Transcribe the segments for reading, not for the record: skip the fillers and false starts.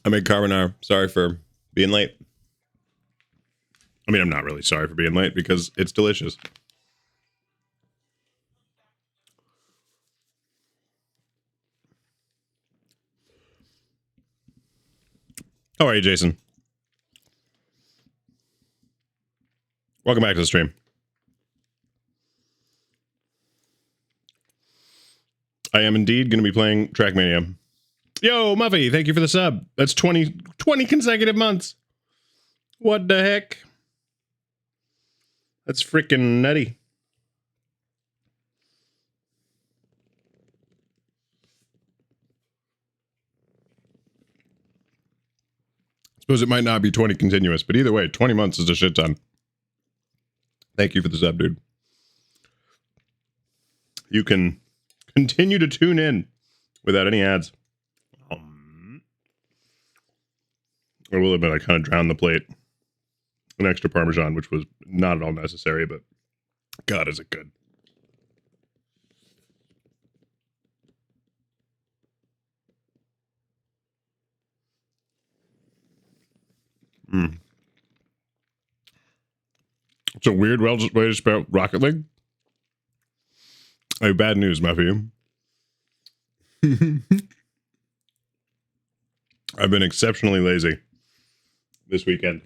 I made carbonara. Sorry for being late. I mean, I'm not really sorry for being late because it's delicious. How are you, Jason? Welcome back to the stream. I am indeed going to be playing Trackmania. Yo, Muffy, thank you for the sub. That's 20 consecutive months. What the heck? That's freaking nutty. Suppose it might not be 20 continuous, but either way, 20 months is a shit ton. Thank you for the sub, dude. You can continue to tune in without any ads. I will admit I kind of drowned the plate. An extra Parmesan, which was not at all necessary, but God, is it good. It's a weird way to spell Rocket League. I have bad news, Matthew. I've been exceptionally lazy this weekend.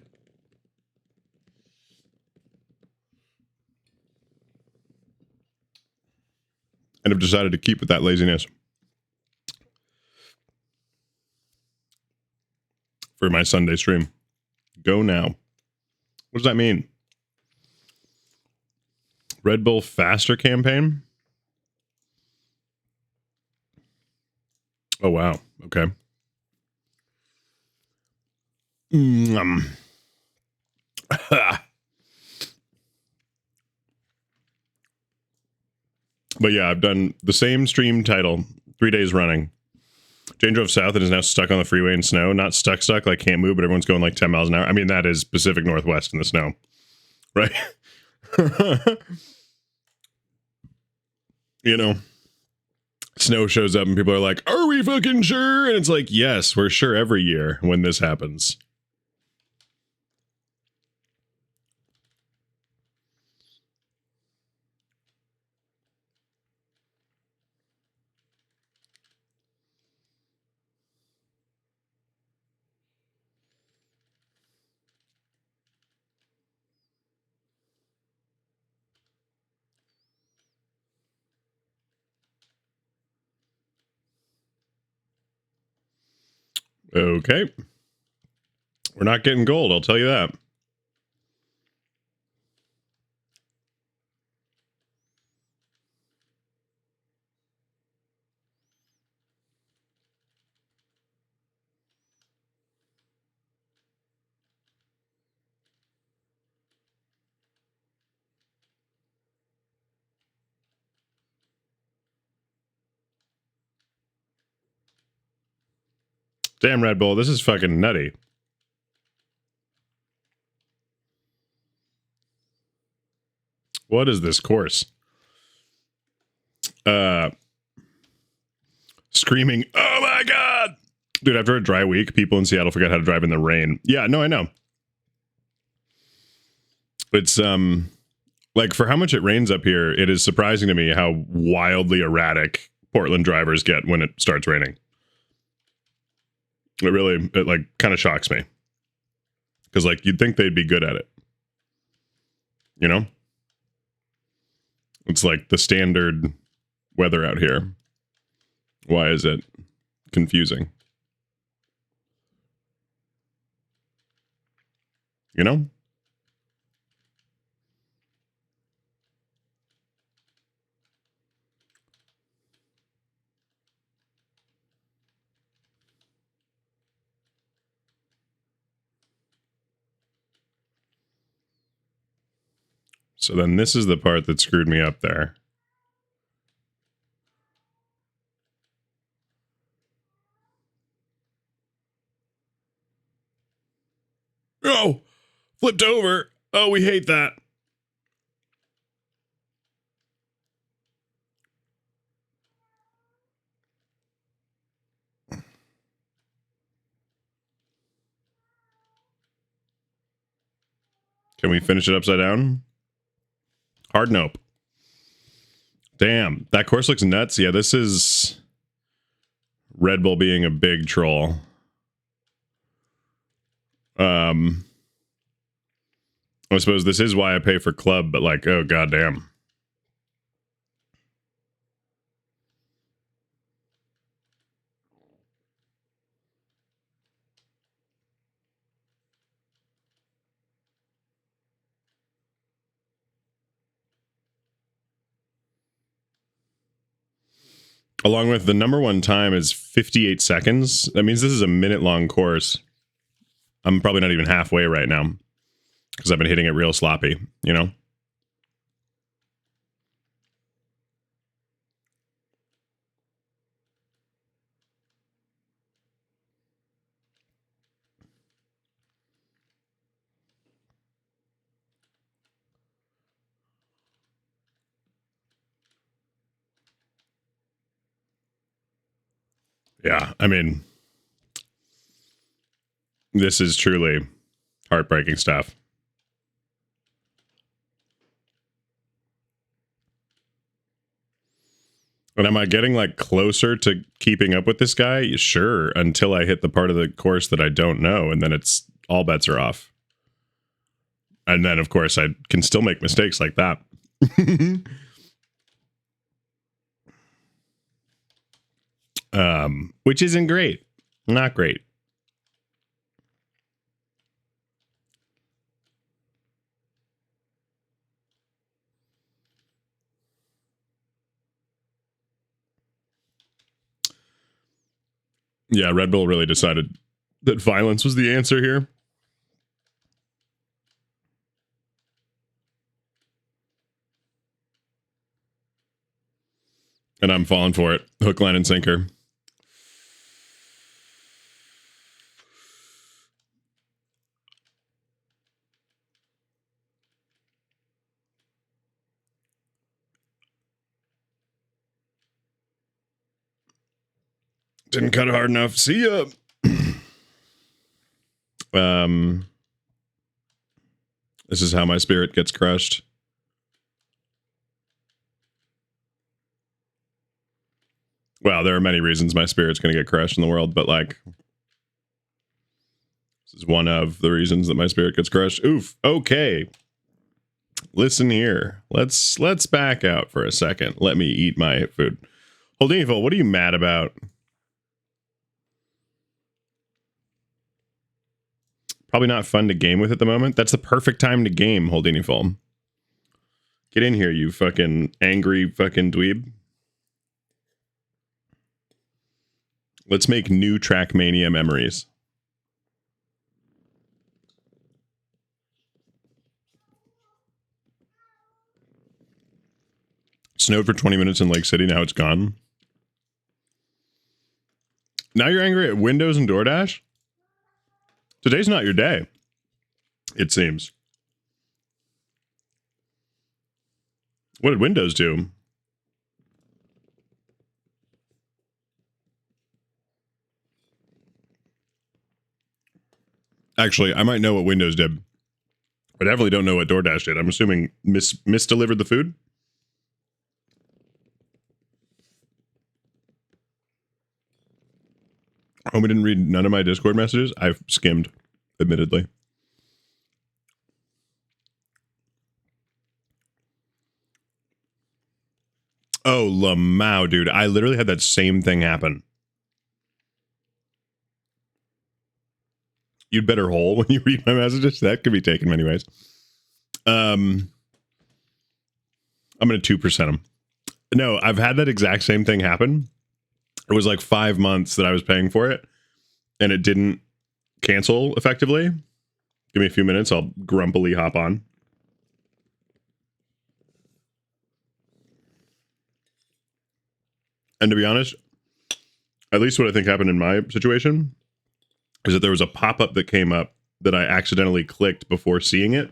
And have decided to keep with that laziness for my Sunday stream. Go now. What does that mean? Red Bull Faster campaign? Oh, wow. Okay. But yeah, I've done the same stream title 3 days running. Jane drove south and is now stuck on the freeway in snow. Not stuck, like can't move, but everyone's going like 10 miles an hour. I mean, that is Pacific Northwest in the snow, right? You know, snow shows up and people are like, are we fucking sure? And it's like, yes, we're sure every year when this happens. Okay. We're not getting gold, I'll tell you that. Damn, Red Bull, this is fucking nutty. What is this course? Screaming, oh my god! Dude, after a dry week, people in Seattle forget how to drive in the rain. Yeah, no, I know. It's, like, for how much it rains up here, it is surprising to me how wildly erratic Portland drivers get when it starts raining. It like, kind of shocks me. Because, like, you'd think they'd be good at it. You know? It's like the standard weather out here. Why is it confusing? You know? So then this is the part that screwed me up there. Oh, flipped over. Oh, we hate that. Can we finish it upside down? Hard nope. Damn, that course looks nuts. Yeah, this is Red Bull being a big troll. I suppose this is why I pay for club, but like, oh goddamn. Along with the number one time is 58 seconds. That means this is a minute-long course. I'm probably not even halfway right now because I've been hitting it real sloppy, you know? Yeah, I mean, this is truly heartbreaking stuff. And am I getting like closer to keeping up with this guy? Sure, until I hit the part of the course that I don't know, and then it's all bets are off. And then, of course, I can still make mistakes like that. Which isn't great. Not great. Yeah, Red Bull really decided that violence was the answer here. And I'm falling for it. Hook, line, and sinker. Didn't cut it hard enough. See ya. This is how my spirit gets crushed. Well, there are many reasons my spirit's going to get crushed in the world, but like, this is one of the reasons that my spirit gets crushed. Oof. Okay. Listen here. Let's back out for a second. Let me eat my food. Holdiniful, what are you mad about? Probably not fun to game with at the moment. That's the perfect time to game, Holdiniful. Get in here, you fucking angry fucking dweeb. Let's make new Trackmania memories. Snowed for 20 minutes in Lake City. Now it's gone. Now you're angry at Windows and DoorDash? Today's not your day, it seems. What did Windows do? Actually, I might know what Windows did. I definitely don't know what DoorDash did. I'm assuming misdelivered the food? Homie didn't read none of my Discord messages. I've skimmed, admittedly. Oh, Meow, dude. I literally had that same thing happen. You'd better hole when you read my messages. That could be taken many ways. I'm going to 2% them. No, I've had that exact same thing happen. It was like 5 months that I was paying for it, and it didn't cancel effectively. Give me a few minutes. I'll grumpily hop on. And to be honest, at least what I think happened in my situation is that there was a pop-up that came up that I accidentally clicked before seeing it.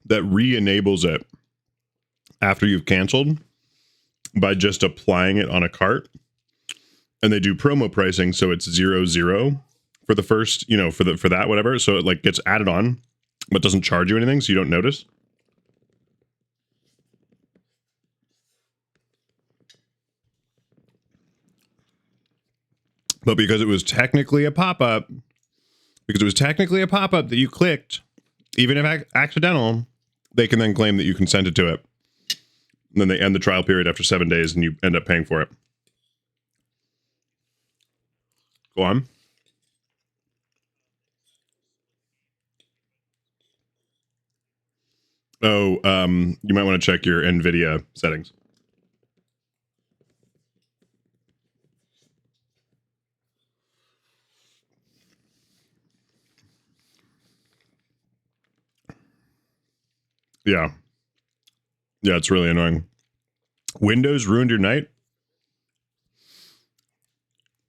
That re-enables it after you've canceled. by just applying it on a cart, and they do promo pricing, so it's 0 for the first, for that whatever. So it like gets added on, but doesn't charge you anything, so you don't notice. But because it was technically a pop-up, that you clicked, even if accidental, they can then claim that you consented to it. And then they end the trial period after 7 days and you end up paying for it. Go on. Oh, you might want to check your NVIDIA settings. Yeah. Yeah, it's really annoying. Windows ruined your night?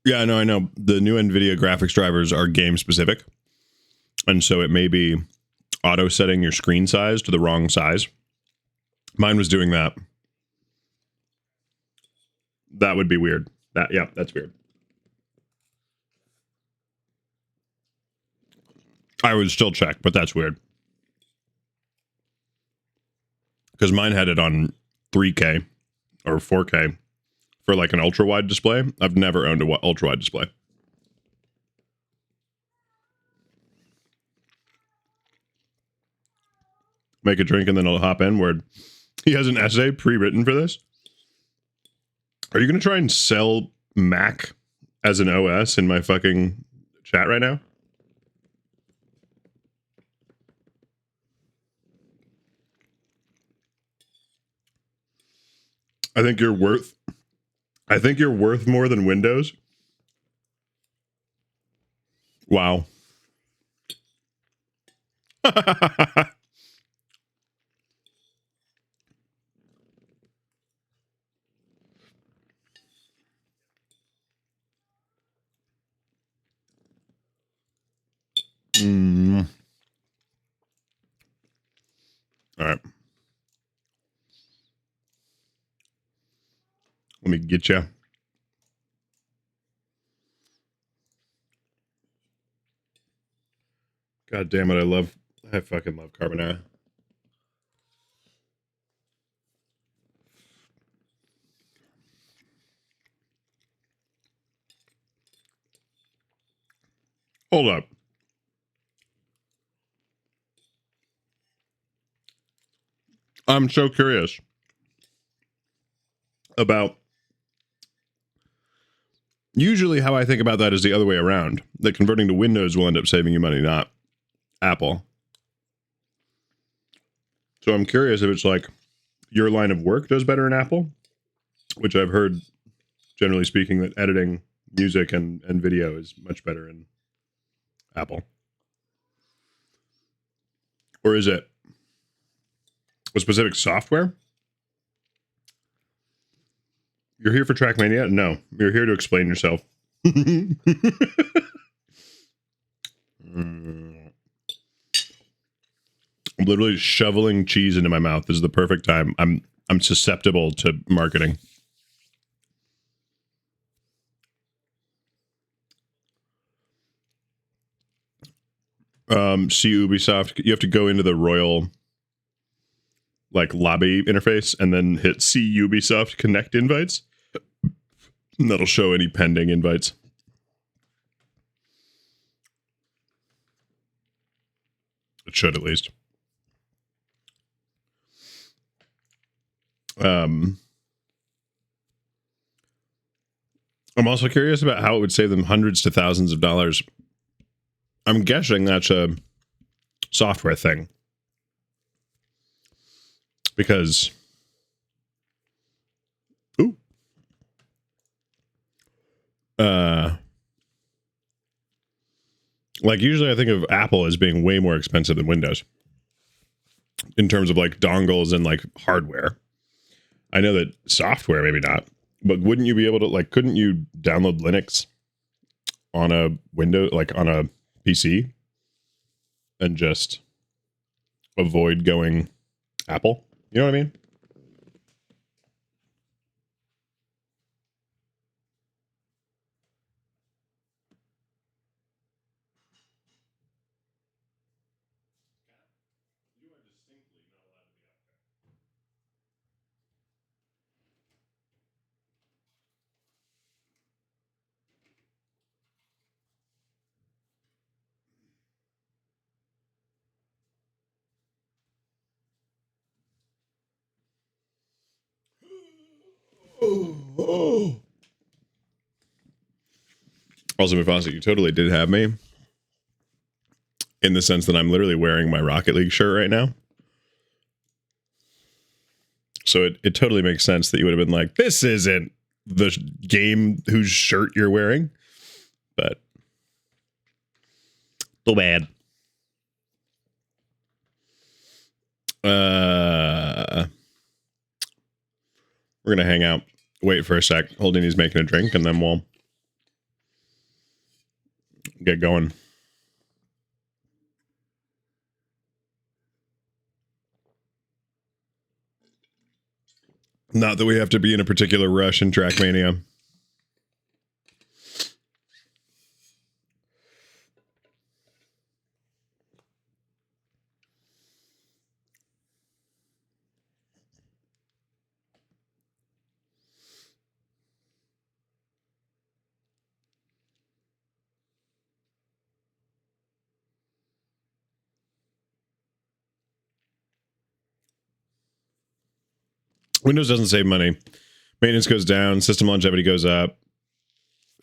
Yeah, no, I know. The new NVIDIA graphics drivers are game specific. And so it may be auto setting your screen size to the wrong size. Mine was doing that. That would be weird. That's weird. I would still check, but that's weird. Because mine had it on 3K or 4K for like an ultra wide display. I've never owned a ultra wide display. Make a drink and then I'll hop in. Word. He has an essay pre-written for this. Are you going to try and sell Mac as an OS in my fucking chat right now? I think you're worth more than Windows. Wow. All right. Let me get you. God damn it, I fucking love carbonara. Hold up. I'm so curious about... Usually how I think about that is the other way around. That converting to Windows will end up saving you money, not Apple. So I'm curious if it's like your line of work does better in Apple, which I've heard, generally speaking, that editing music and video is much better in Apple. Or is it a specific software? You're here for Trackmania? No, you're here to explain yourself. I'm literally shoveling cheese into my mouth. This is the perfect time. I'm susceptible to marketing. See Ubisoft. You have to go into the Royal like lobby interface and then hit see Ubisoft connect invites. And that'll show any pending invites. It should at least. I'm also curious about how it would save them hundreds to thousands of dollars. I'm guessing that's a software thing. Because... Ooh. Like usually I think of Apple as being way more expensive than Windows. In terms of like dongles and like hardware. I know that software, maybe not. But wouldn't you be able to, like, couldn't you download Linux on a Windows, like on a PC and just avoid going Apple? You know what I mean? Oh. Also, Mufasa, you totally did have me in the sense that I'm literally wearing my Rocket League shirt right now. So it totally makes sense that you would have been like, this isn't the game whose shirt you're wearing. But so bad. We're gonna hang out, wait for a sec. Holdini's making a drink, and then we'll get going. Not that we have to be in a particular rush in Trackmania. Windows doesn't save money. Maintenance goes down, system longevity goes up.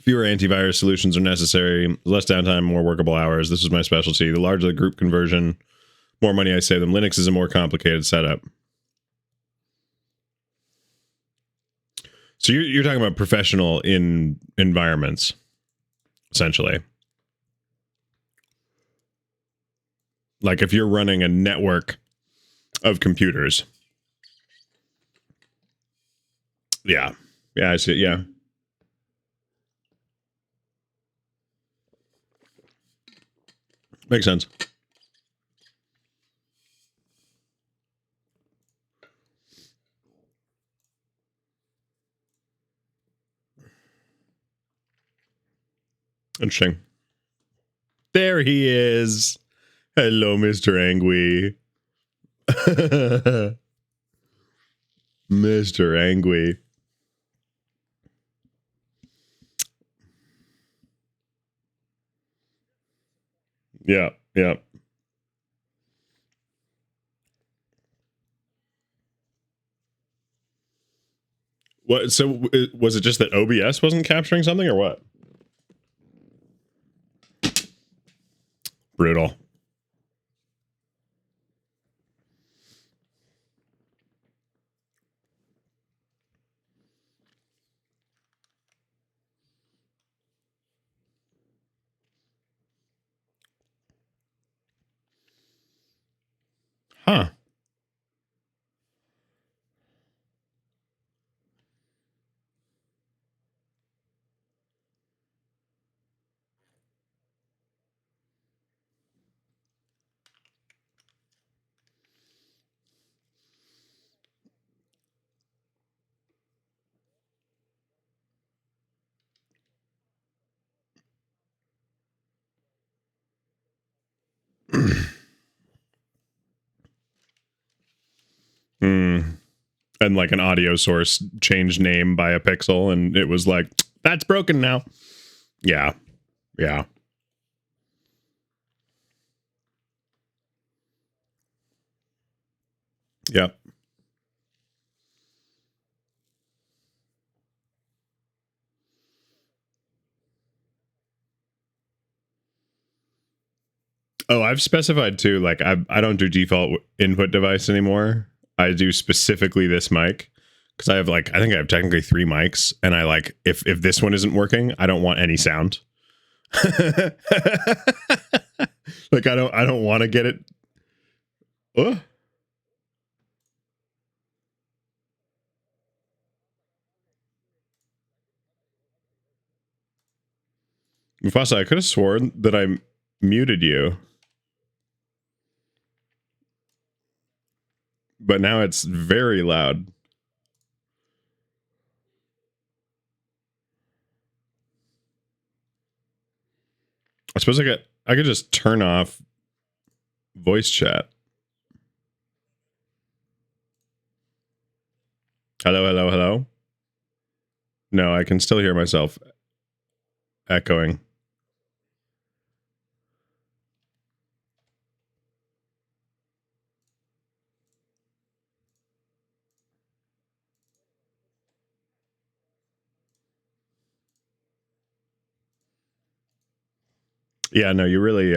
Fewer antivirus solutions are necessary. Less downtime, more workable hours. This is my specialty. The larger the group conversion, more money I save them. Linux is a more complicated setup. So you're talking about professional in environments, essentially. Like if you're running a network of computers. Yeah. Yeah, I see. Yeah. Makes sense. Interesting. There he is. Hello, Mr. Angry. Mr. Angry. Yeah, yeah. What? So was it just that OBS wasn't capturing something, or what? Brutal. Huh. Mm. And like an audio source changed name by a pixel, and it was like, that's broken now. Yeah. Yeah. Yep. Oh, I've specified too, like I don't do default input device anymore. I do specifically this mic because I have like, I think I have technically 3 mics, and I like, if this one isn't working, I don't want any sound. Like I don't want to get it. Oh. Mufasa, I could have sworn that I muted you, but now it's very loud. I suppose I could just turn off voice chat. Hello, hello, hello. No, I can still hear myself echoing. Yeah, no, you really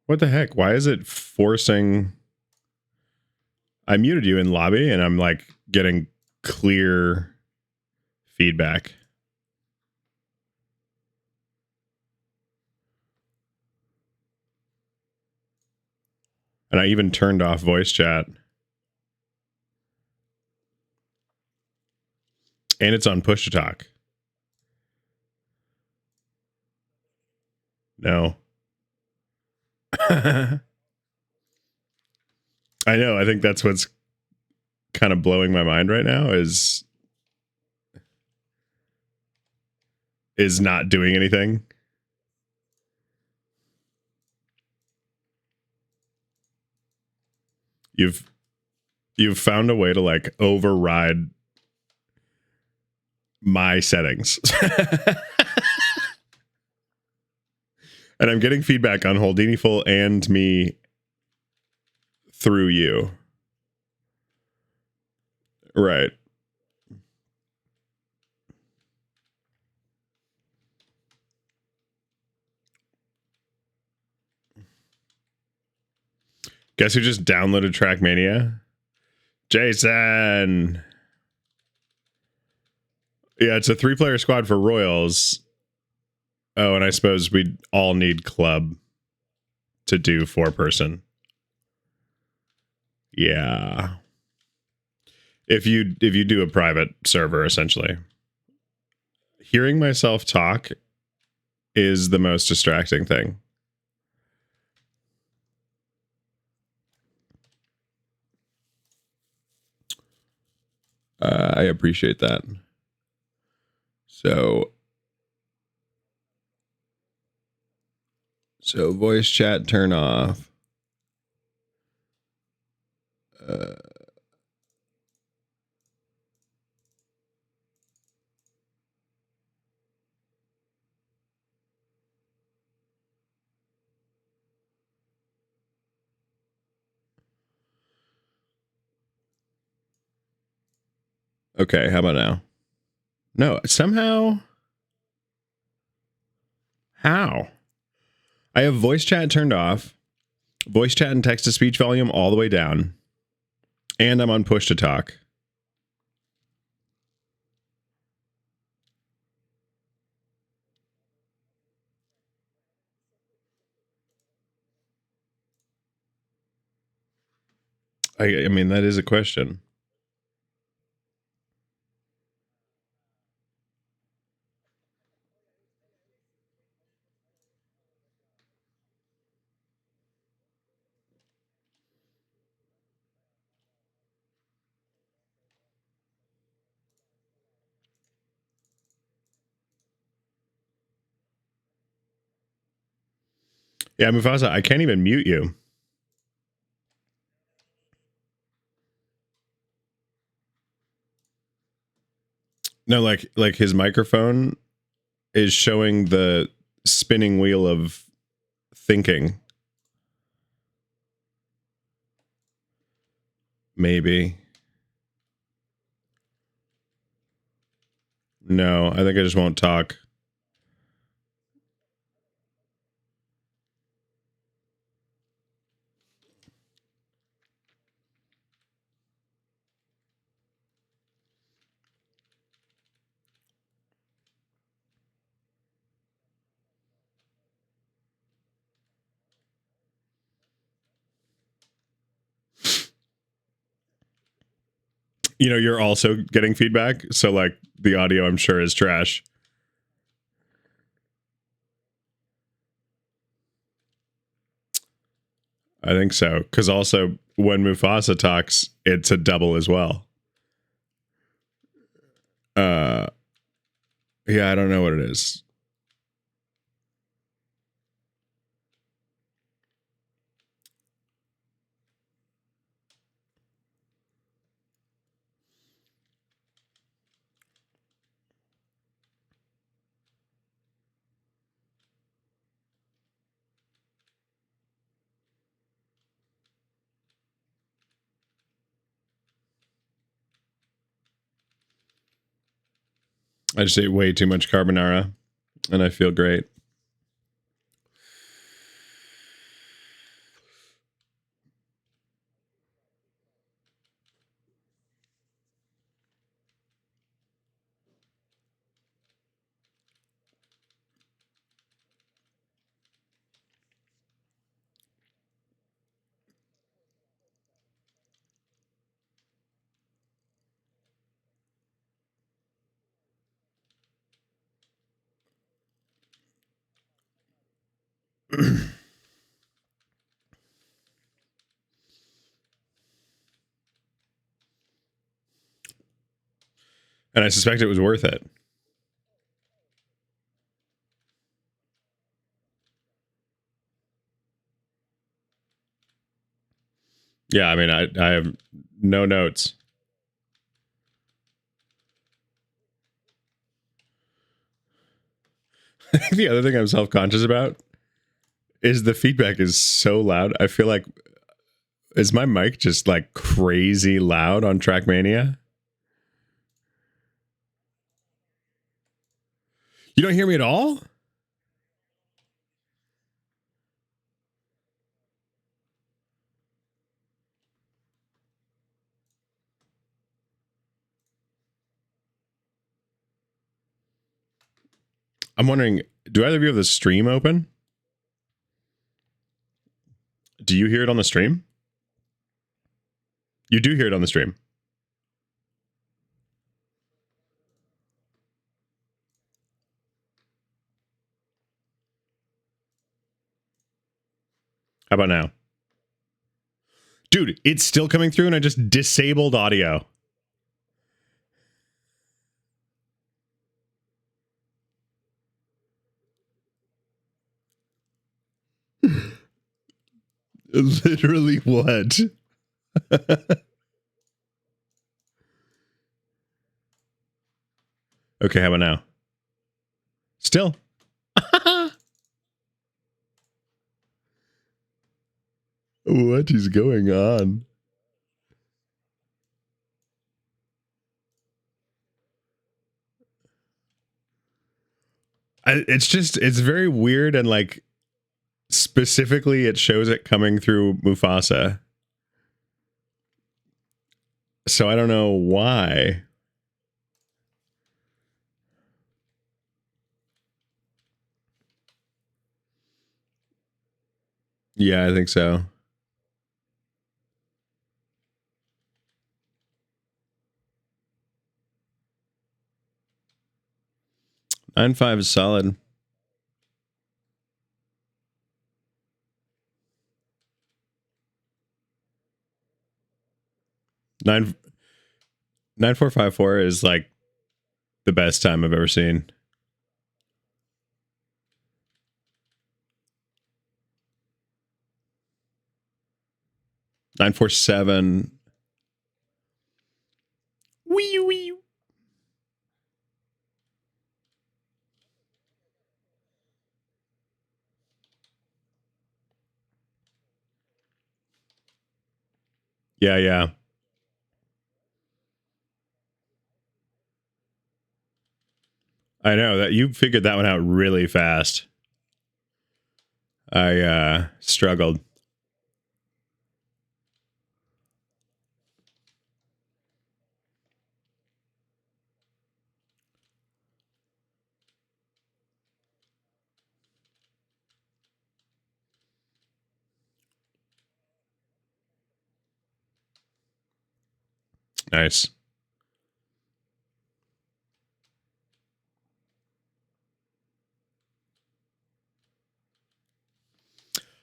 what the heck? Why is it forcing? I muted you in lobby and I'm like getting clear feedback. And I even turned off voice chat. And it's on push to talk. No. I know. I think that's what's kind of blowing my mind right now is not doing anything. You've found a way to like override my settings. And I'm getting feedback on Holdini Full and me through you. Right. Guess who just downloaded Trackmania? Jason. Yeah, it's a 3-player squad for Royals. Oh, and I suppose we all need club to do 4-person. Yeah. If you do a private server, essentially. Hearing myself talk is the most distracting thing. I appreciate that. So voice chat turn off. Okay, how about now? No, somehow. How? I have voice chat turned off, voice chat and text to speech volume all the way down, and I'm on push to talk. I mean, that is a question. Yeah, Mufasa, I can't even mute you. No, like his microphone is showing the spinning wheel of thinking. Maybe. No, I think I just won't talk. You know, you're also getting feedback, so like the audio I'm sure is trash. I think so, because also when Mufasa talks, it's a double as well. Yeah, I don't know what it is. I just ate way too much carbonara, and I feel great. And I suspect it was worth it. Yeah, I mean, I have no notes. The other thing I'm self-conscious about is the feedback is so loud. I feel like, is my mic just like crazy loud on Trackmania? You don't hear me at all? I'm wondering, do either of you have the stream open? Do you hear it on the stream? You do hear it on the stream. How about now? Dude, it's still coming through and I just disabled audio. Literally what? Okay, how about now? Still. What is going on? It's very weird, and like specifically it shows it coming through Mufasa. So I don't know why. Yeah, I think so. 9.5 is solid. 9454 is like the best time I've ever seen. 947. Wee wee. Yeah, yeah. I know that you figured that one out really fast. I struggled. Nice.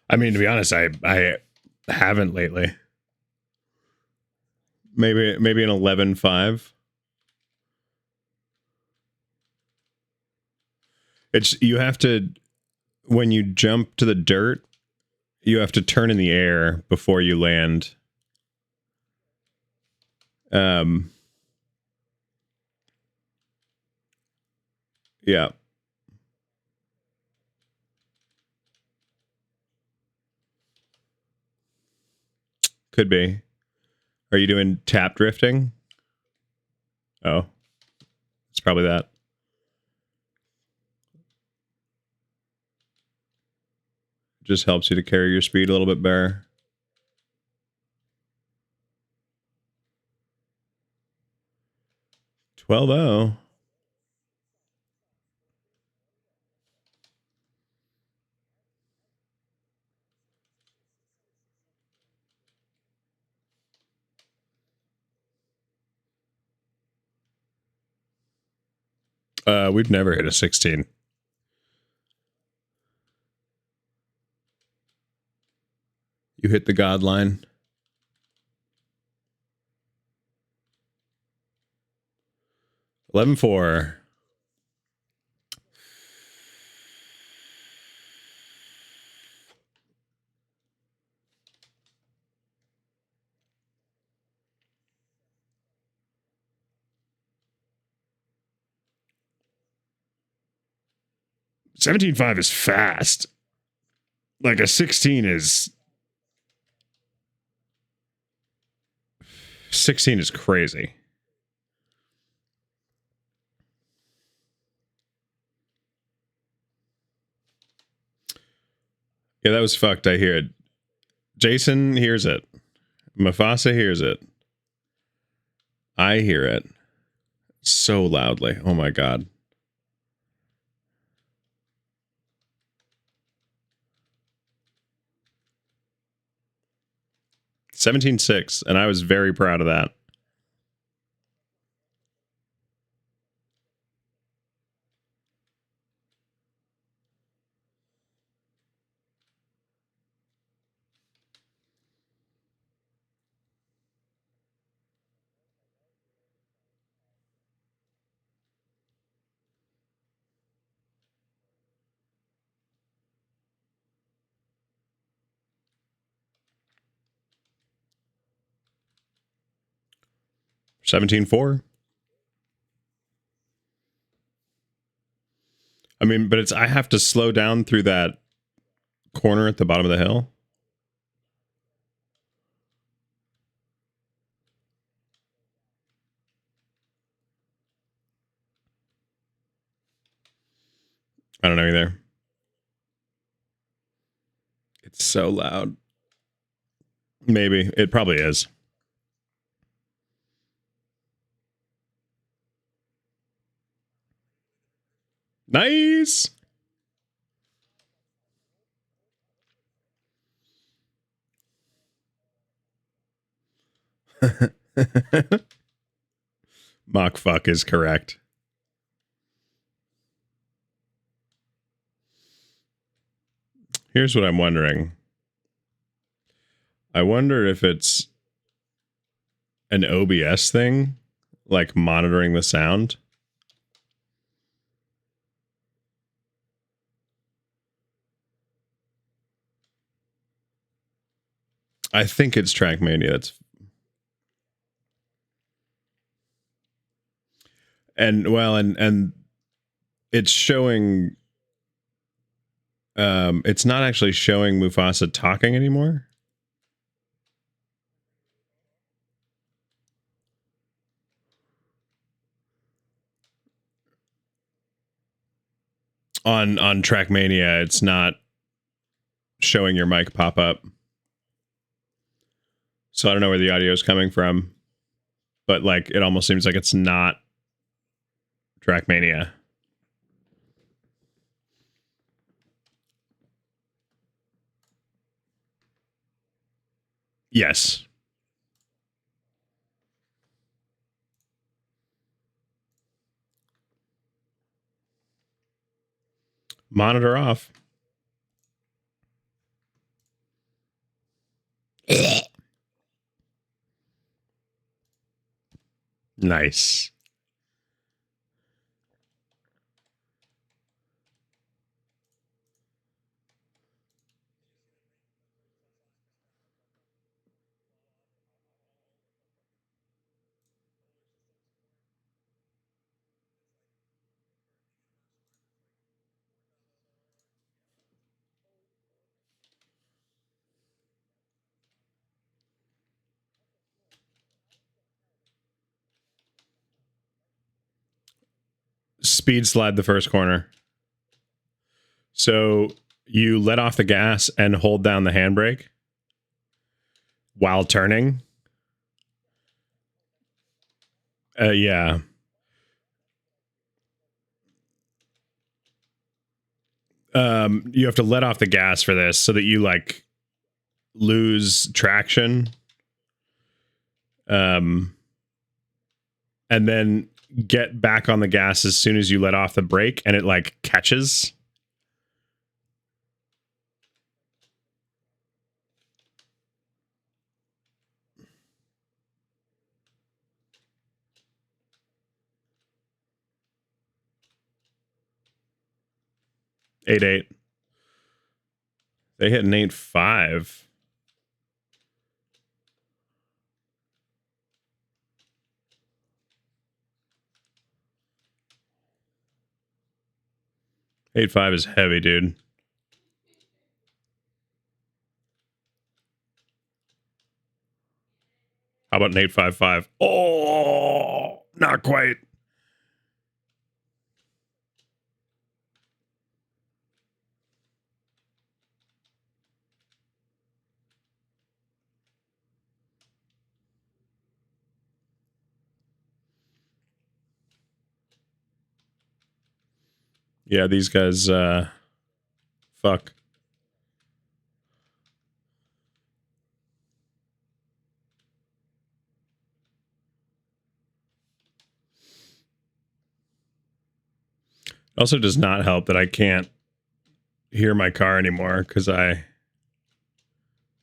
I mean, to be honest, I haven't lately. Maybe an 11.5. It's, you have to, when you jump to the dirt, you have to turn in the air before you land. Yeah. Could be. Are you doing tap drifting? Oh, it's probably that. Just helps you to carry your speed a little bit better. $12.0. We've never hit a 16. You hit the God line. $11.4. $17.5 is fast. Like a 16 is 16 is crazy. Yeah, that was fucked. I hear it. Jason hears it. Mufasa hears it. I hear it so loudly. Oh my god. $17.6, and I was very proud of that. $17.4. I mean, but it's I have to slow down through that corner at the bottom of the hill. I don't know either. It's so loud. Maybe. It probably is. Nice. Mock fuck is correct. Here's what I'm wondering. I wonder if it's an OBS thing, like monitoring the sound. I think it's Trackmania. That's and it's showing. It's not actually showing Mufasa talking anymore. On Trackmania, it's not showing your mic pop up. So I don't know where the audio is coming from, but like it almost seems like it's not Trackmania. Yes. Monitor off. Nice. Speed slide the first corner. So you let off the gas and hold down the handbrake while turning. Yeah. You have to let off the gas for this so that you like lose traction. And then get back on the gas as soon as you let off the brake, and it like catches. 8.8. They hit an 8.5. Eight five is heavy, dude. How about an 8.55? Oh, not quite. Yeah, these guys, fuck. Also does not help that I can't hear my car anymore because I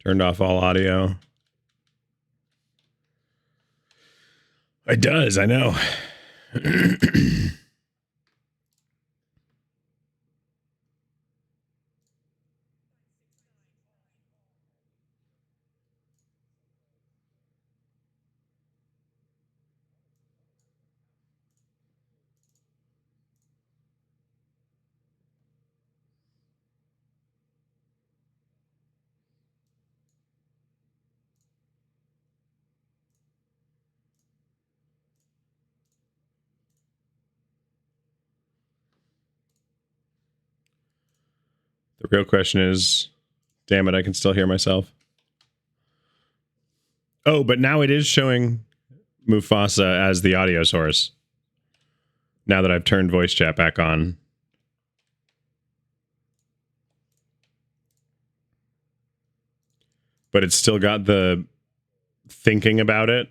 turned off all audio. It does, I know. The real question is, damn it, I can still hear myself. Oh, but now it is showing Mufasa as the audio source. Now that I've turned voice chat back on. But it's still got the thinking about it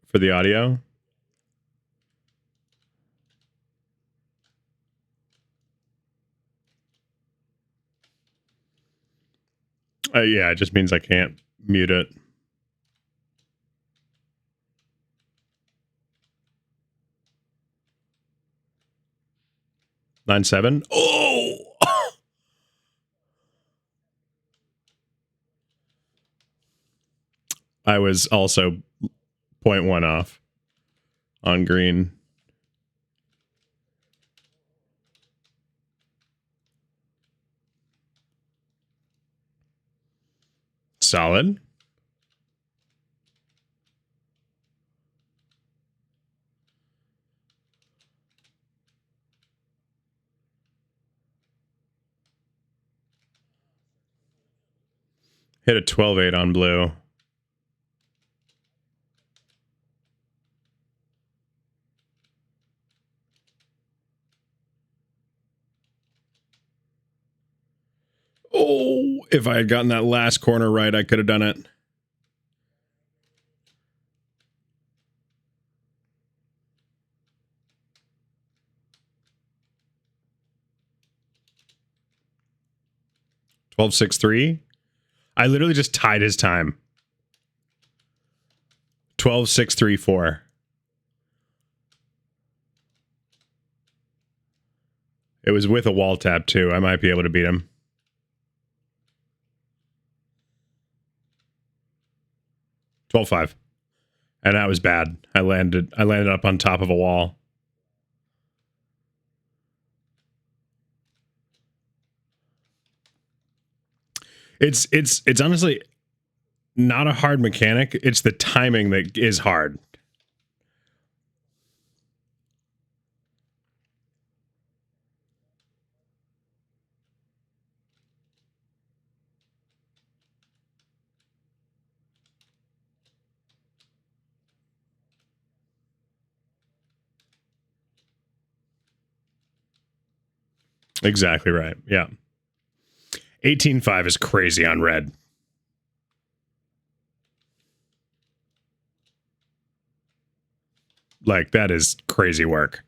for the audio. Yeah, it just means I can't mute it. Nine seven. Oh! I was also 0.1 off on green. Solid. Hit a 12.8 on blue. Oh, if I had gotten that last corner right, I could have done it. $12.63. I literally just tied his time. 12.634. It was with a wall tap too. I might be able to beat him. 12.5. And that was bad. I landed up on top of a wall. It's honestly not a hard mechanic. It's the timing that is hard. Exactly right. Yeah. 18.5 is crazy on red. Like, that is crazy work.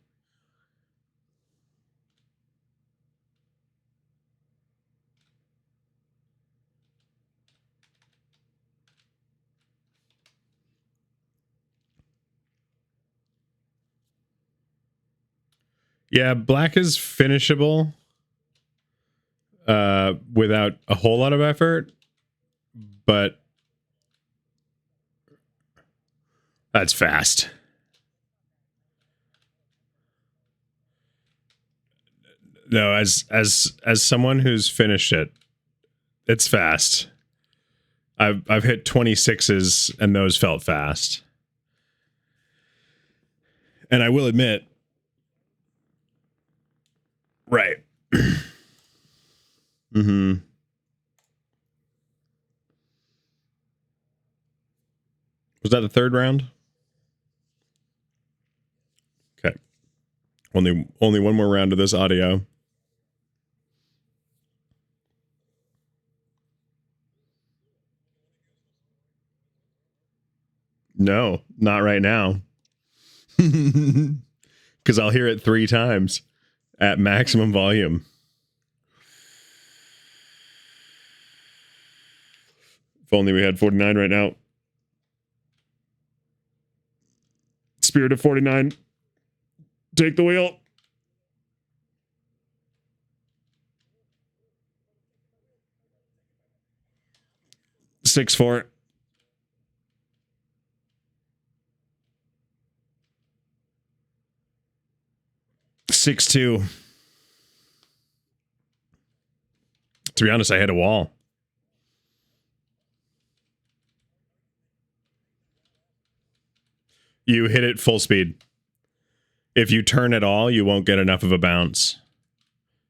Yeah, black is finishable. without a whole lot of effort, but that's fast. No, as someone who's finished it, it's fast. I've hit 26s and those felt fast. And I will admit, right. Mm-hmm. Was that the third round? Okay. Only one more round of this audio. No, not right now. Because I'll hear it 3 times at maximum volume. If only we had 49 right now. Spirit of 49. Take the wheel. Six, 4. Six, 2. To be honest, I hit a wall. You hit it full speed. If you turn at all, you won't get enough of a bounce.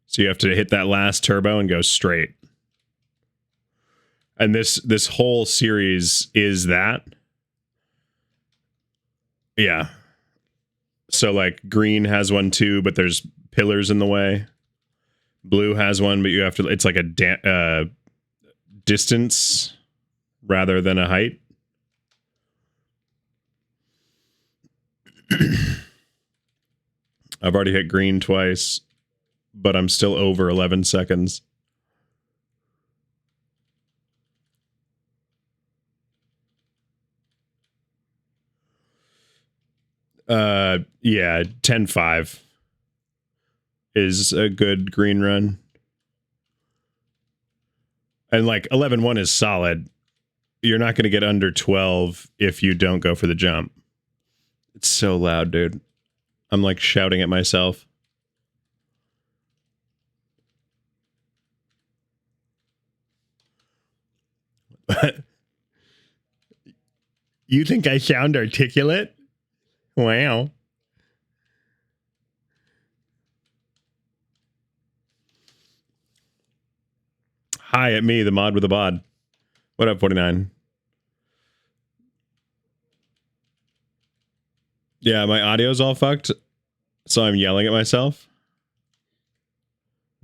So you have to hit that last turbo and go straight. And this whole series is that. Yeah. So like green has one too, but there's pillars in the way. Blue has one, but you have to, it's like a distance rather than a height. I've already hit green twice, but I'm still over 11 seconds. Yeah, 10-5 is a good green run. And like 11-1 is solid. You're not going to get under 12 if you don't go for the jump. It's so loud, dude. I'm like shouting at myself. You think I sound articulate? Wow. Hi at me, the mod with the bod. What up, 49? Yeah, my audio's all fucked, so I'm yelling at myself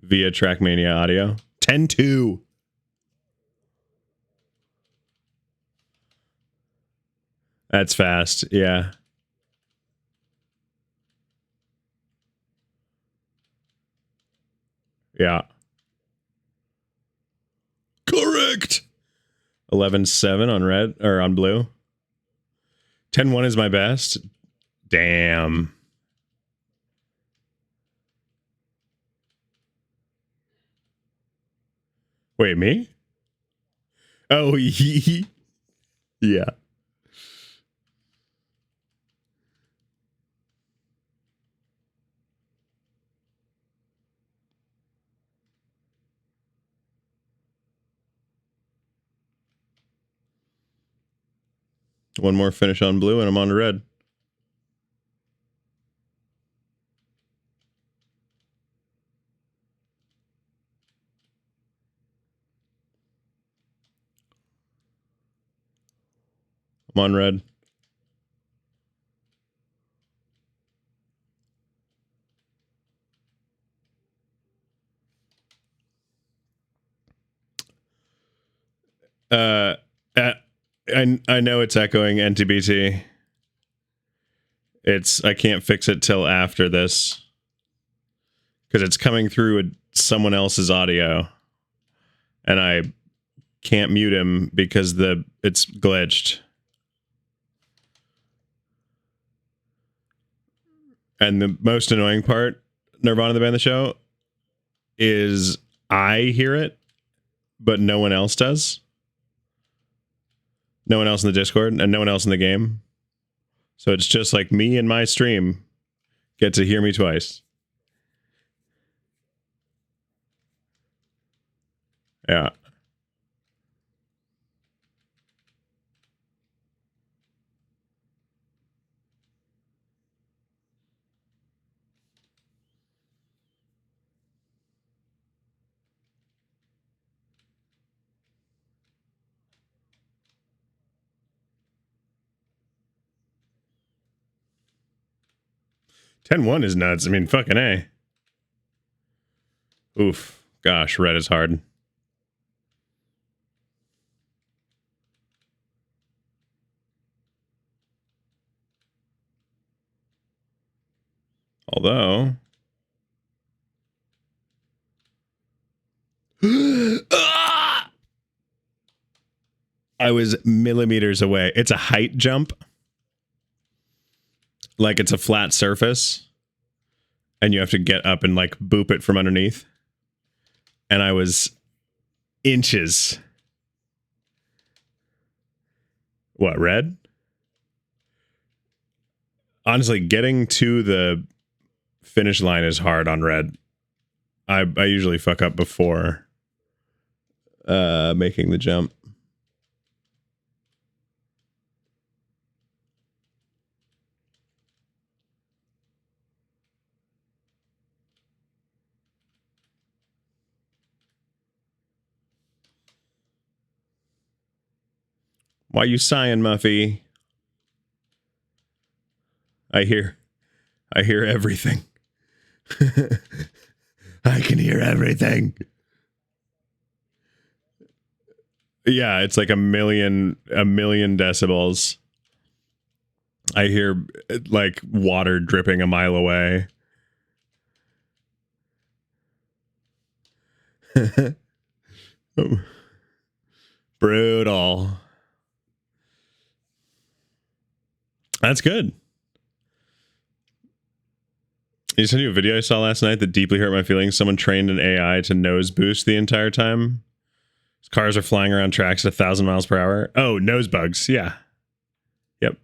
via Trackmania audio. 10-2. That's fast, yeah. Yeah. Correct. 11-7 on red, or on blue. 10-1 is my best. Damn. Wait, me? Oh, yeah. One more finish on blue, and I'm on to red. I'm on red. I know it's echoing NTBT. I can't fix it till after this because it's coming through someone else's audio, and I can't mute him because it's glitched. And the most annoying part, Nirvana the Band the Show, is I hear it, but no one else does. No one else in the Discord and no one else in the game. So it's just like me and my stream get to hear me twice. Yeah. $10-1 is nuts. I mean, fucking A. Oof. Gosh, red is hard. Although... I was millimeters away. It's a height jump. Like it's a flat surface. And you have to get up and like boop it from underneath. And I was inches. What, red? Honestly, getting to the finish line is hard on red. I usually fuck up before making the jump. Why you sighing, Muffy? I hear everything. I can hear everything. Yeah, it's like a million decibels. I hear like water dripping a mile away. Brutal. That's good. You sent you a video I saw last night that deeply hurt my feelings. Someone trained an AI to nose boost the entire time. Cars are flying around tracks at 1,000 miles per hour. Oh, nose bugs. Yeah. Yep.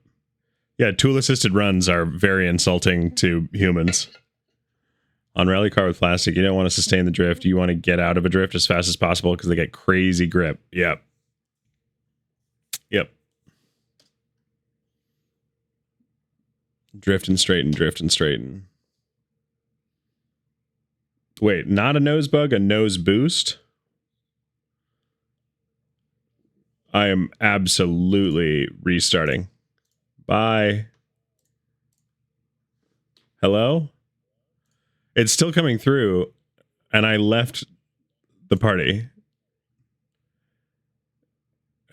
Yeah, tool-assisted runs are very insulting to humans. On rally car with plastic, you don't want to sustain the drift. You want to get out of a drift as fast as possible because they get crazy grip. Yep. Yep. Drift and straighten, drift and straighten. Wait, not a nose bug, a nose boost? I am absolutely restarting. Bye. Hello? It's still coming through, and I left the party.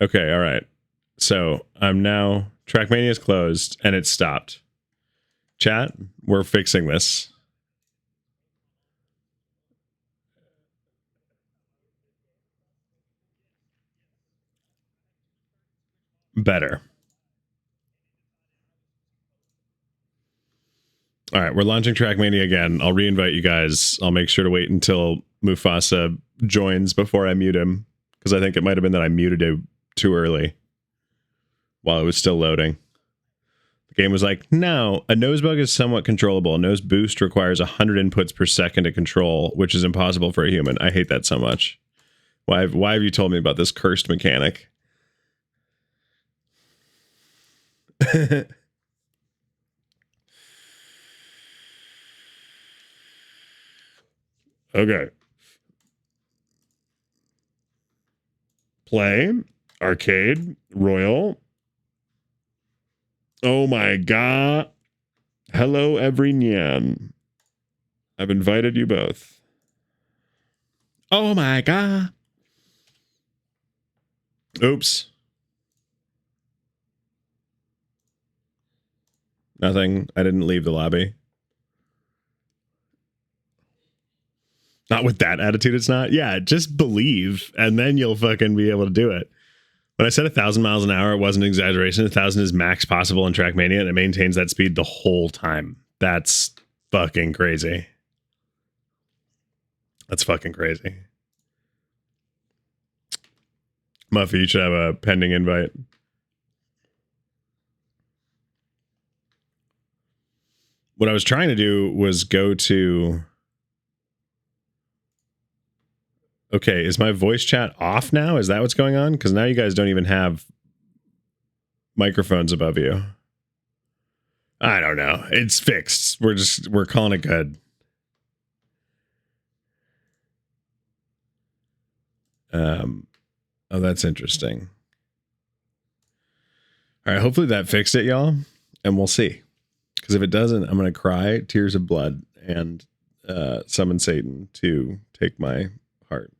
Okay, all right. So I'm now... Trackmania is closed, and it's stopped. Chat, we're fixing this. Better. All right, we're launching Trackmania again. I'll reinvite you guys. I'll make sure to wait until Mufasa joins before I mute him, because I think it might have been that I muted him too early while it was still loading. The game was like, no, a nose bug is somewhat controllable. A nose boost requires 100 inputs per second to control, which is impossible for a human. I hate that so much. Why have you told me about this cursed mechanic? Okay. Play, arcade, royal. Oh my god. Hello, every nyan. I've invited you both. Oh my god. Oops. Nothing. I didn't leave the lobby. Not with that attitude, it's not. Yeah, just believe, and then you'll fucking be able to do it. When I said 1,000 miles an hour, it wasn't an exaggeration. 1,000 is max possible in Trackmania, and it maintains that speed the whole time. That's fucking crazy. That's fucking crazy. Muffy, you should have a pending invite. What I was trying to do was go to... Okay, is my voice chat off now? Is that what's going on? Because now you guys don't even have microphones above you. I don't know. It's fixed. We're calling it good. Oh, that's interesting. All right, hopefully that fixed it, y'all, and we'll see. Because if it doesn't, I'm going to cry tears of blood and summon Satan to take my heart.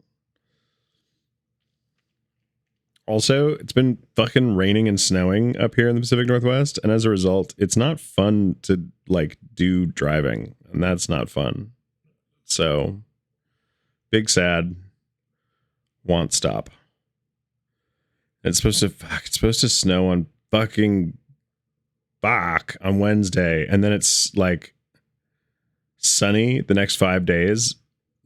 Also, it's been fucking raining and snowing up here in the Pacific Northwest, and as a result, it's not fun to, like, do driving, and that's not fun. So, big sad, want stop. It's supposed to snow on fucking Bach on Wednesday, and then it's, like, sunny the next 5 days,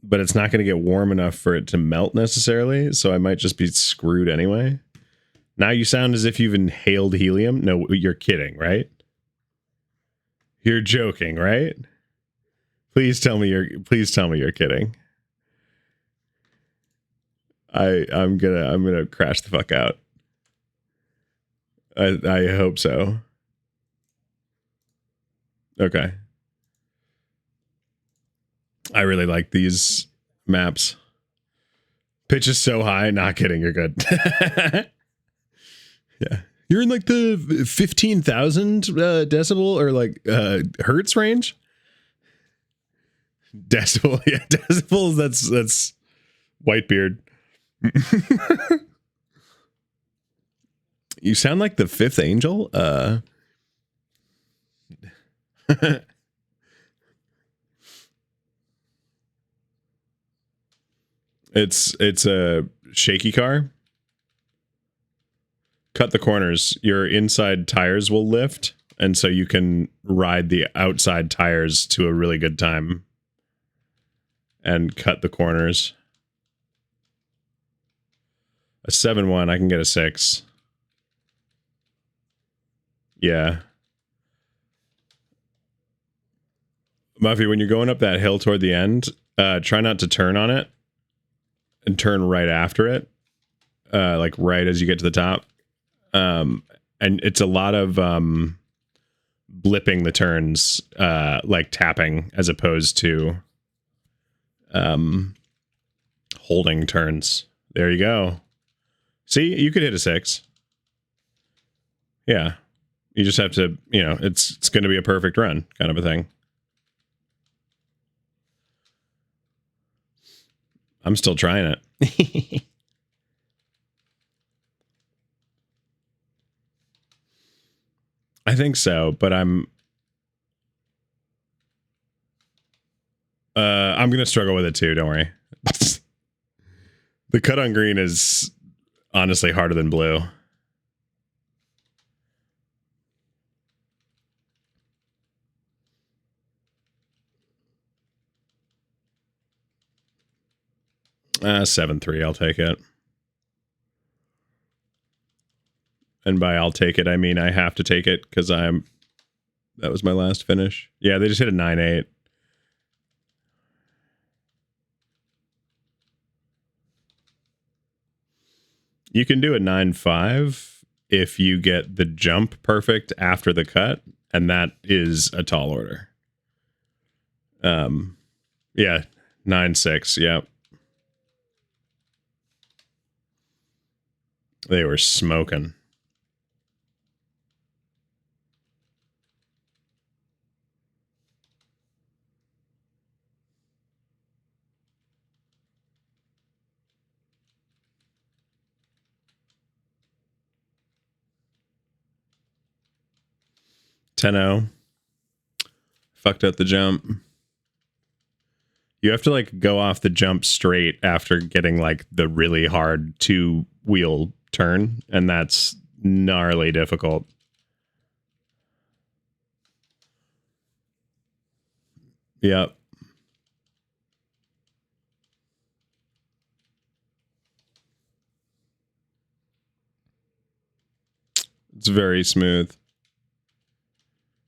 but it's not going to get warm enough for it to melt necessarily, so I might just be screwed anyway. Now you sound as if you've inhaled helium. No, you're kidding, right? You're joking, right? Please tell me you're kidding. I'm gonna crash the fuck out. I hope so. Okay. I really like these maps. Pitch is so high. Not kidding. You're good. Yeah. You're in like the 15,000 decibel or like hertz range. Decibel. Yeah. Decibels. That's Whitebeard. You sound like the fifth angel. It's a shaky car. Cut the corners. Your inside tires will lift, and so you can ride the outside tires to a really good time and cut the corners. A 7-1, I can get a 6. Yeah. Muffy, when you're going up that hill toward the end, try not to turn on it and turn right after it, like right as you get to the top. And it's a lot of blipping the turns, like tapping, as opposed to holding turns. There you go. See, you could hit a 6. Yeah. You just have to, you know, it's going to be a perfect run kind of a thing. I'm still trying it. I think so, but I'm going to struggle with it too, don't worry. The cut on green is honestly harder than blue. Uh, 7-3, I'll take it. And by I'll take it, I mean I have to take it because that was my last finish. Yeah, they just hit a 9-8. You can do a 9-5 if you get the jump perfect after the cut, and that is a tall order. Yeah, 9-6, yeah. They were smoking. $10. Fucked up the jump. You have to like go off the jump straight after getting like the really hard 2-wheel turn, and that's gnarly difficult. Yep. It's very smooth.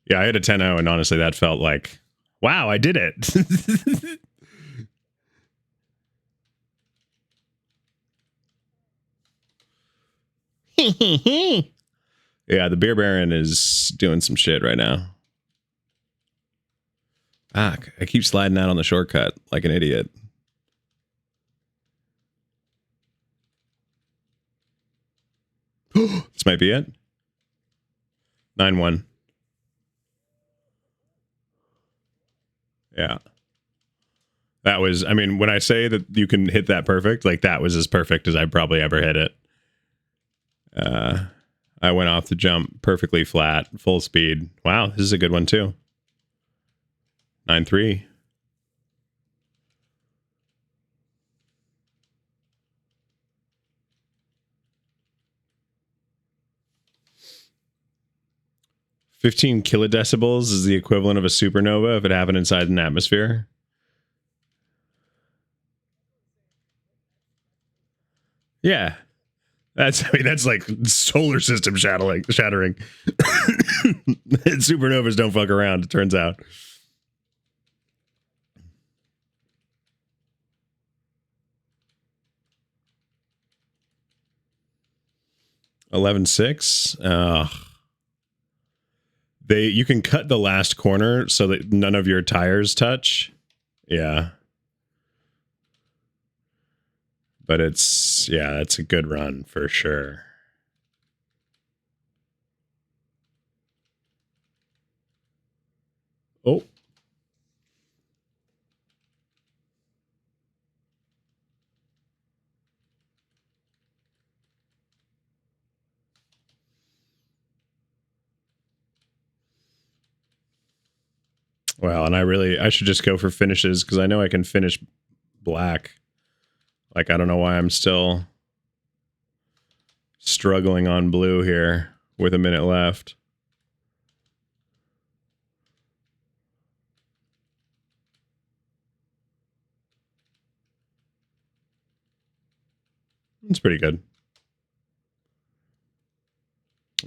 Yeah, I had a 10-0, and honestly, that felt like, wow, I did it. Yeah, the Beer Baron is doing some shit right now. Ah, I keep sliding out on the shortcut like an idiot. This might be it. 9-1. Yeah. That was, I mean, when I say that you can hit that perfect, like that was as perfect as I probably ever hit it. I went off the jump perfectly flat, full speed. Wow, this is a good one too. 9-3. "15 kilodecibels is the equivalent of a supernova if it happened inside an atmosphere." Yeah. That's like solar system shattering. Supernovas don't fuck around, it turns out. $11.6. You can cut the last corner so that none of your tires touch. Yeah. But it's a good run for sure. Oh. Well, and I should just go for finishes because I know I can finish black. Like, I don't know why I'm still struggling on blue here with a minute left. It's pretty good.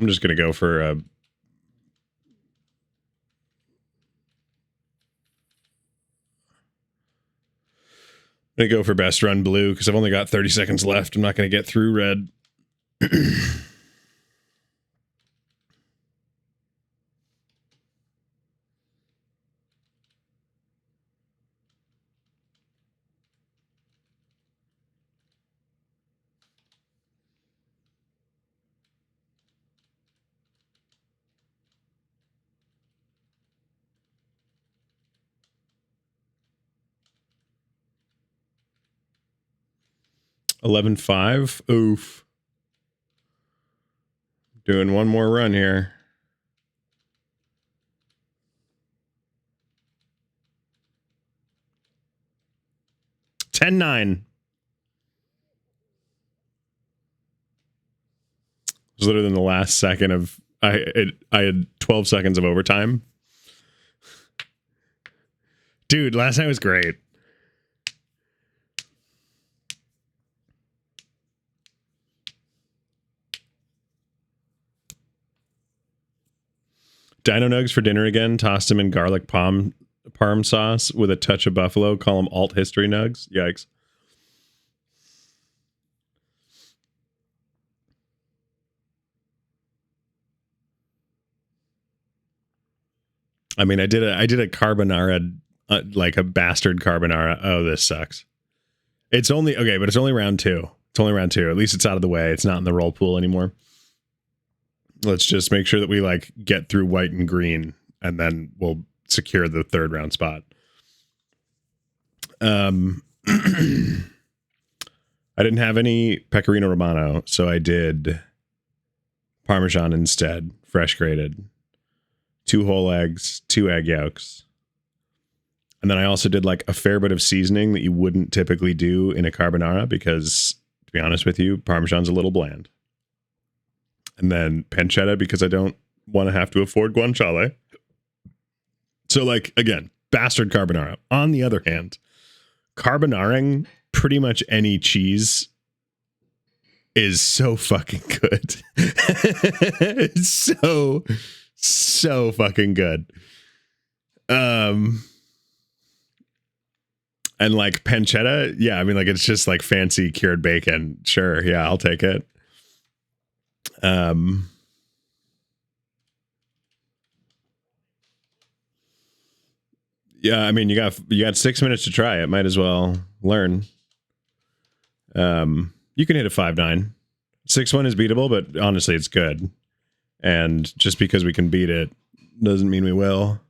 I'm just going to go for I'm going to go for best run blue because I've only got 30 seconds left. I'm not going to get through red. 11.5. Oof. Doing one more run here. 10-9. It was literally in the last second of I had 12 seconds of overtime. Dude, last night was great. Dino nugs for dinner again. Tossed them in garlic parm sauce with a touch of buffalo. Call them alt history nugs. Yikes. I mean, I did a carbonara, like a bastard carbonara. Oh, this sucks. It's only okay, but it's only round 2. It's only round 2. At least it's out of the way. It's not in the roll pool anymore. Let's just make sure that we like get through white and green, and then we'll secure the 3rd round spot. I didn't have any pecorino romano, so I did Parmesan instead, fresh grated. 2 whole eggs, 2 egg yolks. And then I also did like a fair bit of seasoning that you wouldn't typically do in a carbonara because, to be honest with you, Parmesan's a little bland. And then pancetta because I don't want to have to afford guanciale. So like, again, bastard carbonara. On the other hand, carbonaring pretty much any cheese is so fucking good. It's so fucking good. And like pancetta, yeah, I mean, like it's just like fancy cured bacon. Sure, yeah, I'll take it. Yeah, I mean, you got 6 minutes to try it. Might as well learn. You can hit a 5.9. 6.1 is beatable, but honestly, it's good. And just because we can beat it doesn't mean we will.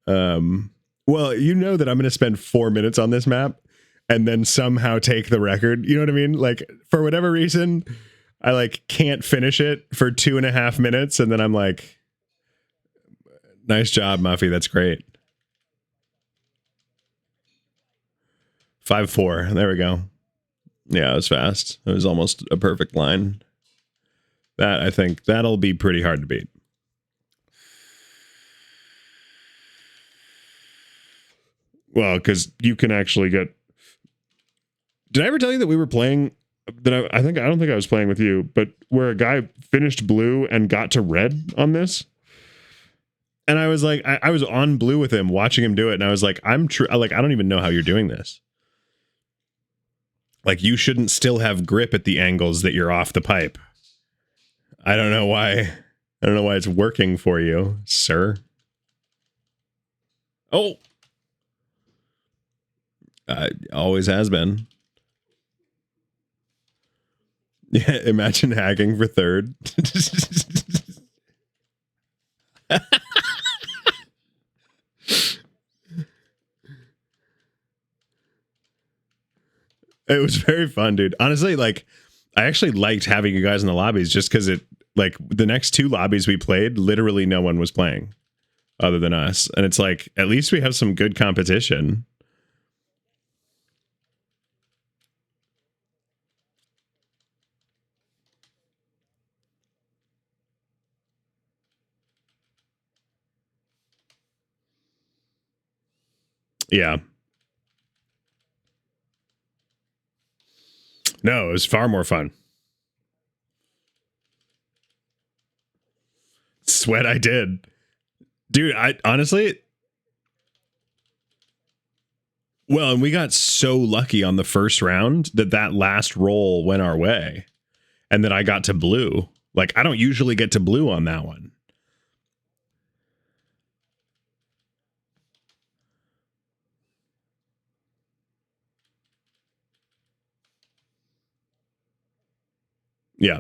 Well, you know that I'm going to spend 4 minutes on this map and then somehow take the record. You know what I mean? Like, for whatever reason, I like can't finish it for 2.5 minutes. And then I'm like, nice job, Muffy. That's great. 5-4. There we go. Yeah, it was fast. It was almost a perfect line. That, I think, that'll be pretty hard to beat. Well, because you can actually get... Did I ever tell you that we were playing... That I don't think I was playing with you, but where a guy finished blue and got to red on this? And I was like... I was on blue with him, watching him do it, and I was like, I don't even know how you're doing this. Like, you shouldn't still have grip at the angles that you're off the pipe. I don't know why. I don't know why it's working for you, sir. Oh! Always has been. Yeah, imagine hacking for third. It was very fun, dude. Honestly, like, I actually liked having you guys in the lobbies just because it, like, the next 2 lobbies we played, literally no one was playing other than us. And it's like, at least we have some good competition. Yeah. No, it was far more fun. Sweat I did. Dude, I honestly... Well, and we got so lucky on the first round that last roll went our way. And then I got to blue. Like, I don't usually get to blue on that one. Yeah.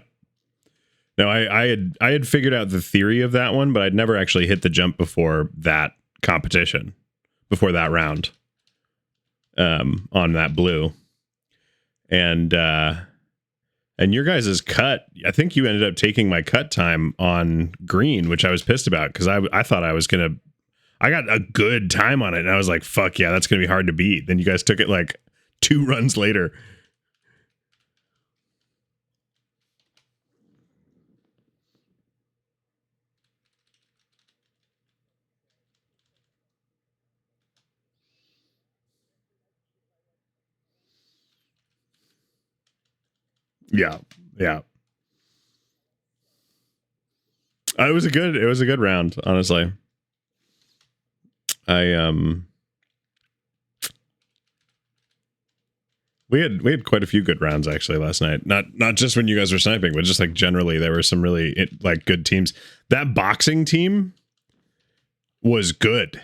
No, I had figured out the theory of that one, but I'd never actually hit the jump before that competition, before that round, on that blue. And your guys' cut, I think you ended up taking my cut time on green, which I was pissed about because I thought I got a good time on it, and I was like, fuck yeah, that's gonna be hard to beat. Then you guys took it like 2 runs later. Yeah, yeah. It was a good round, honestly. We had quite a few good rounds actually last night. Not just when you guys were sniping, but just like generally there were some really like good teams. That boxing team was good.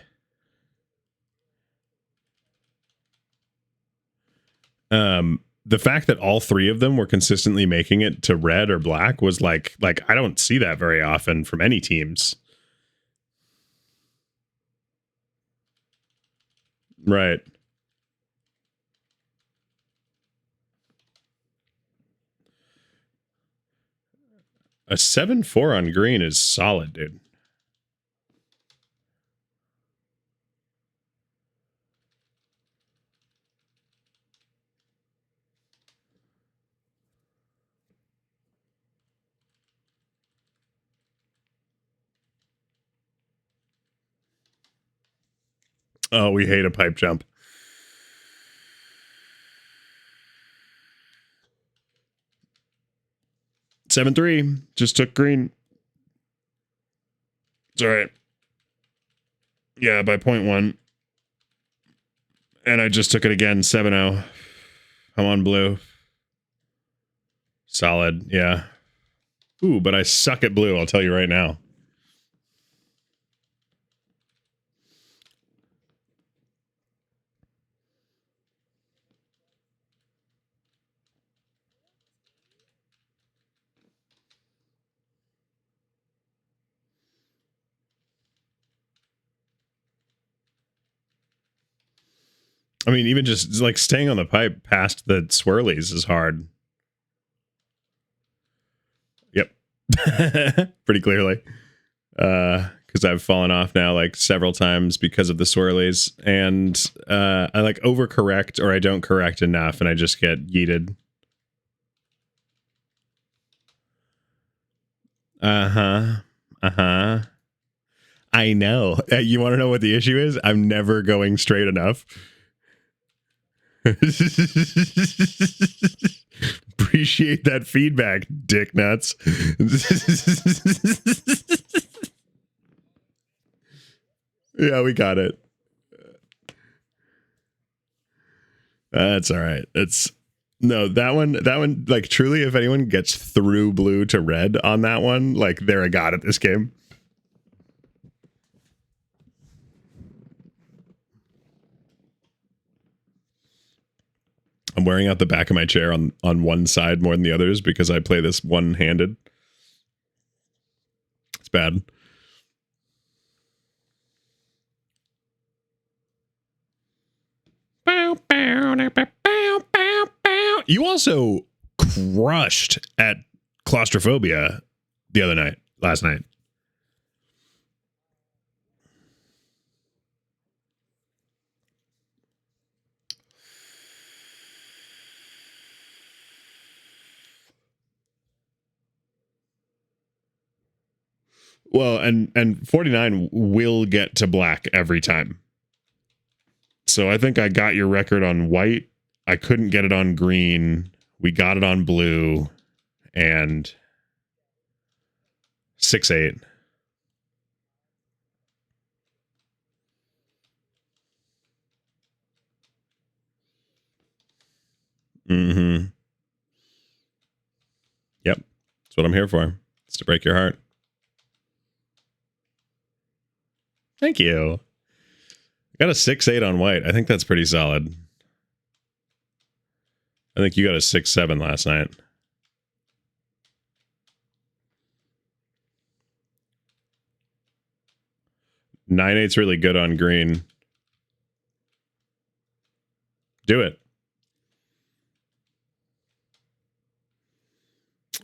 The fact that all 3 of them were consistently making it to red or black was like I don't see that very often from any teams. Right. A 7-4 on green is solid, dude. Oh, we hate a pipe jump. 7-3. Just took green. It's all right. Yeah, by 0.1. And I just took it again, 7-0. I'm on blue. Solid, yeah. Ooh, but I suck at blue, I'll tell you right now. I mean, even just like staying on the pipe past the swirlies is hard. Yep. Pretty clearly. Because I've fallen off now like several times because of the swirlies. And I like overcorrect or I don't correct enough and I just get yeeted. Uh-huh. I know. You want to know what the issue is? I'm never going straight enough. Appreciate that feedback, dick nuts. Yeah, we got it. That's all right. It's no, that one, like truly, if anyone gets through blue to red on that one, like they're a god at this game. I'm wearing out the back of my chair on one side more than the others because I play this one-handed. It's bad. You also crushed at claustrophobia last night. Well, and 49 will get to black every time. So I think I got your record on white. I couldn't get it on green. We got it on blue. And 6-8. Mm-hmm. Yep. That's what I'm here for. It's to break your heart. Thank you. I got a 6-8 on white. I think that's pretty solid. I think you got a 6-7 last night. 9-8's really good on green. Do it.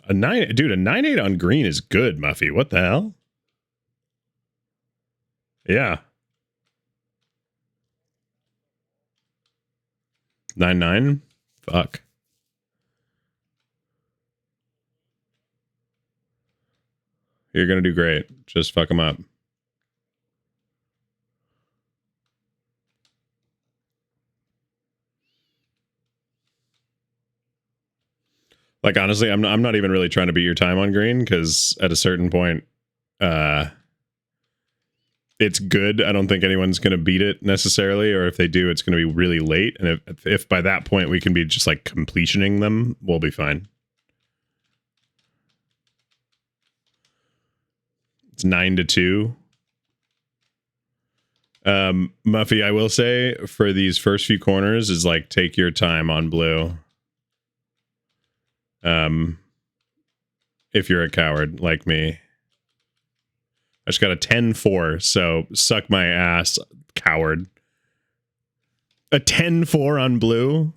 A 9-8 on green is good, Muffy. What the hell? Yeah. 9-9? Fuck. You're gonna do great. Just fuck them up. Like, honestly, I'm not even really trying to beat your time on green, because at a certain point, it's good. I don't think anyone's going to beat it necessarily, or if they do, it's going to be really late. And if by that point we can be just like completioning them, we'll be fine. It's 9-2. Muffy, I will say for these first few corners is like take your time on blue. If you're a coward like me. I just got a 10-4, so suck my ass, coward. A 10-4 on blue?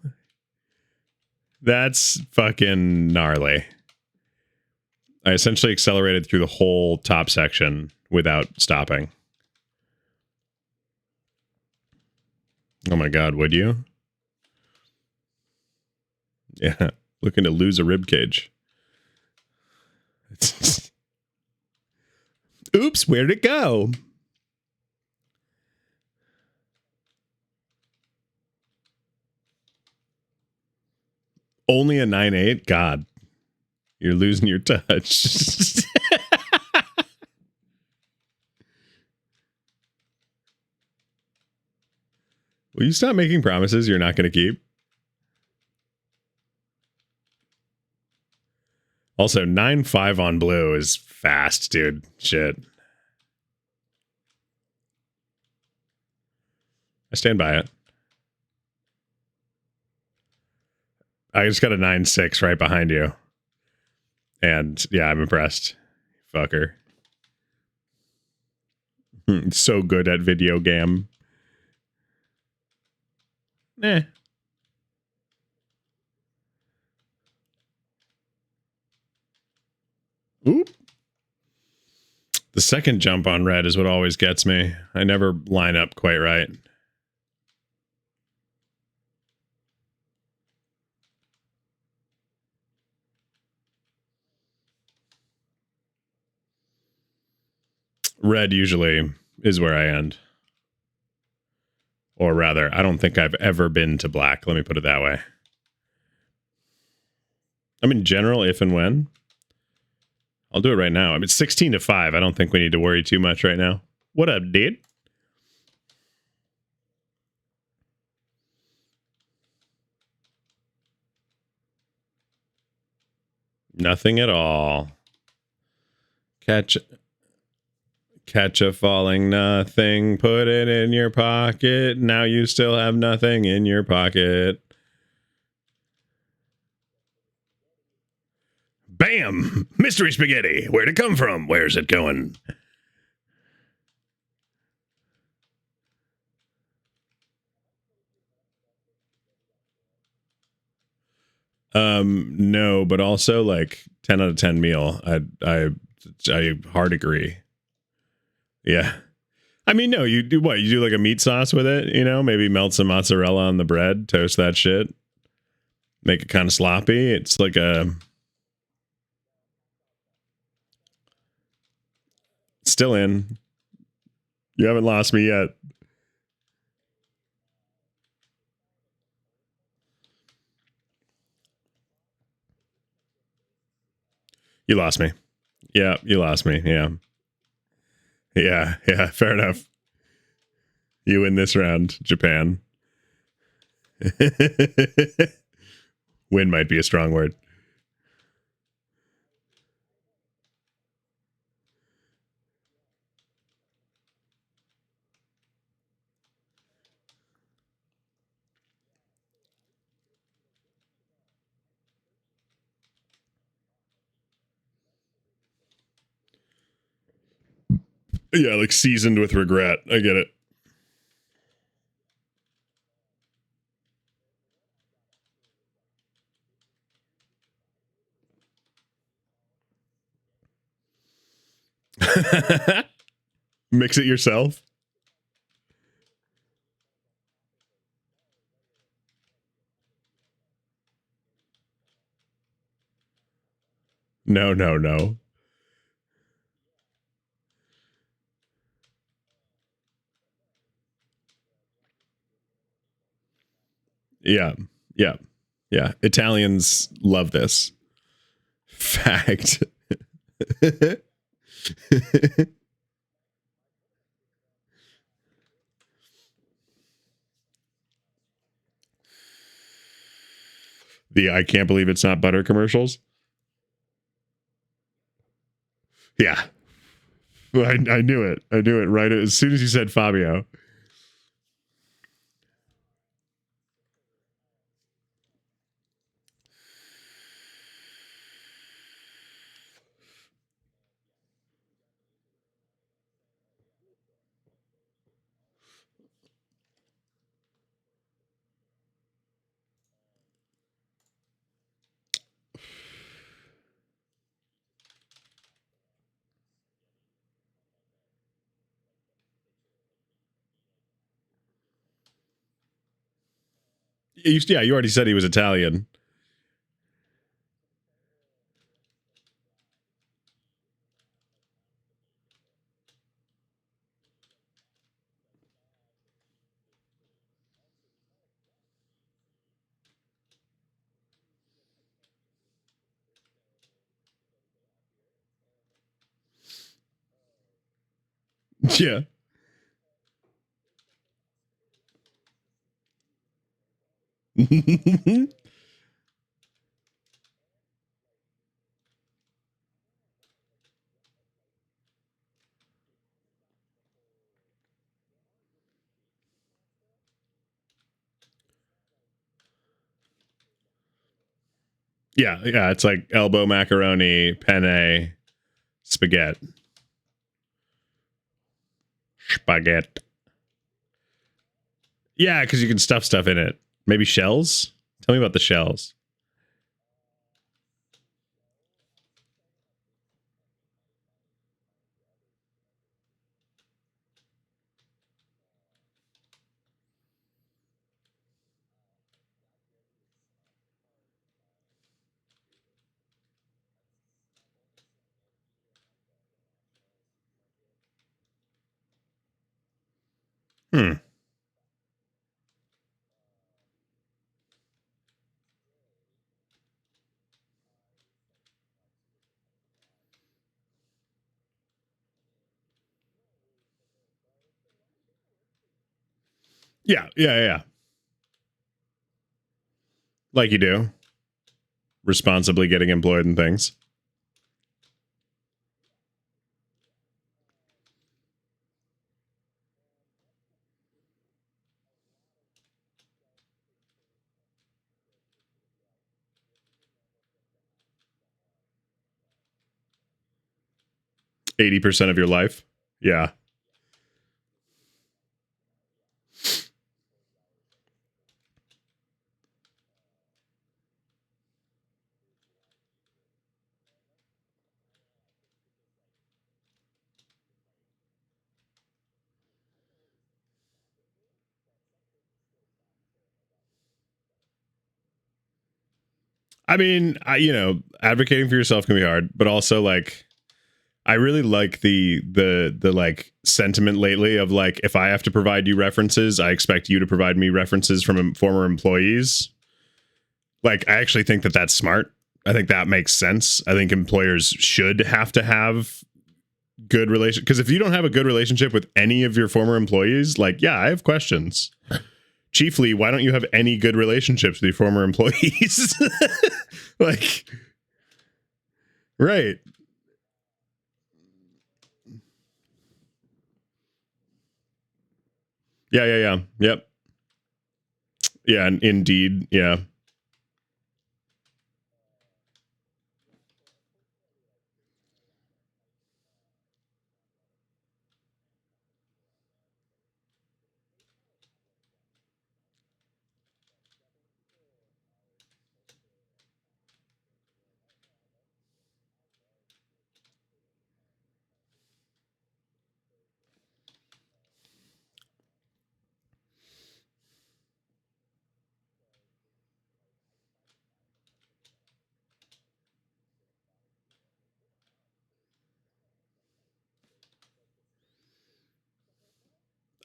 That's fucking gnarly. I essentially accelerated through the whole top section without stopping. Oh my god, would you? Yeah, looking to lose a rib cage. Oops, where'd it go? Only a 9-8? God. You're losing your touch. Will you stop making promises you're not going to keep? Also, 9-5 on blue is fast, dude. Shit. I stand by it. I just got a 9-6 right behind you. And yeah, I'm impressed. Fucker. So good at video game. Eh. Oop. The second jump on red is what always gets me. I never line up quite right. Red usually is where I end. Or rather, I don't think I've ever been to black. Let me put it that way. I mean, general, if and when. I'll do it right now. I mean, it's 16-5. I don't think we need to worry too much right now. What up, dude? Nothing at all. Catch a falling nothing. Put it in your pocket. Now you still have nothing in your pocket. Bam! Mystery spaghetti. Where'd it come from? Where's it going? No, but also like 10 out of 10 meal. I hard agree. Yeah. I mean, no, you do what? You do like a meat sauce with it, you know? Maybe melt some mozzarella on the bread, toast that shit, make it kind of sloppy. It's like a... Still in. You haven't lost me yet. You lost me. Yeah, you lost me. Yeah. Yeah, fair enough. You win this round, Japan. Win might be a strong word. Yeah, like seasoned with regret. I get it. Mix it yourself. No. Yeah. Italians love this. Fact. The I can't believe it's not butter commercials. Yeah. I knew it. I knew it right as soon as you said Fabio. Yeah, you already said he was Italian. Yeah. Yeah, yeah, it's like elbow macaroni, penne, spaghetti. Spaghetti. Yeah, because you can stuff stuff in it. Maybe shells? Tell me about the shells. Hmm. Yeah, yeah, yeah. Like you do. Responsibly getting employed and things. %80 of your life. Yeah. I mean, advocating for yourself can be hard, but also like I really like the like sentiment lately of like, if I have to provide you references, I expect you to provide me references from former employees. Like, I actually think that that's smart. I think that makes sense. I think employers should have to have good relation, because if you don't have a good relationship with any of your former employees, like, yeah, I have questions. Chiefly, why don't you have any good relationships with your former employees? Like, right. Yeah, yeah, yeah. Yep. Yeah, and indeed. Yeah.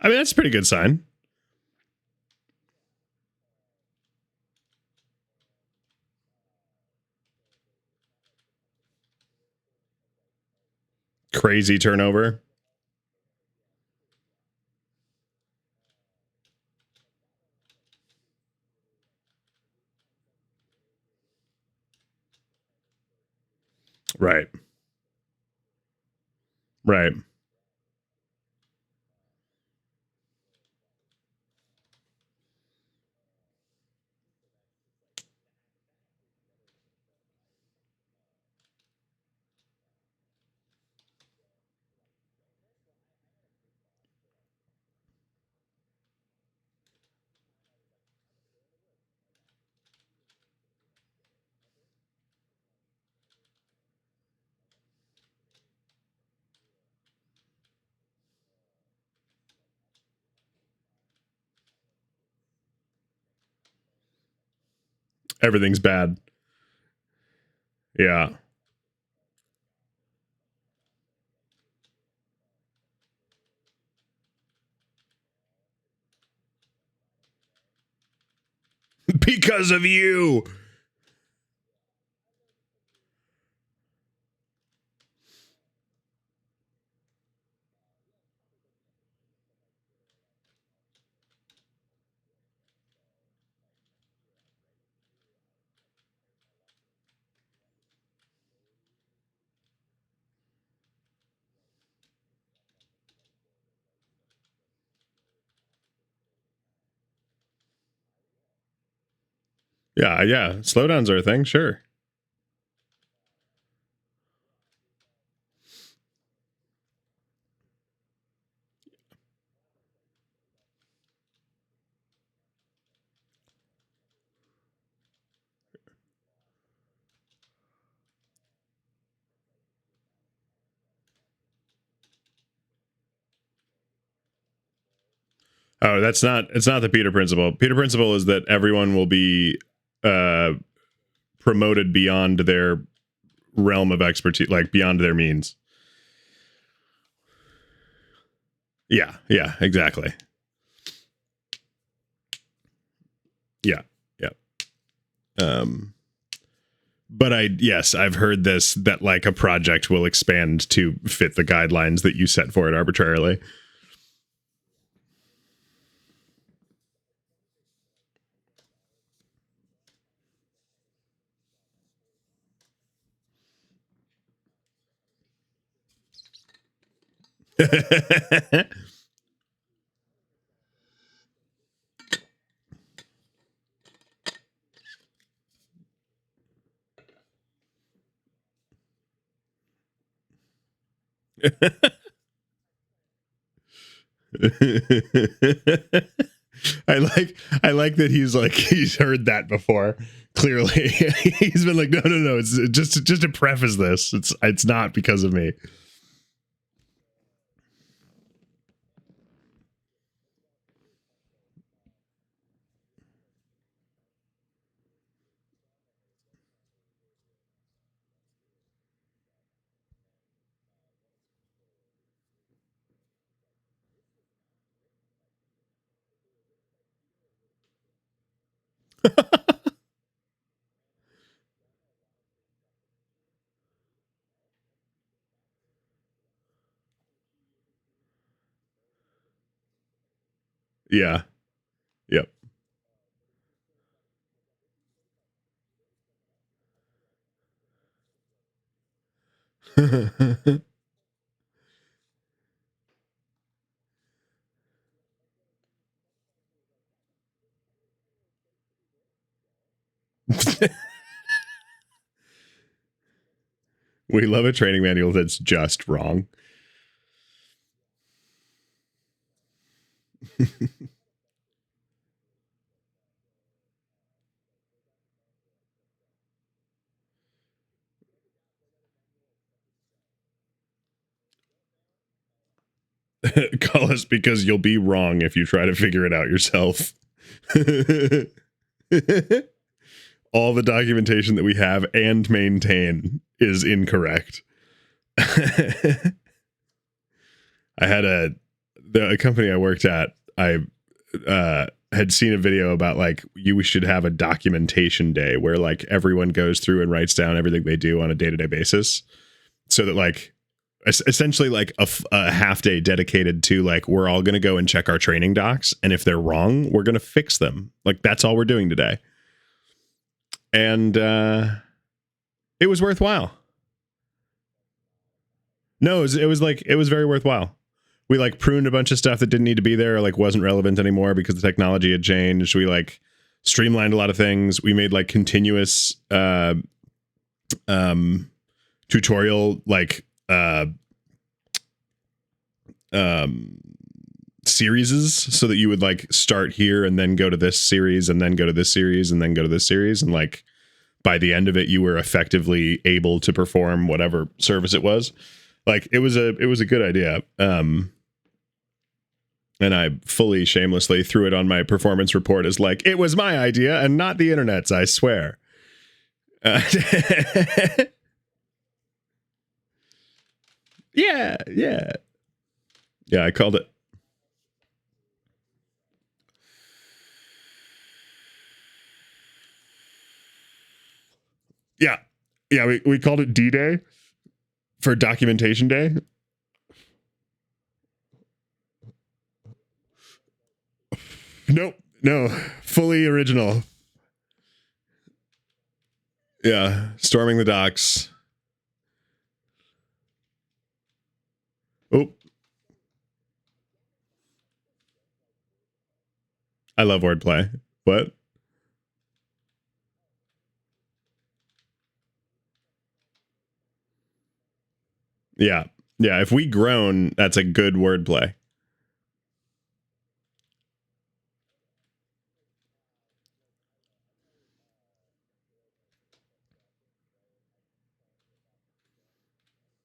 I mean, that's a pretty good sign. Crazy turnover. Right. Right. Everything's bad. Yeah. Because of you. Yeah, yeah. Slowdowns are a thing, sure. Oh, it's not the Peter principle. Peter principle is that everyone will be uh promoted beyond their realm of expertise, like beyond their means. Yeah, yeah, exactly. Yeah, yeah. Um but yes, I've heard this, that like a project will expand to fit the guidelines that you set for it arbitrarily. I like that he's like, he's heard that before. Clearly, he's been like, no, no, no. It's just to preface this. It's not because of me. Yeah. Yep. We love a training manual that's just wrong. Call us because you'll be wrong if you try to figure it out yourself. All the documentation that we have and maintain is incorrect. I had a company I worked at. I had seen a video about like you should have a documentation day where like everyone goes through and writes down everything they do on a day-to-day basis, so that like essentially like a half day dedicated to like we're all going to go and check our training docs, and if they're wrong we're going to fix them. Like that's all we're doing today. And it was worthwhile. No, it was very worthwhile. We like pruned a bunch of stuff that didn't need to be there, or like wasn't relevant anymore because the technology had changed. We like streamlined a lot of things. We made like continuous tutorial like series, so that you would like start here and then go to this series and then go to this series and then go to this series, and like by the end of it you were effectively able to perform whatever service it was. Like it was a good idea. And I fully shamelessly threw it on my performance report as like, it was my idea and not the internet's, I swear. Yeah, yeah. Yeah, I called it. Yeah. Yeah, we called it D-Day for documentation day. Nope. No. Fully original. Yeah. Storming the docks. Oh. I love wordplay. What? Yeah. Yeah. If we groan, that's a good wordplay.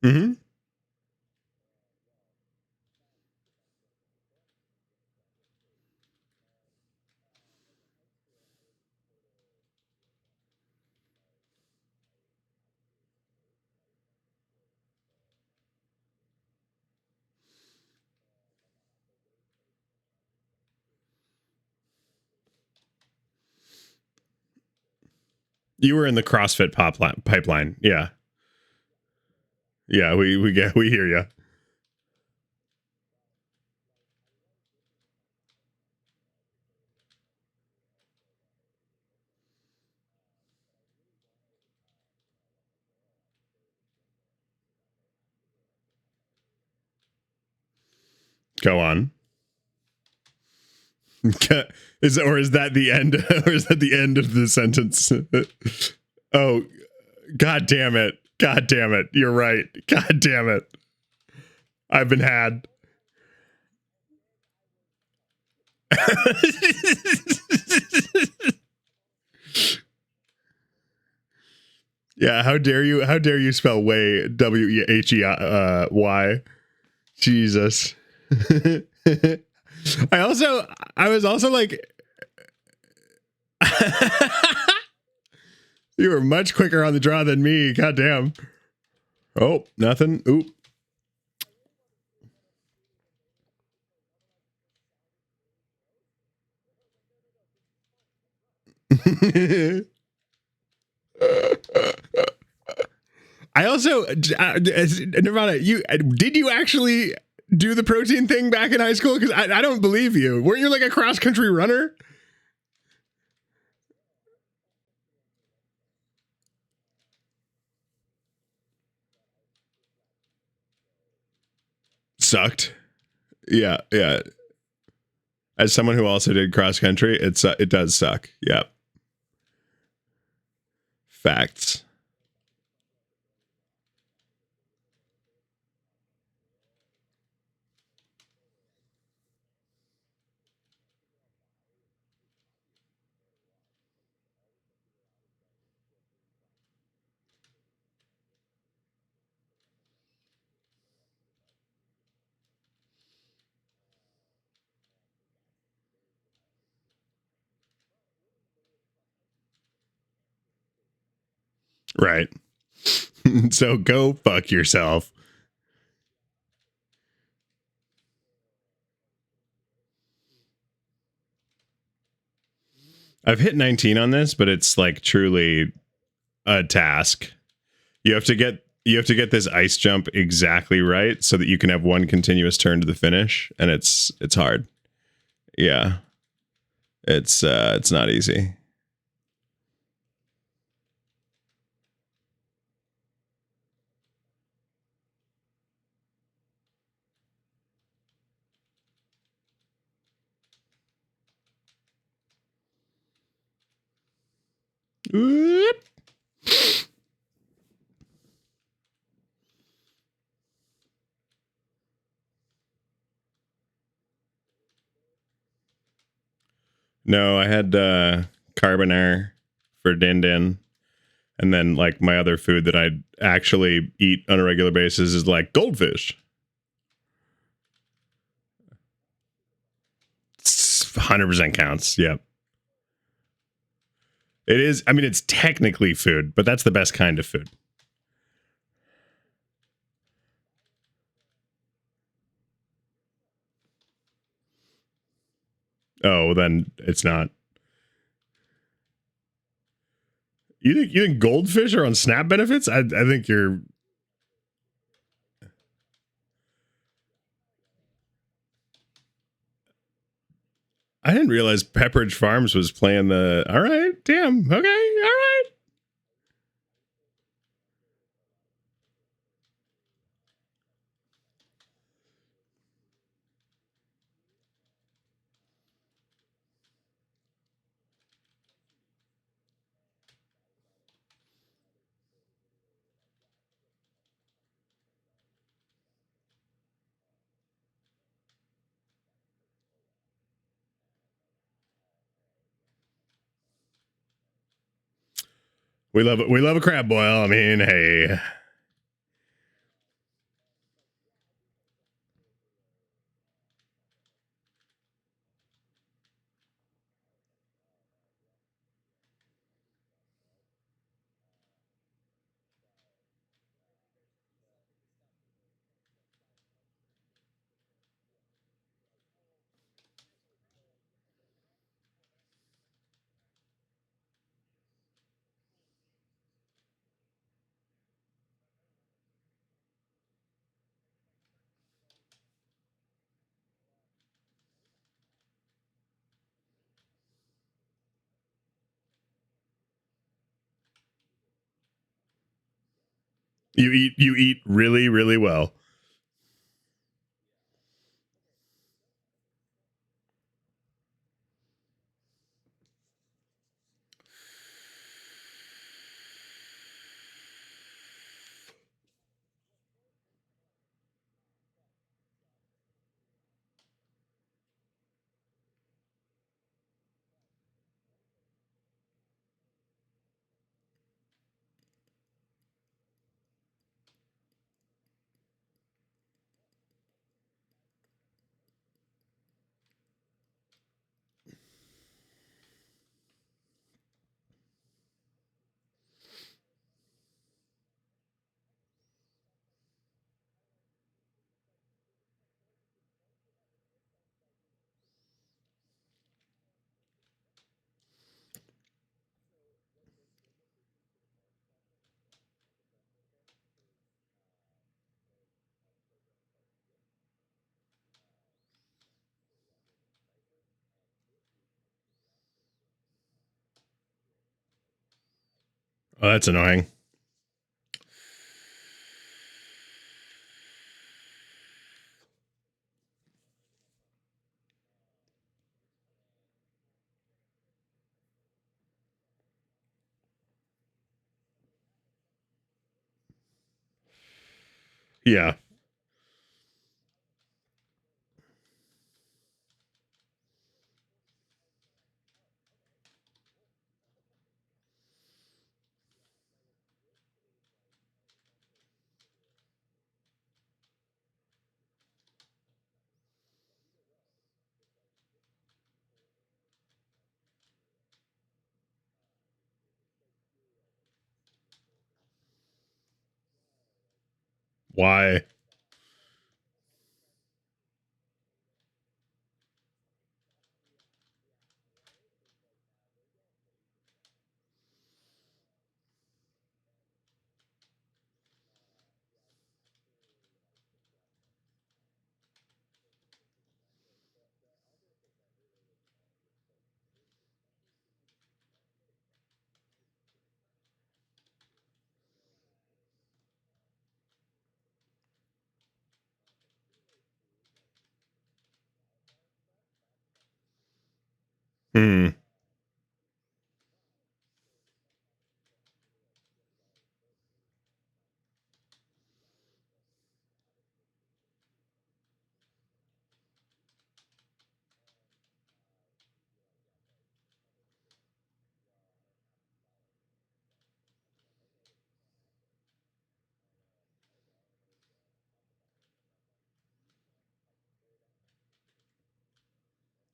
Mm-hmm. You were in the CrossFit pipeline. Yeah. Yeah. We hear you. Go on. Is that the end? Or is that the end of the sentence? Oh, God damn it. God damn it. You're right. God damn it. I've been had. Yeah, how dare you? How dare you spell way WHEY? Jesus. I was also like, you were much quicker on the draw than me. God damn. Oh, nothing. Oop. I also, Nirvana, did you actually do the protein thing back in high school? Because I don't believe you. Weren't you like a cross country runner? Sucked. Yeah, yeah. As someone who also did cross country, it does suck. Yeah. Facts. Right. So go fuck yourself. I've hit 19 on this, but it's like truly a task. You have to get this ice jump exactly right so that you can have one continuous turn to the finish, and it's hard. Yeah. It's not easy. Oop. No, I had carbonara for din din. And then like my other food that I actually eat on a regular basis is like goldfish. 100% counts. Yep. It is. I mean, it's technically food, but that's the best kind of food. Oh, then it's not. You think goldfish are on SNAP benefits? I think you're. I didn't realize Pepperidge Farms was playing the. All right, damn. Okay, all right. We love a crab boil. I mean, hey. You eat really, really well. Oh, that's annoying. Yeah. Why? Hmm.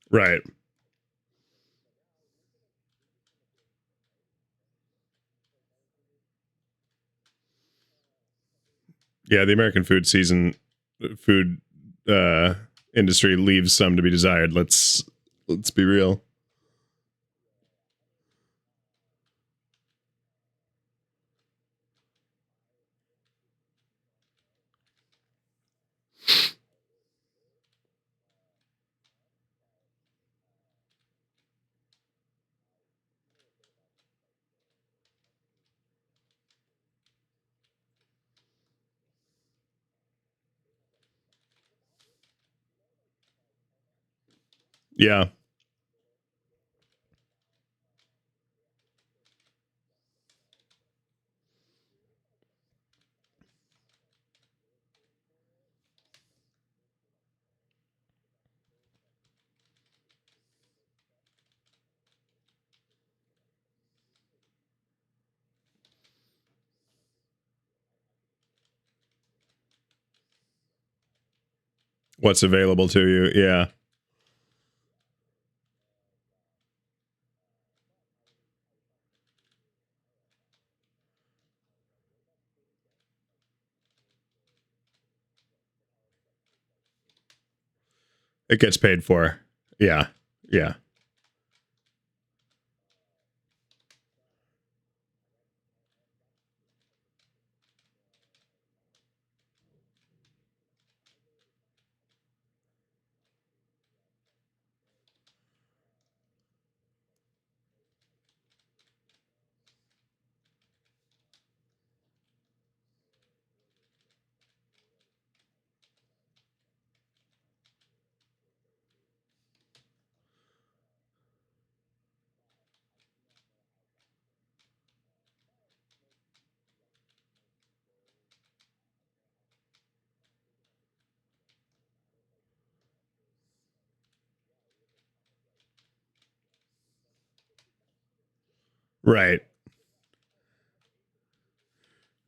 Right. Yeah, the American food industry leaves some to be desired. Let's be real. Yeah. what's available to you. Yeah. It gets paid for. Yeah. Yeah. Right.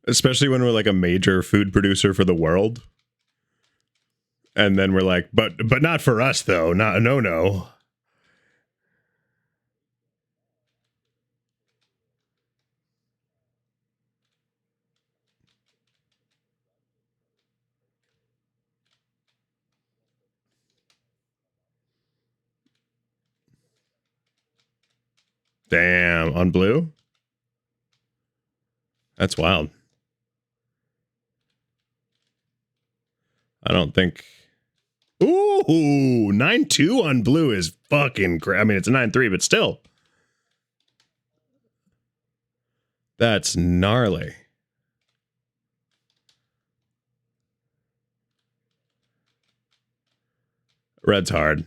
Especially when we're like a major food producer for the world. And then we're like, but not for us though. Not no. Damn, on blue? That's wild. I don't think. Ooh, 9-2 on blue is fucking I mean, it's a 9-3, but still. That's gnarly. Red's hard.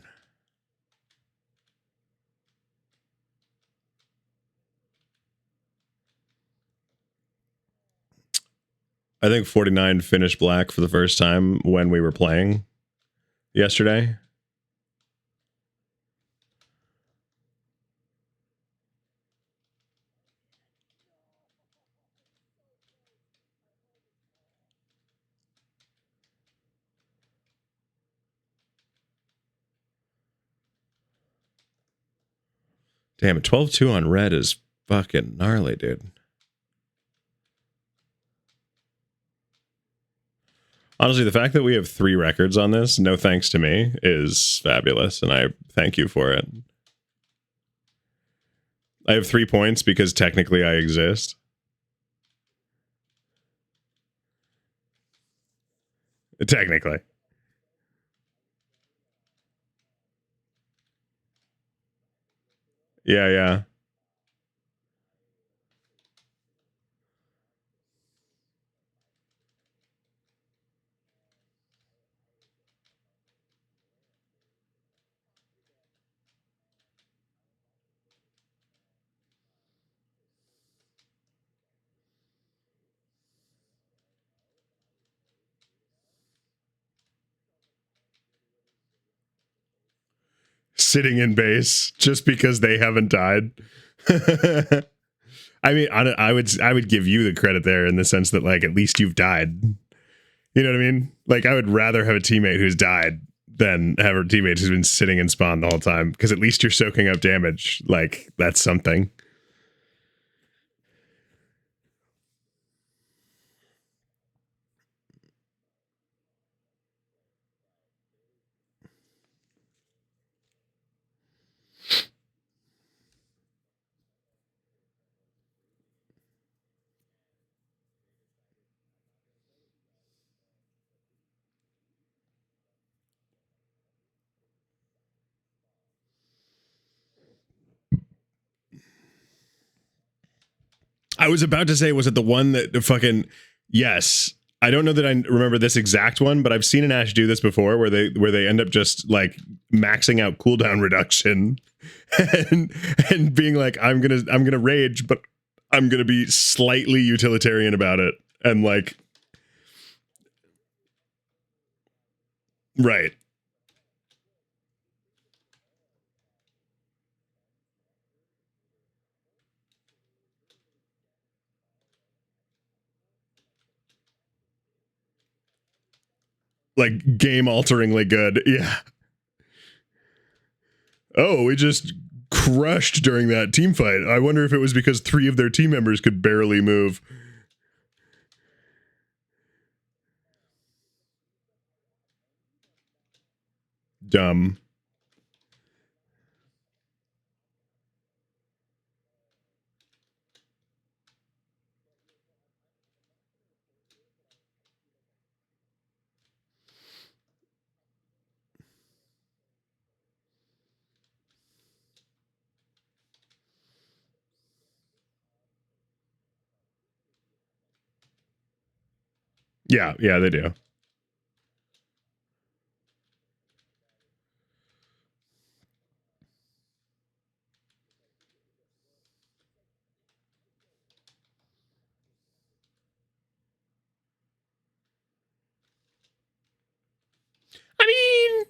I think 49 finished black for the first time when we were playing yesterday. Damn, 12-2 on red is fucking gnarly, dude. Honestly, the fact that we have 3 records on this, no thanks to me, is fabulous, and I thank you for it. I have 3 points because technically I exist. Technically. Yeah, yeah. Sitting in base just because they haven't died. I mean, I would give you the credit there in the sense that like at least you've died. You know what I mean? Like I would rather have a teammate who's died than have a teammate who's been sitting in spawn the whole time because at least you're soaking up damage. Like that's something. I was about to say, was it the one that fucking yes? I don't know that I remember this exact one, but I've seen an Ash do this before, where they end up just like maxing out cooldown reduction, and being like, I'm gonna rage, but I'm gonna be slightly utilitarian about it, and like, right. like game alteringly good. Yeah. Oh, we just crushed during that team fight. I wonder if it was because 3 of their team members could barely move. Dumb. Yeah, yeah, they do. I mean,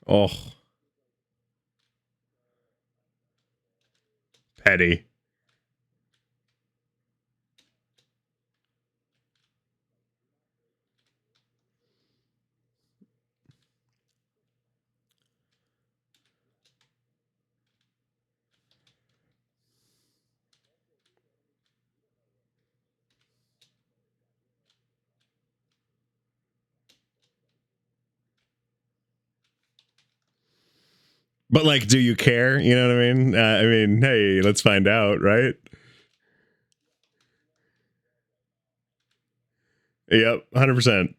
oh, petty. But like, do you care? You know what I mean, hey, let's find out, right? Yep, 100%.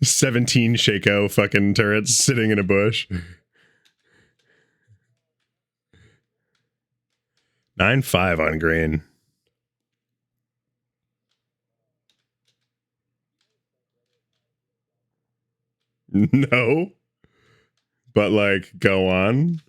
$17 Shaco fucking turrets sitting in a bush. 9-5 on green. No. But like, go on.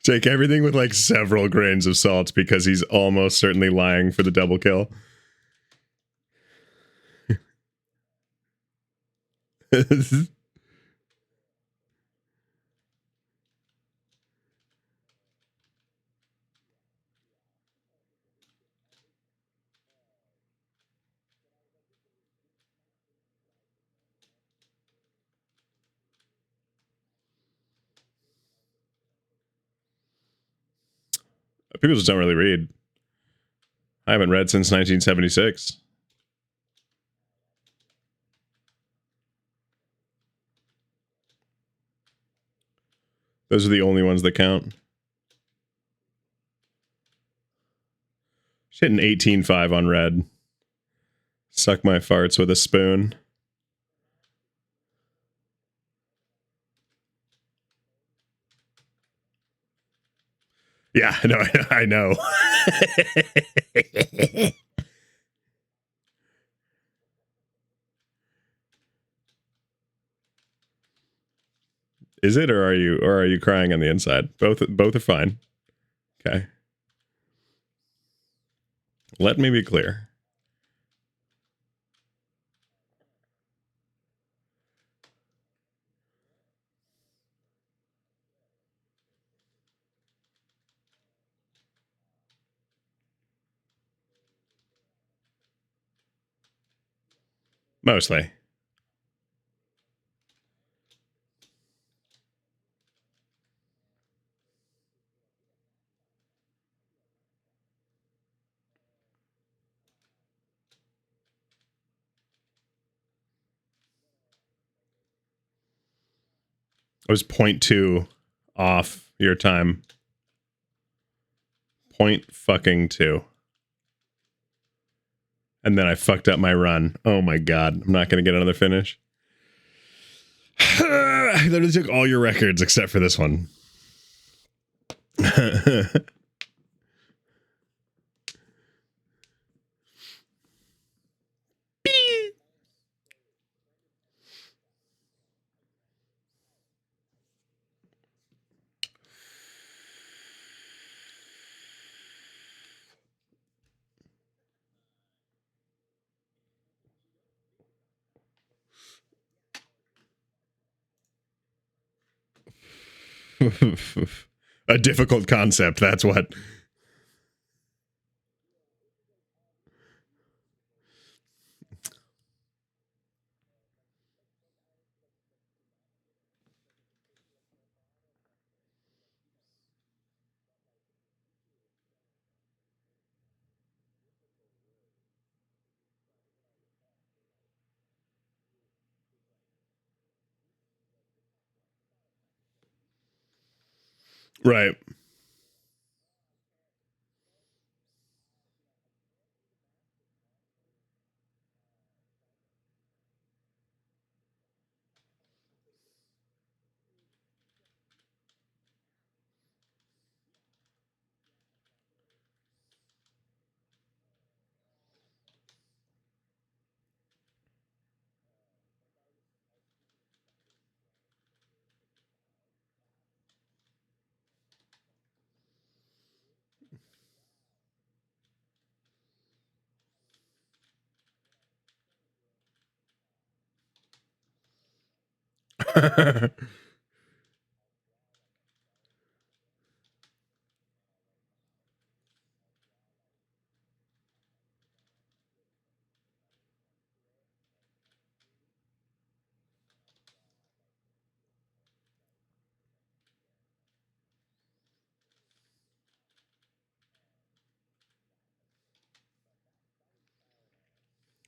Take everything with like several grains of salt because he's almost certainly lying for the double kill. People just don't really read. I haven't read since 1976. Those are the only ones that count. She's hitting 18-5 on red. Suck my farts with a spoon. Yeah, no, I know. Is it, or are you crying on the inside? Both are fine. Okay. Let me be clear. Mostly. I was 0.2 off your time. Point fucking 2. And then I fucked up my run. Oh my god. I'm not going to get another finish. I literally took all your records except for this one. A difficult concept, that's what. Right.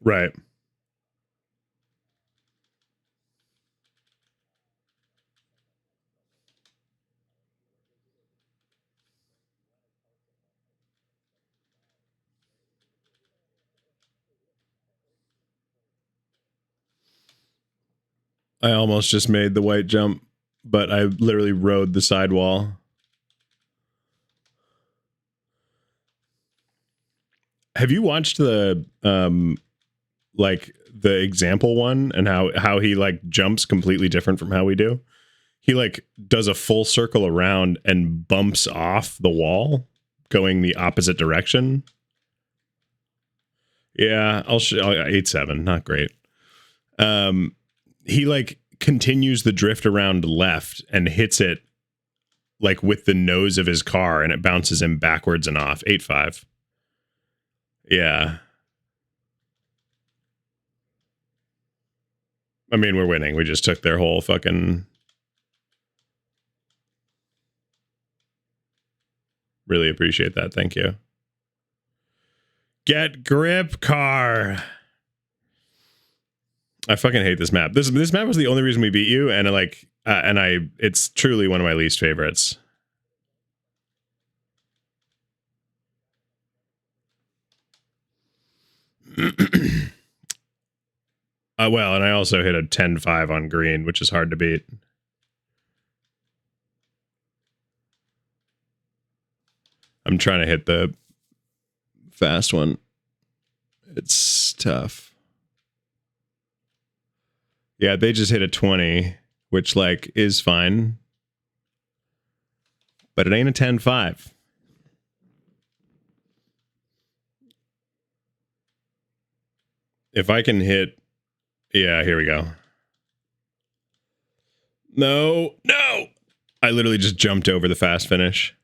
Right. I almost just made the white jump, but I literally rode the sidewall. Have you watched the like the example one and how he like jumps completely different from how we do? He like does a full circle around and bumps off the wall going the opposite direction. Yeah, I'll show 8-7, not great. He like continues the drift around left and hits it like with the nose of his car and it bounces him backwards and off. 8-5. Yeah. I mean, we're winning. We just took their whole fucking... Really appreciate that. Thank you. Get grip, car. I fucking hate this map. This map was the only reason we beat you, and it's truly one of my least favorites. Well, and I also hit a 10-5 on green, which is hard to beat. I'm trying to hit the fast one. It's tough. Yeah, they just hit a 20, which like is fine. But it ain't a 10-5. If I can hit... Yeah, here we go. No. I literally just jumped over the fast finish.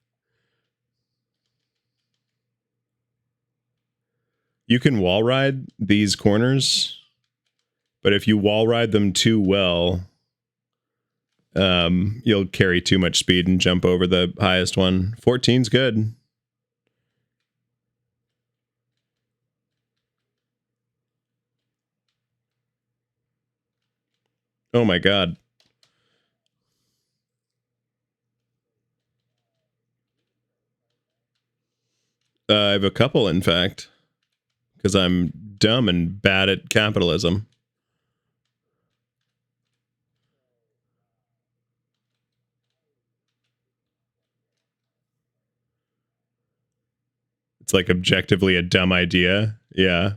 You can wall ride these corners But if you wall ride them too well, you'll carry too much speed and jump over the highest one. 14's good. Oh my god. I have a couple, in fact, because I'm dumb and bad at capitalism. It's like objectively a dumb idea. Yeah.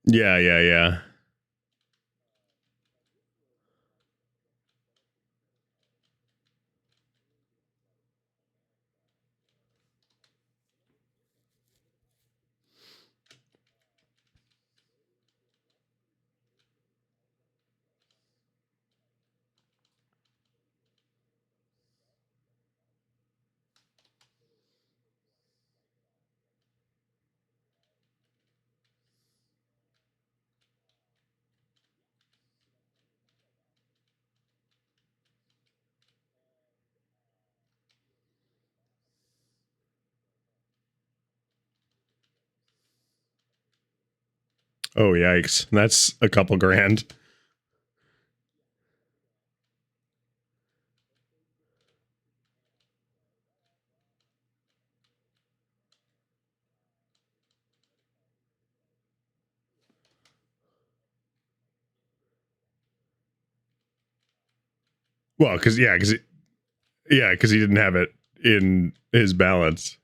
Yeah, yeah, yeah. Oh, yikes. That's a couple grand. Well, because he didn't have it in his balance.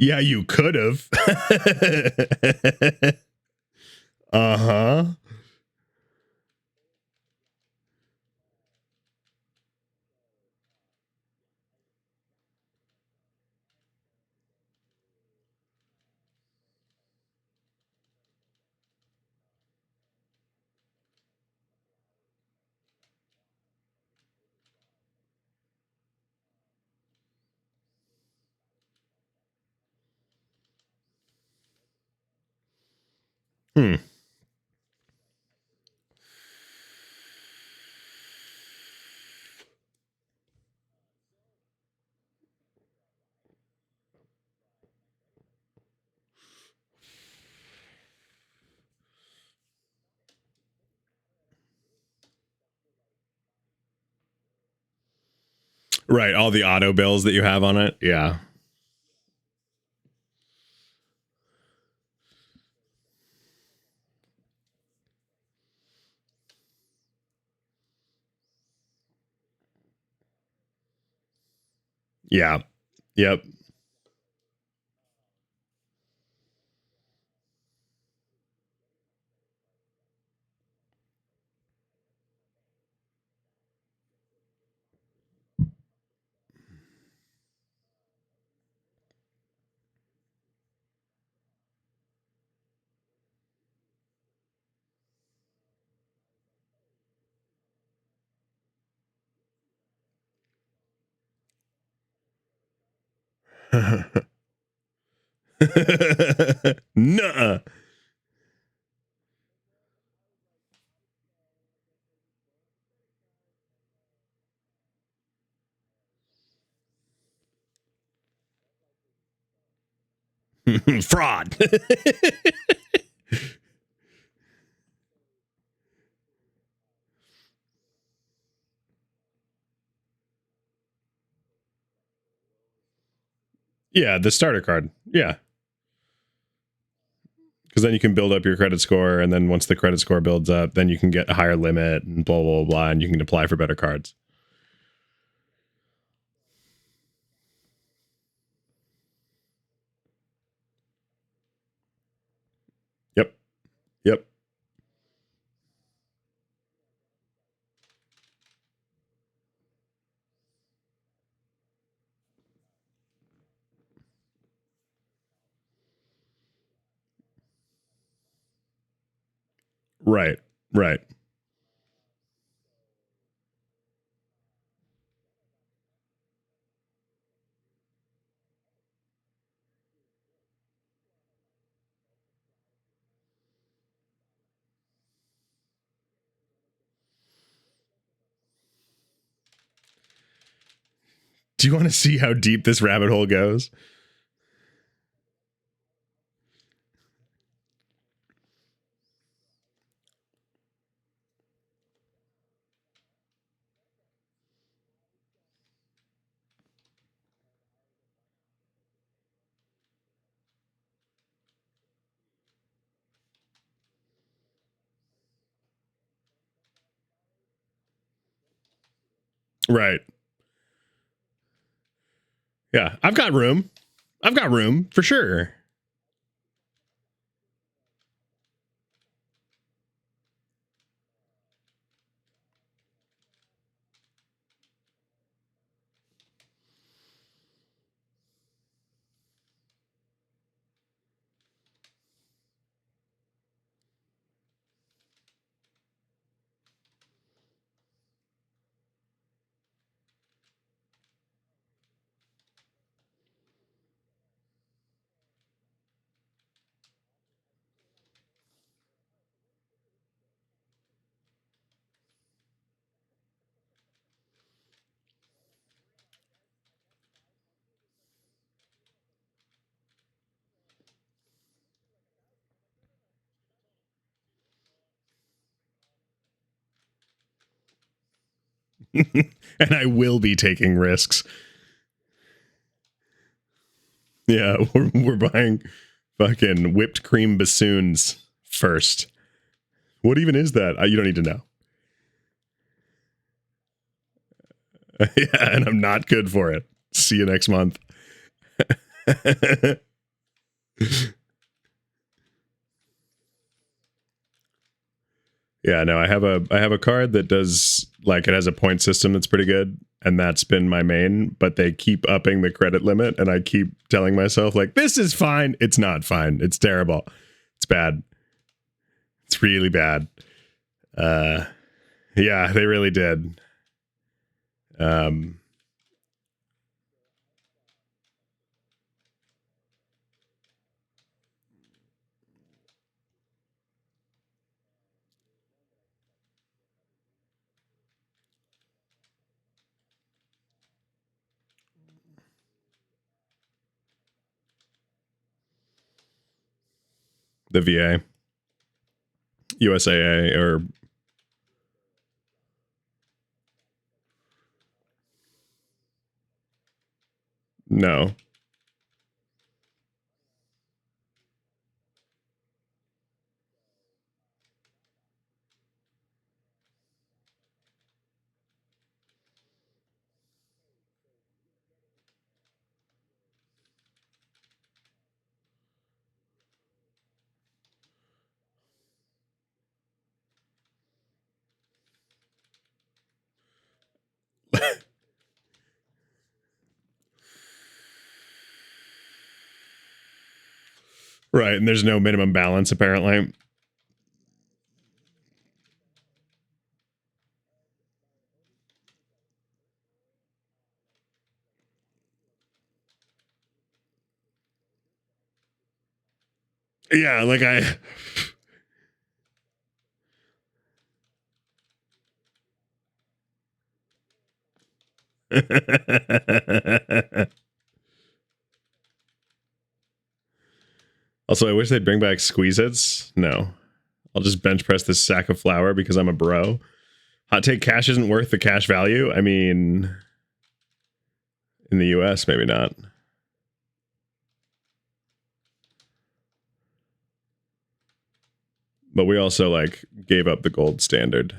Yeah, you could have. Uh-huh. Hmm. Right, all the auto bills that you have on it. Yeah. Yeah. Yep. Nuh-uh. Fraud. Yeah, the starter card. Yeah. Because then you can build up your credit score, and then once the credit score builds up, then you can get a higher limit and blah, blah, blah, and you can apply for better cards. Yep. Right. Right. Do you want to see how deep this rabbit hole goes? Right. Yeah. I've got room. I've got room for sure. And I will be taking risks. Yeah, we're buying fucking whipped cream bassoons first. What even is that? You don't need to know. Yeah, and I'm not good for it. See you next month. Yeah, no, I have a card that does, like, it has a point system that's pretty good, and that's been my main, but they keep upping the credit limit, and I keep telling myself, like, this is fine. It's not fine. It's terrible. It's bad. It's really bad. Yeah, they really did. The VA, USAA, or no. Right, and there's no minimum balance apparently. Yeah, like I Also, I wish they'd bring back Squeeze-Its. No. I'll just bench press this sack of flour because I'm a bro. Hot take, cash isn't worth the cash value. I mean, in the US, maybe not. But we also, like, gave up the gold standard.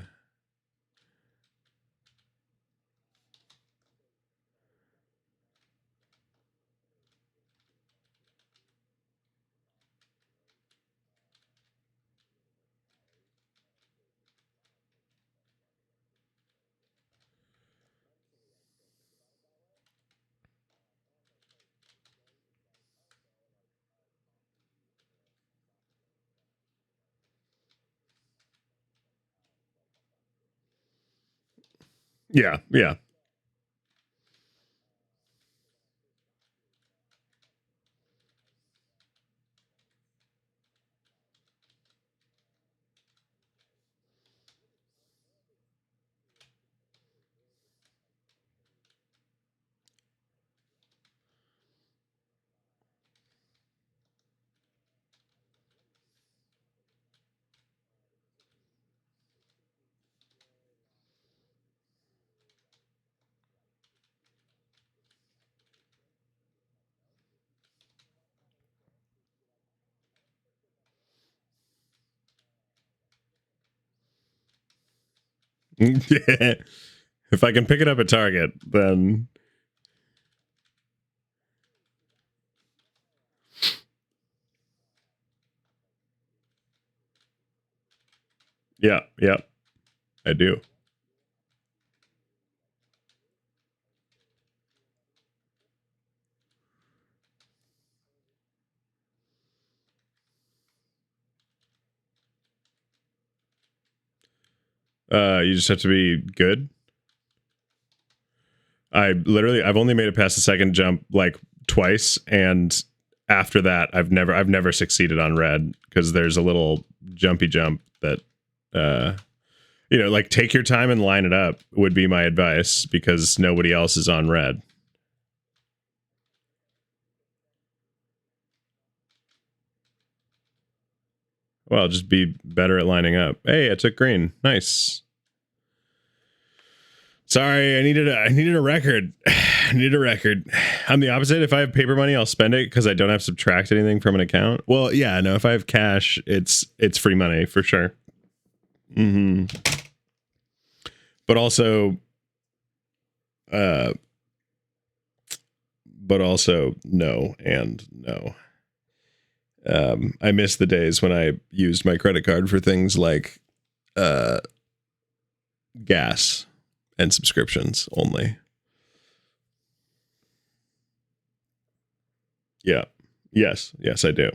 Yeah, yeah. Yeah. If I can pick it up at Target, then yeah, yeah, I do. You just have to be good. I've only made it past the second jump like twice, and after that I've never succeeded on red because there's a little jumpy jump that like take your time and line it up would be my advice because nobody else is on red. Well, just be better at lining up. Hey, I took green. Nice. Sorry, I needed a record. I needed a record. I'm the opposite. If I have paper money, I'll spend it because I don't have to subtract anything from an account. Well, yeah, no. If I have cash, it's free money for sure. Hmm. But also, uh, no and no. I miss the days when I used my credit card for things like uh, gas and subscriptions only. Yeah. Yes. Yes, I do.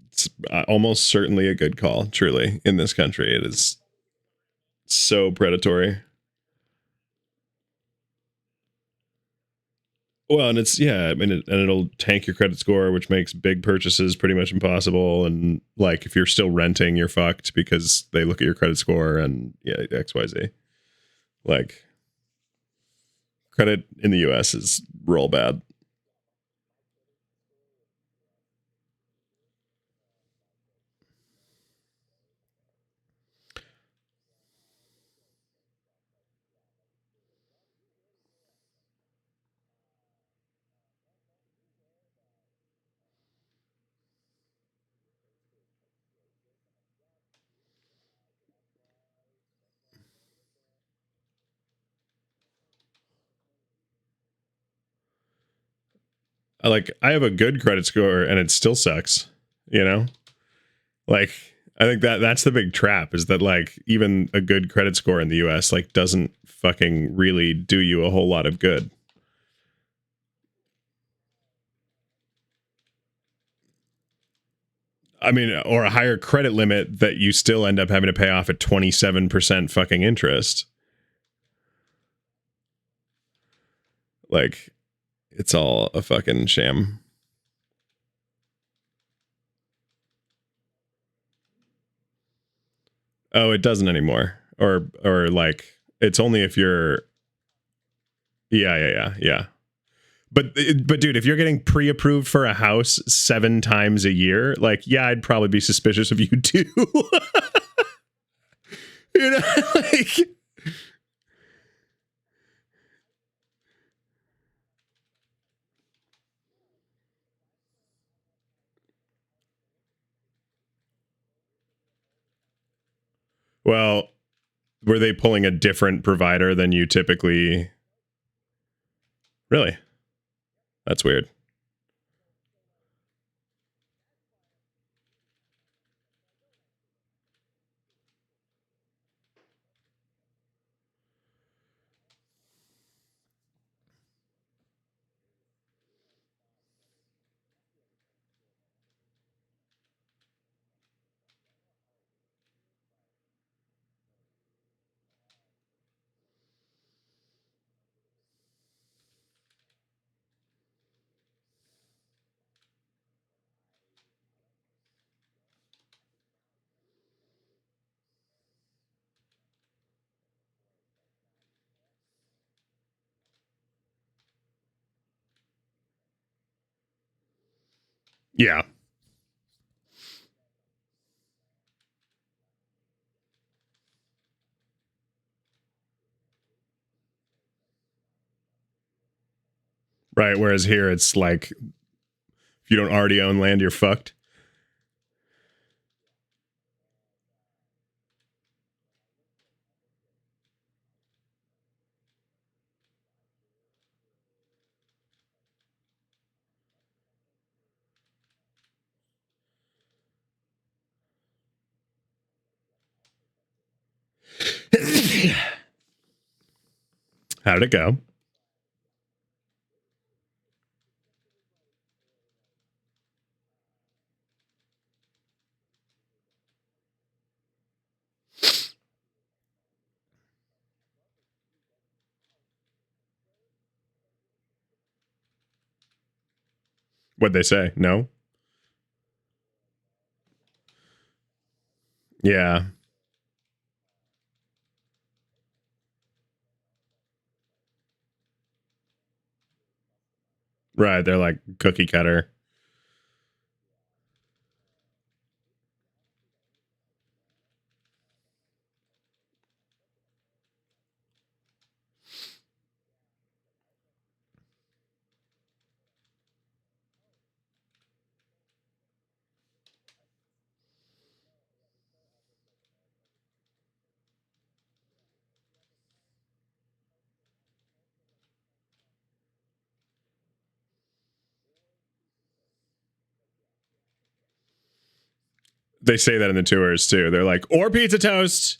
It's almost certainly a good call. Truly, in this country, it is so predatory. Well, and it's yeah, I mean, and it'll tank your credit score, which makes big purchases pretty much impossible. And like, if you're still renting, you're fucked because they look at your credit score and yeah, X, Y, Z. Like, credit in the U.S. is real bad. I have a good credit score and it still sucks. You know, like I think that's the big trap is that like even a good credit score in the U.S. like doesn't fucking really do you a whole lot of good. I mean, or a higher credit limit that you still end up having to pay off at 27% fucking interest. Like, it's all a fucking sham. Oh, it doesn't anymore. Or like, it's only if you're. Yeah. But dude, if you're getting pre-approved for a house 7 times a year, like, yeah, I'd probably be suspicious of you too. You know, like. Well, were they pulling a different provider than you typically? Really? That's weird. Yeah. Right. Whereas here, it's like, if you don't already own land, you're fucked. How did it go? What'd they say? No? Yeah. Right. They're like cookie cutter. They say that in the tours too. They're like, or pizza toast.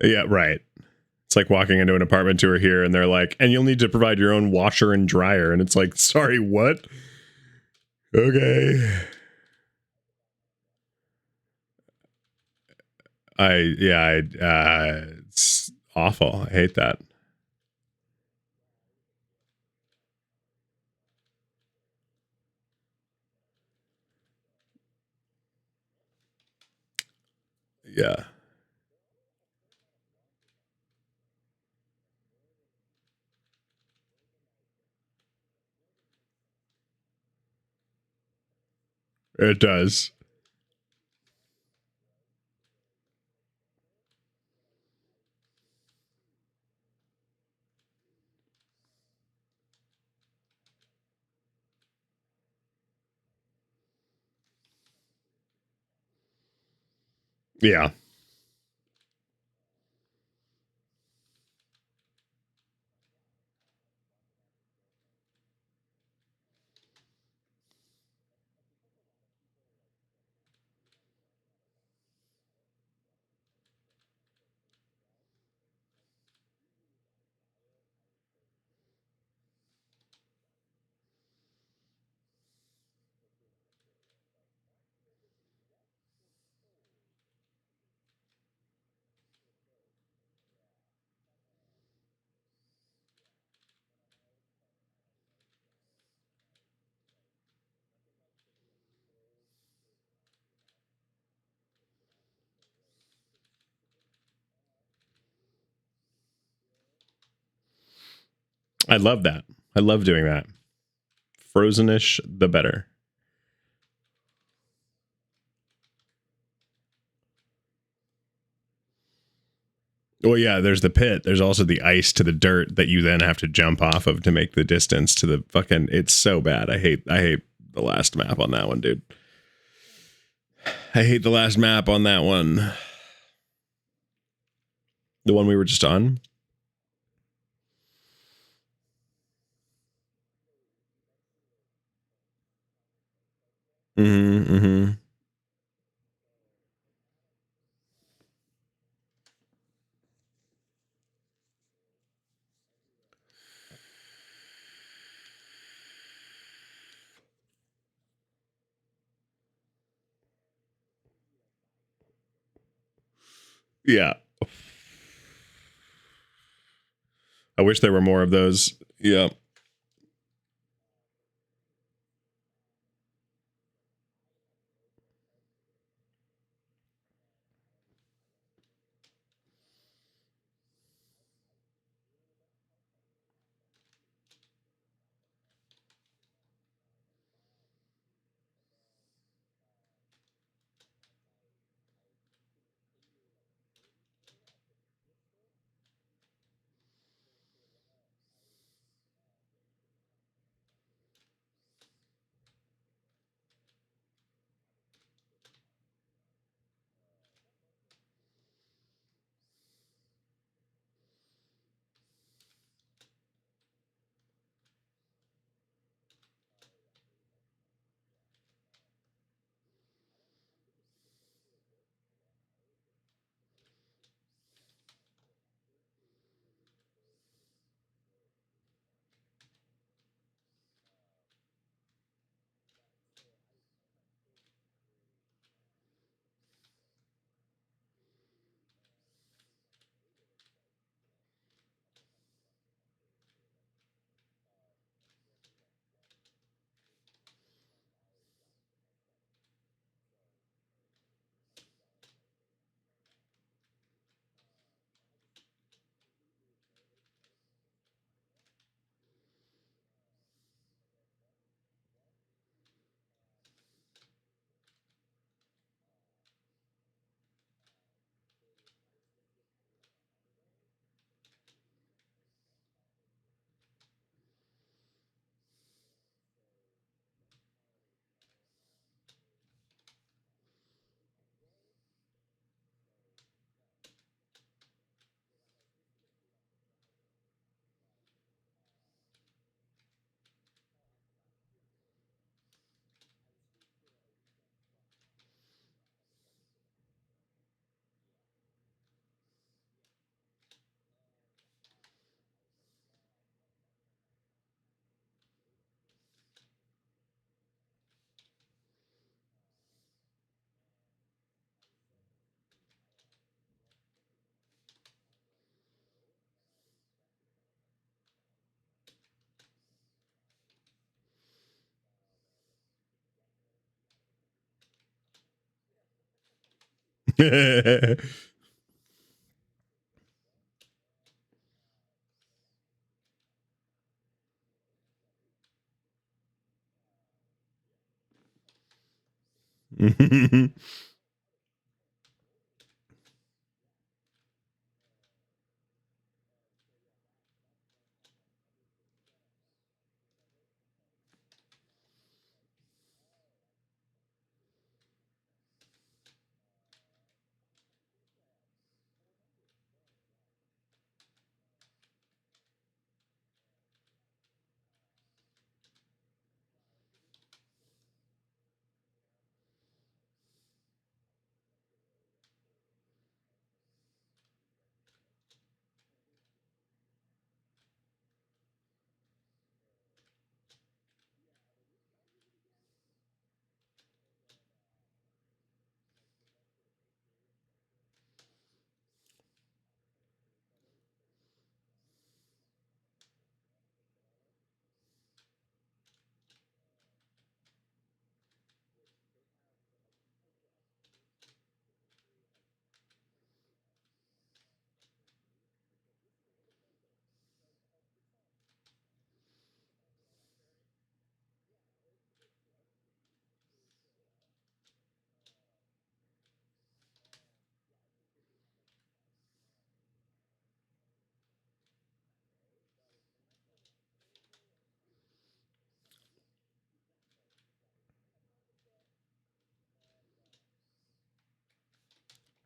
Yeah, right. It's like walking into an apartment tour here and they're like, and you'll need to provide your own washer and dryer. And it's like, sorry, what? Okay. It's awful. I hate that. Yeah. It does. Yeah. I love that. I love doing that. Frozenish, the better. Well, yeah, there's the pit. There's also the ice to the dirt that you then have to jump off of to make the distance to the fucking. It's so bad. I hate the last map on that one, dude. I hate the last map on that one. The one we were just on. Mm-hmm. Mm-hmm. Yeah. I wish there were more of those. Yeah.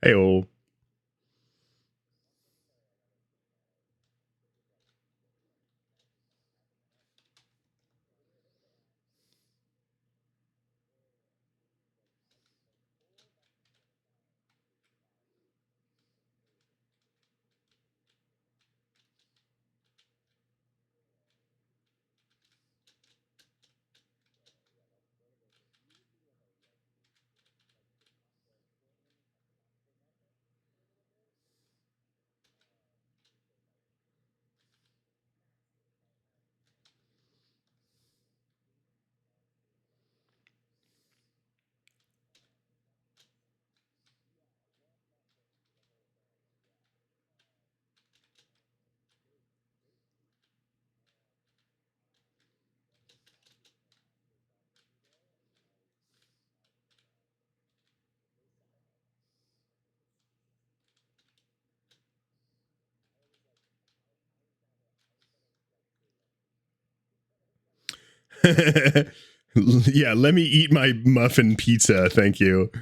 Hey-oh. Yeah, let me eat my muffin pizza. Thank you.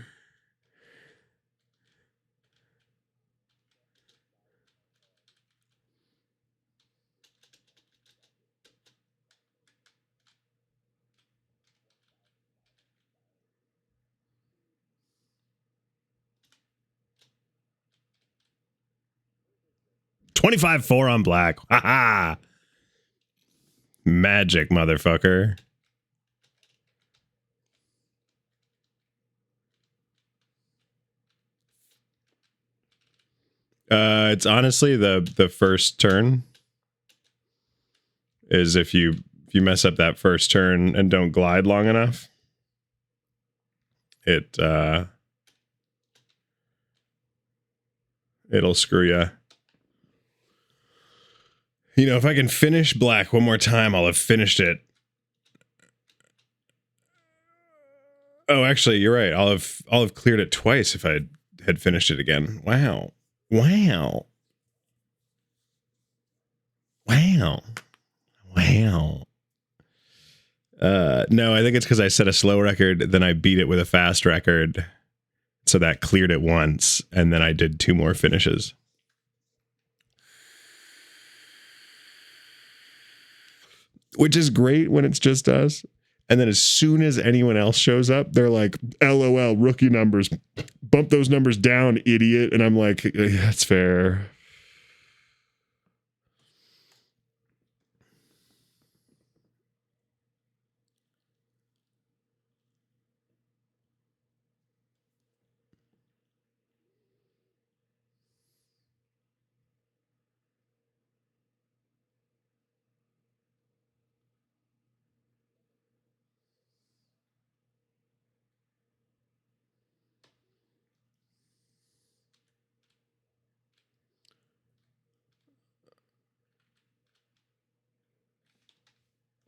$25.4 on black. Ha Magic, motherfucker. It's honestly the first turn is if you mess up that first turn and don't glide long enough, it'll screw you. You know, if I can finish black one more time, I'll have finished it. Oh, actually, you're right. I'll have cleared it twice if I had finished it again. Wow. Wow. Wow. Wow. No, I think it's because I set a slow record, then I beat it with a fast record. So that cleared it once, and then I did 2 more finishes. Which is great when it's just us. And then as soon as anyone else shows up, they're like, LOL, rookie numbers. Bump those numbers down, idiot. And I'm like, that's fair.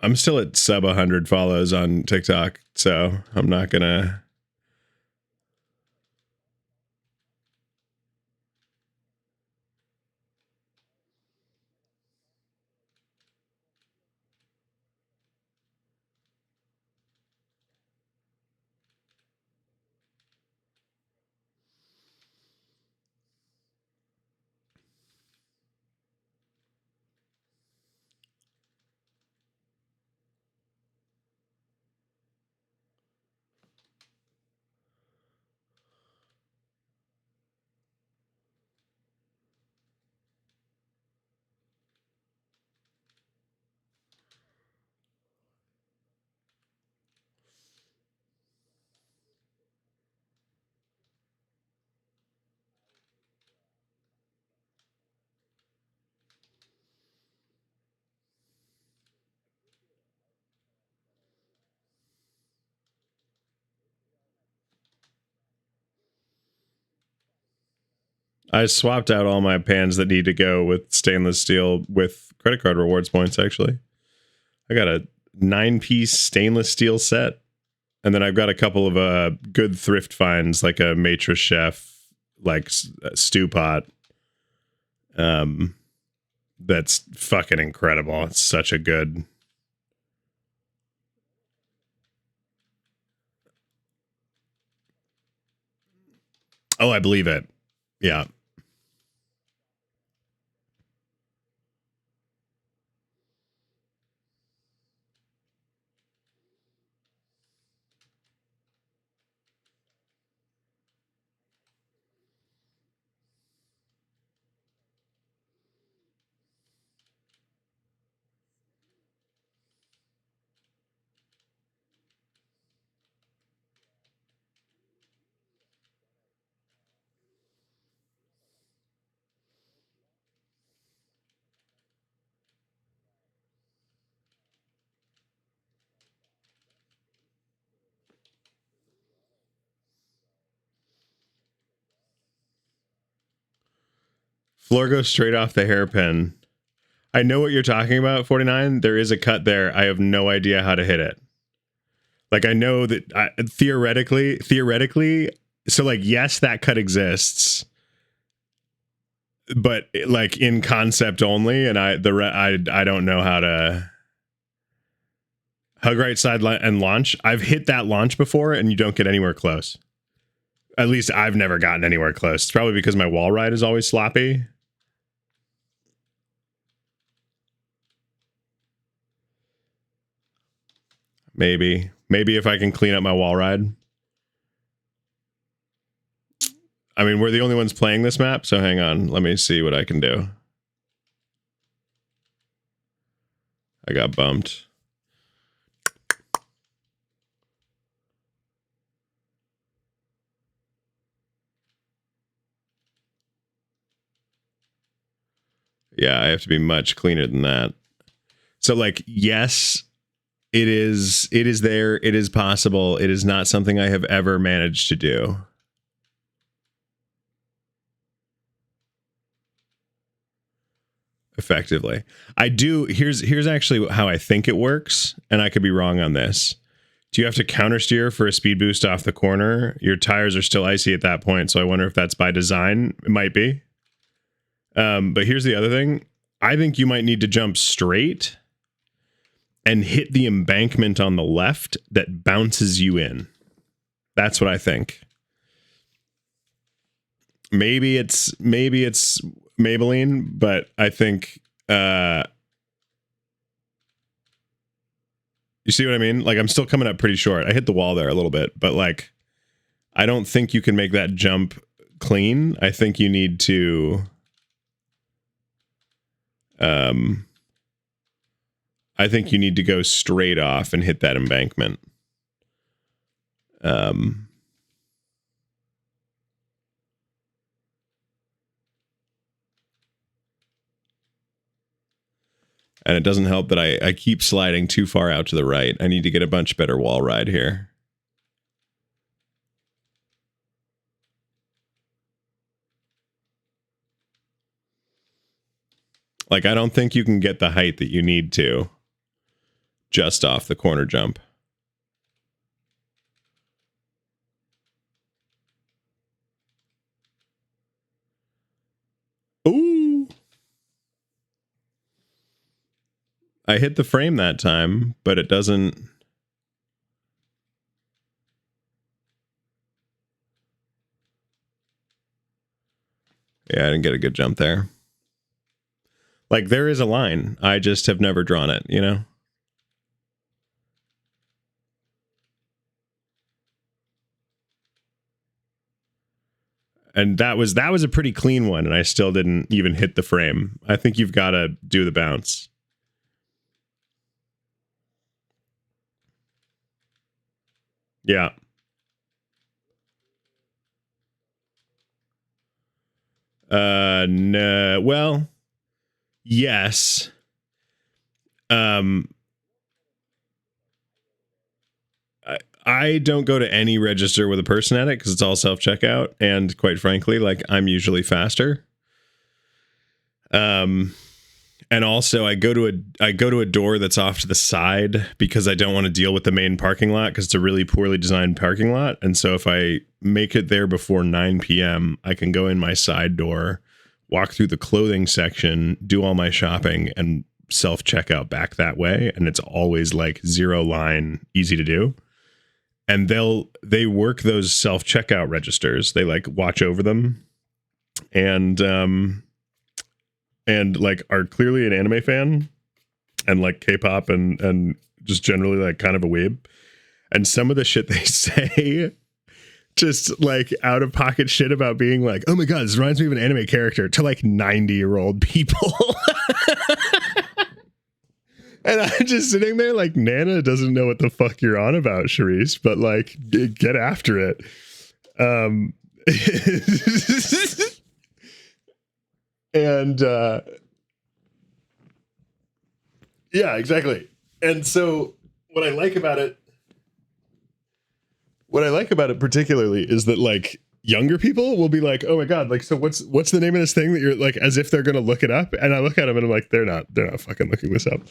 I'm still at sub 100 follows on TikTok, so I'm not gonna. I swapped out all my pans that need to go with stainless steel with credit card rewards points, actually. I got a 9-piece stainless steel set. And then I've got a couple of good thrift finds, like a Maitre Chef, like stew pot. That's fucking incredible. It's such a good. Oh, I believe it. Yeah. Floor goes straight off the hairpin. I know what you're talking about, 49. There is a cut there. I have no idea how to hit it. Like, I know that theoretically, so like, yes, that cut exists, but like in concept only. And I don't know how to hug right side and launch. I've hit that launch before and you don't get anywhere close. At least I've never gotten anywhere close. It's probably because my wall ride is always sloppy. Maybe if I can clean up my wall ride. I mean, we're the only ones playing this map, so hang on. Let me see what I can do. I got bumped. Yeah, I have to be much cleaner than that. So like, yes, it is there. It is possible. It is not something I have ever managed to do. Effectively. I do. Here's actually how I think it works, and I could be wrong on this. Do you have to counter steer for a speed boost off the corner? Your tires are still icy at that point, so I wonder if that's by design. It might be. But here's the other thing. I think you might need to jump straight and hit the embankment on the left that bounces you in. That's what I think. Maybe it's Maybelline, but I think you see what I mean? Like, I'm still coming up pretty short. I hit the wall there a little bit, but like, I don't think you can make that jump clean. I think you need to I think you need to go straight off and hit that embankment. And it doesn't help that I keep sliding too far out to the right. I need to get a much better wall ride here. Like, I don't think you can get the height that you need to just off the corner jump. Ooh. I hit the frame that time, but it doesn't. Yeah, I didn't get a good jump there. Like, there is a line. I just have never drawn it, you know? And that was a pretty clean one, and I still didn't even hit the frame. I think you've got to do the bounce. Yeah. No. Well, yes. I don't go to any register with a person at it because it's all self-checkout, and quite frankly, like, I'm usually faster. And also I go to a door that's off to the side because I don't want to deal with the main parking lot because it's a really poorly designed parking lot. And so if I make it there before 9 p.m., I can go in my side door, walk through the clothing section, do all my shopping, and self-checkout back that way. And it's always like zero line, easy to do. And they work those self-checkout registers. They like watch over them and like are clearly an anime fan and like K-pop and just generally like kind of a weeb. And some of the shit they say, just like out of pocket shit about being like, oh my God, this reminds me of an anime character, to like 90-year-old people. And I'm just sitting there like, Nana doesn't know what the fuck you're on about, Charisse, but like, get after it. And yeah, exactly. And so what I like about it particularly is that like younger people will be like, oh my God, like, so what's the name of this thing that you're like, as if they're going to look it up. And I look at them and I'm like, they're not fucking looking this up.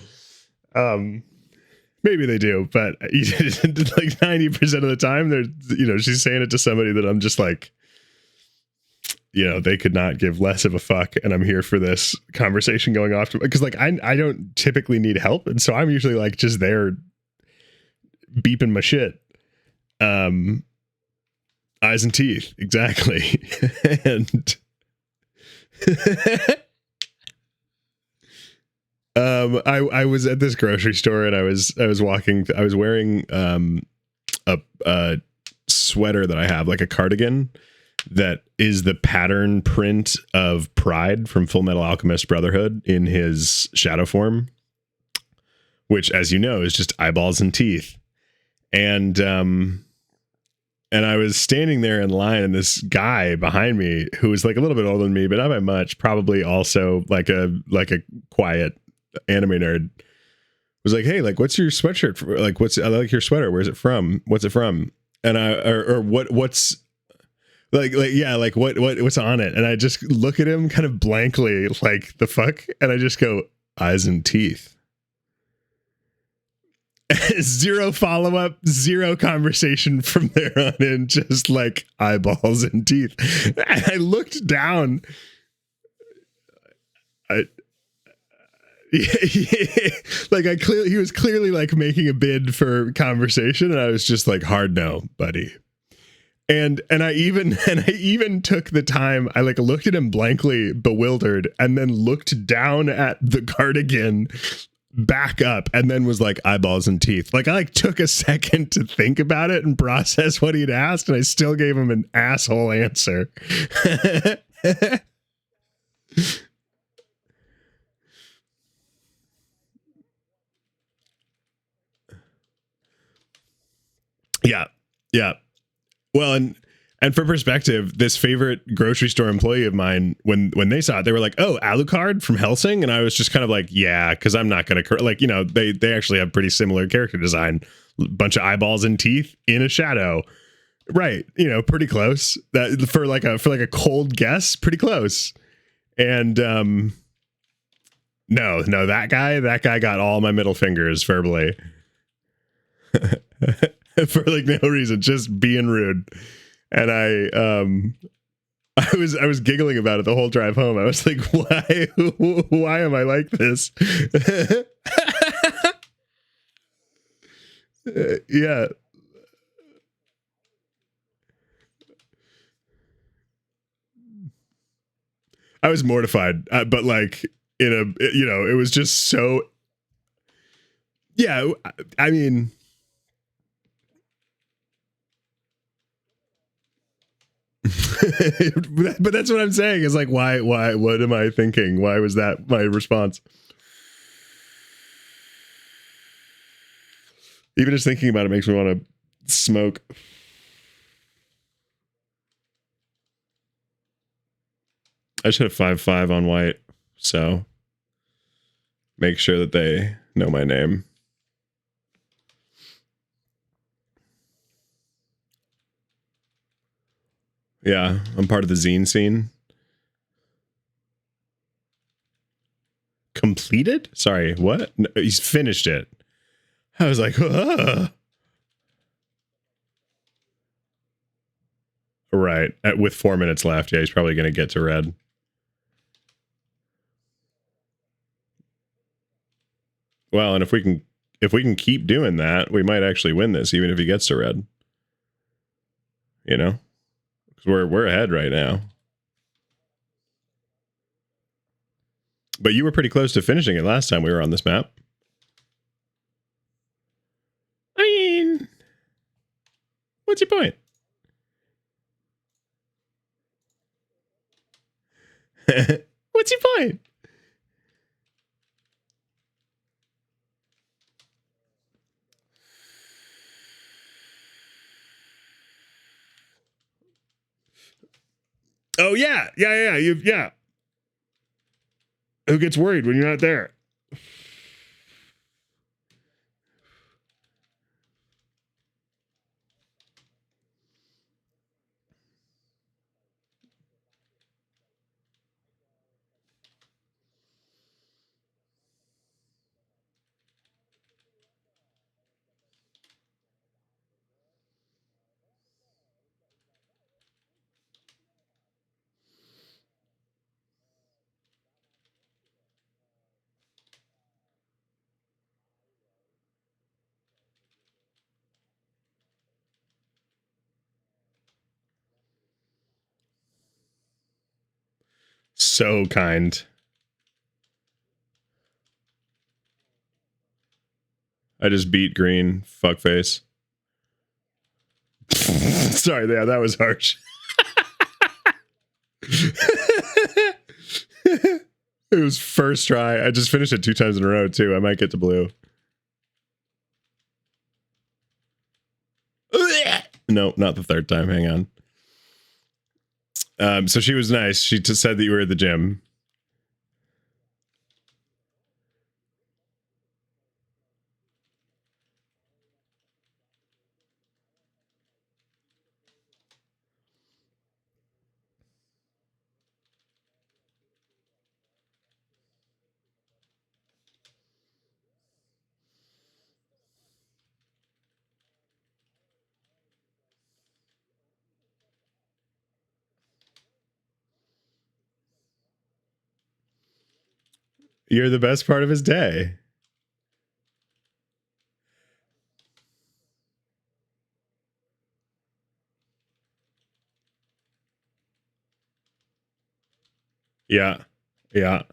Maybe they do, but like 90% of the time they're, you know, she's saying it to somebody that I'm just like, you know, they could not give less of a fuck, and I'm here for this conversation going off, because like I don't typically need help, and so I'm usually like just there beeping my shit. Eyes and teeth, exactly. And I was at this grocery store and I was wearing a sweater that I have, like a cardigan that is the pattern print of Pride from Full Metal Alchemist Brotherhood in his shadow form, which, as you know, is just eyeballs and teeth. And I was standing there in line, and this guy behind me, who was like a little bit older than me, but not by much, probably also like a quiet anime nerd, was like, hey, like, what's your sweatshirt for? Like, I like your sweater. Where's it from? What's it from? And what's yeah, like what's on it? And I just look at him kind of blankly, like, the fuck? And I just go, eyes and teeth. Zero follow-up, zero conversation from there on in, just like eyeballs and teeth. And I looked down. Like, he was clearly like making a bid for conversation, and I was just like, hard no, buddy. And I even took the time. I like looked at him blankly, bewildered, and then looked down at the cardigan, back up, and then was like, eyeballs and teeth. Like, I like took a second to think about it and process what he'd asked, and I still gave him an asshole answer. Yeah. Well, and for perspective, this favorite grocery store employee of mine, when they saw it, they were like, oh, Alucard from Hellsing. And I was just kind of like, yeah, because I'm not going to, like, you know, they actually have pretty similar character design, bunch of eyeballs and teeth in a shadow. Right. You know, pretty close. That for like a cold guess, pretty close. And No, that guy got all my middle fingers verbally. For like no reason, just being rude. And I was giggling about it the whole drive home. I was like, why am I like this? Yeah. I was mortified, but like in a, you know, it was just so, yeah, I mean, but that's what I'm saying is like, why, what am I thinking? Why was that my response? Even just thinking about it makes me want to smoke. I should have 5-5 on white, so make sure that they know my name. Yeah, I'm part of the zine scene. Completed? Sorry, what? No, he's finished it. I was like, right. With 4 minutes left, yeah, he's probably going to get to red. Well, and if we can keep doing that, we might actually win this, even if he gets to red. You know, because we're ahead right now. But you were pretty close to finishing it last time we were on this map. I mean, what's your point? What's your point? Oh yeah, yeah. Who gets worried when you're not there? So kind. I just beat green. Fuckface. Sorry, yeah, that was harsh. It was first try. I just finished it 2 times in a row, too. I might get to blue. No, not the 3rd time. Hang on. So she was nice. She just said that you were at the gym. You're the best part of his day. Yeah. Yeah.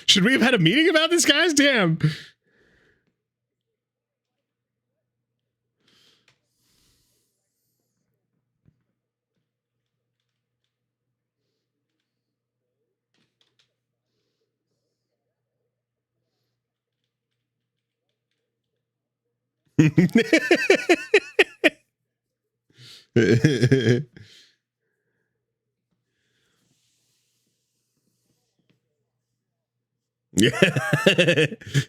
Should we have had a meeting about this, guys? Damn. Yeah.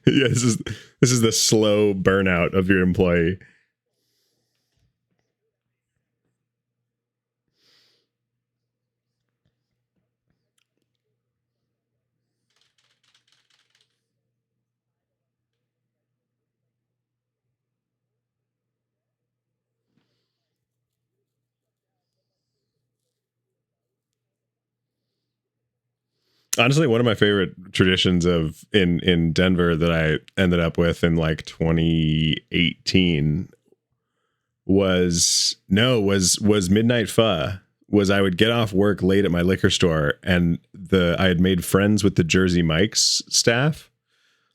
Yeah, this is the slow burnout of your employee. Honestly, one of my favorite traditions of in Denver that I ended up with in like 2018 was midnight pho. Was I would get off work late at my liquor store, and I had made friends with the Jersey Mike's staff,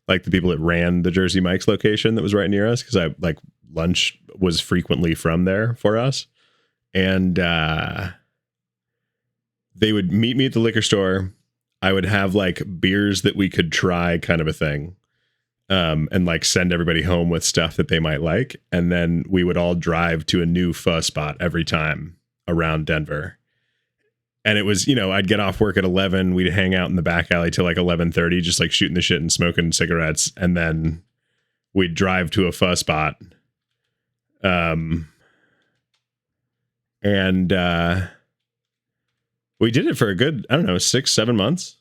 like the people that ran the Jersey Mike's location that was right near us, because I like lunch was frequently from there for us, and they would meet me at the liquor store. I would have like beers that we could try, kind of a thing, and like send everybody home with stuff that they might like, and then we would all drive to a new pho spot every time around Denver. And it was, I'd get off work at 11. We'd hang out in the back alley till like 11:30, just like shooting the shit and smoking cigarettes, and then we'd drive to a pho spot. And we did it for a good, I don't know, 6-7 months.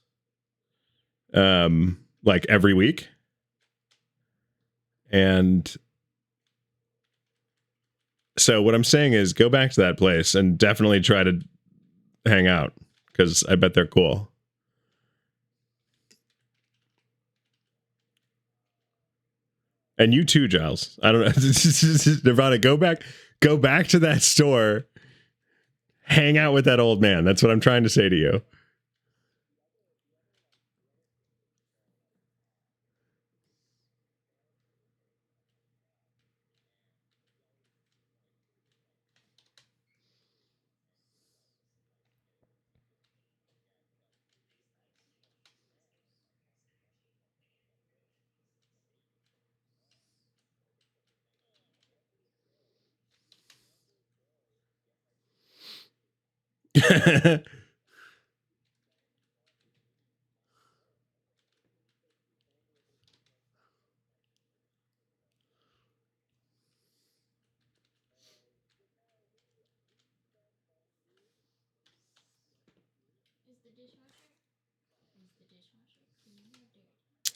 Like every week. And so what I'm saying is go back to that place and definitely try to hang out, because I bet they're cool. And you too, Giles. I don't know. Nirvana, go back to that store. Hang out with that old man. That's what I'm trying to say to you.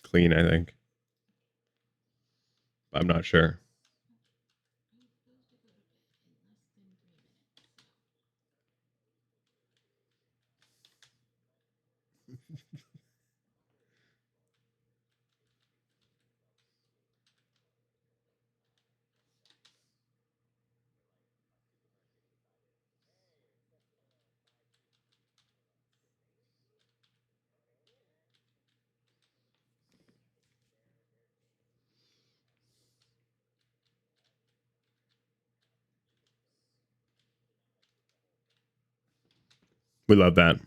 Clean, I think. I'm not sure. We love that.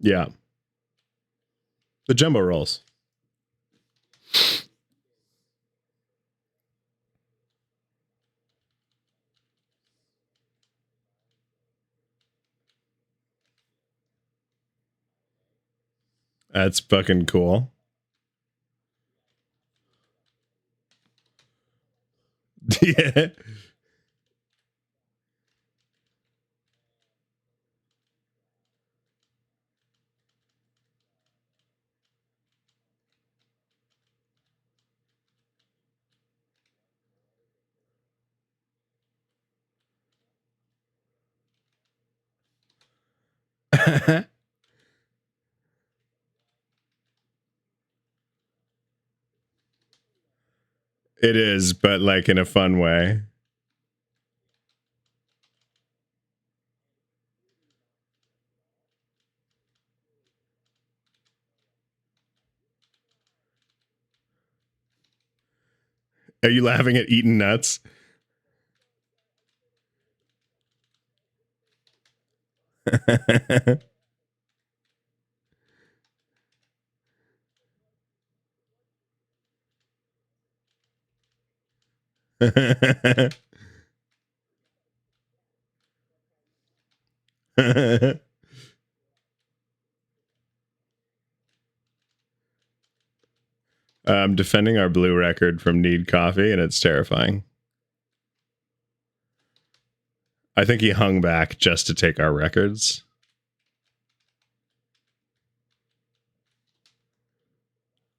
Yeah. The jumbo rolls. That's fucking cool. Yeah. It is, but like in a fun way. Are you laughing at eating nuts? I'm defending our blue record from Need Coffee, and it's terrifying. I think he hung back just to take our records.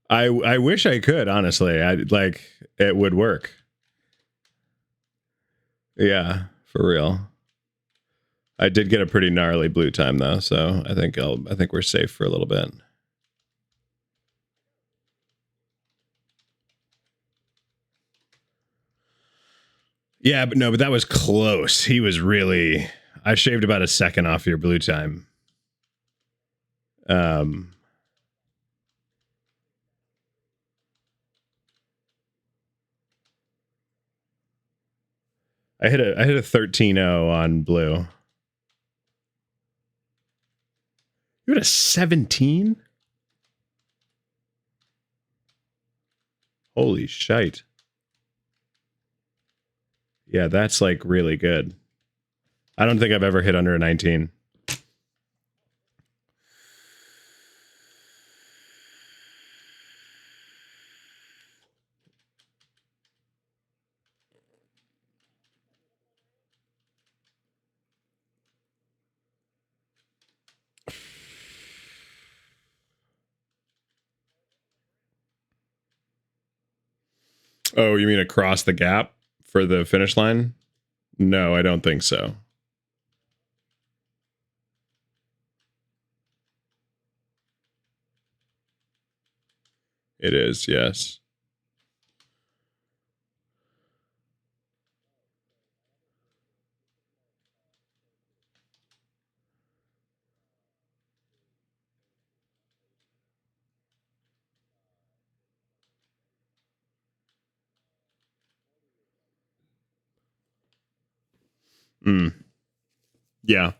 I wish I could, honestly. I like it would work. Yeah, for real. I did get a pretty gnarly blue time though, so I think we're safe for a little bit. Yeah, but that was close. He was really. I shaved about a second off your blue time. I hit a 13-0 on blue. You had a 17? Holy shite. Yeah, that's like really good. I don't think I've ever hit under a 19. Oh, you mean across the gap for the finish line? No, I don't think so. It is, yes. Yeah.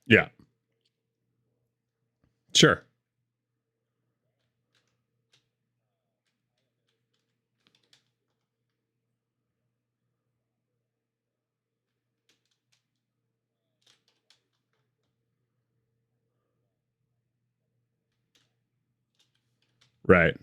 Yeah. Sure. Right.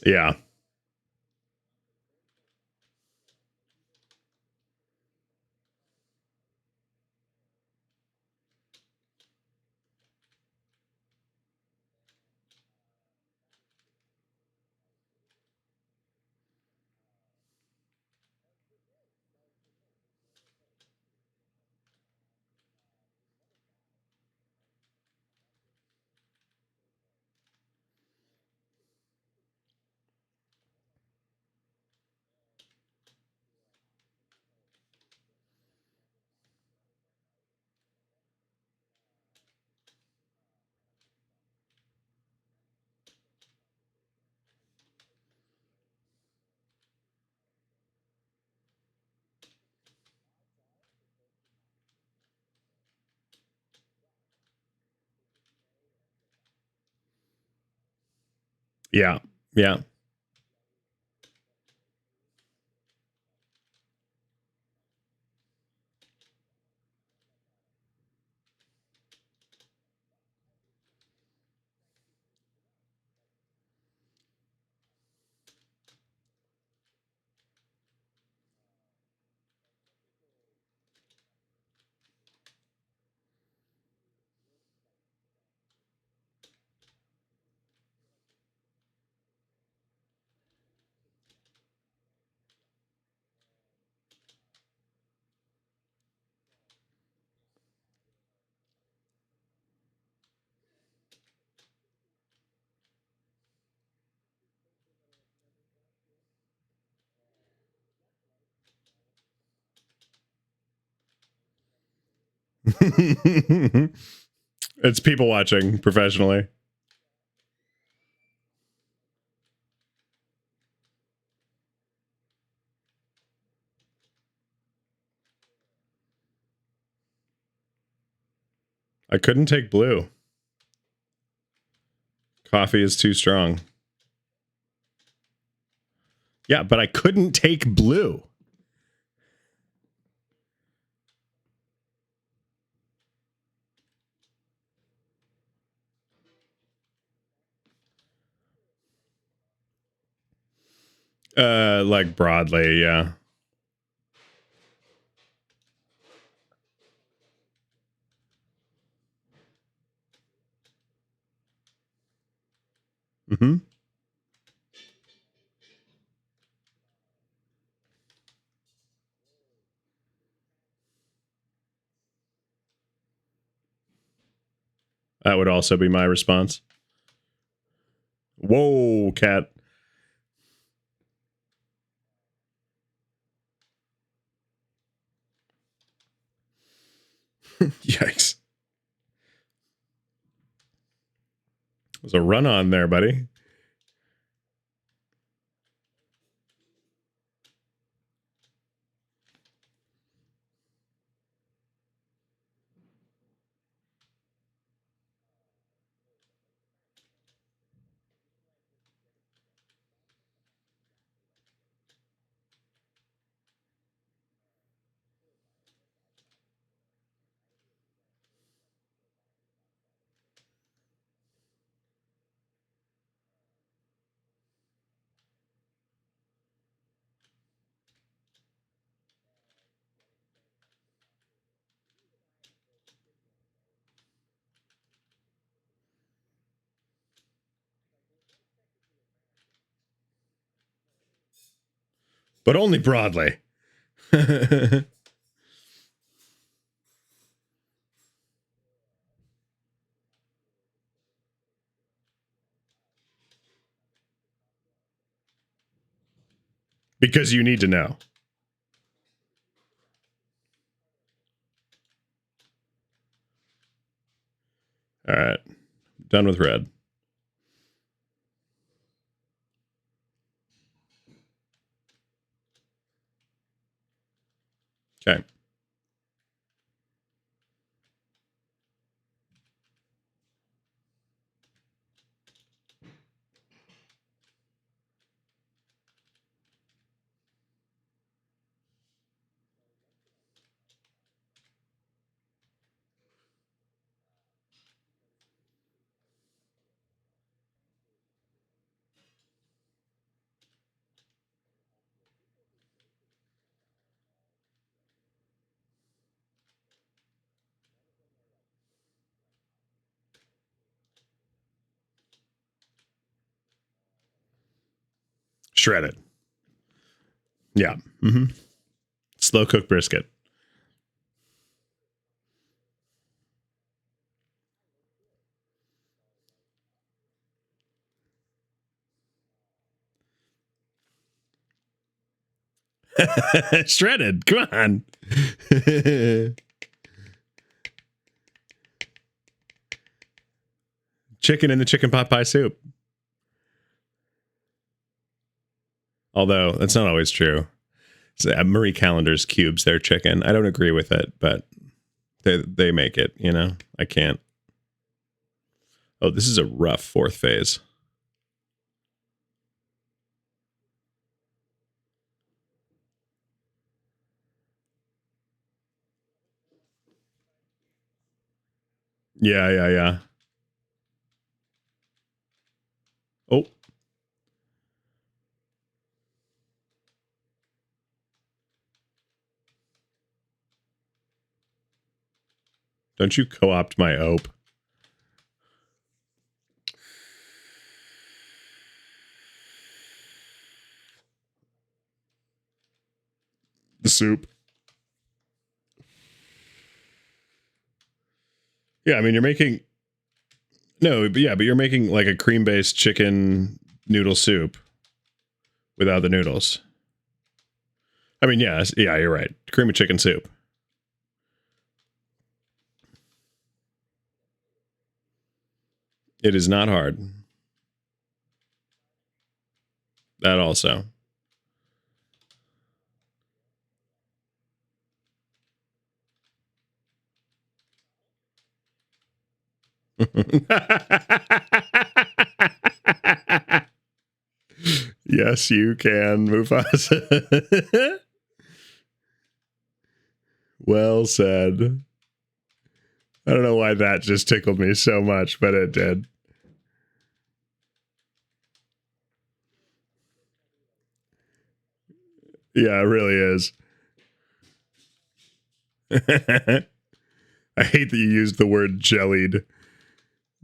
Yeah. Yeah. Yeah. It's people watching professionally. I couldn't take blue. Coffee is too strong. Yeah, but I couldn't take blue. Like broadly, yeah. Mm-hmm. That would also be my response. Whoa, cat. Yikes. There's a run on there, buddy. But only broadly. Because you need to know. All right. Done with red. Okay. Shredded. Yeah. Mm-hmm. Slow cooked brisket. Shredded. Come on. Chicken in the chicken pot pie soup. Although that's not always true. So, Marie Callender's cubes, they're chicken. I don't agree with it, but they make it, you know? I can't. Oh, this is a rough fourth phase. Yeah, yeah, yeah. Oh. Don't you co-opt my ope. The soup. Yeah, I mean, you're making... No, but yeah, but you're making like a cream-based chicken noodle soup without the noodles. I mean, yeah, you're right. Cream of chicken soup. It is not hard. That also. Yes, you can, Mufasa. Well said. I don't know why that just tickled me so much, but it did. Yeah, it really is. I hate that you used the word jellied,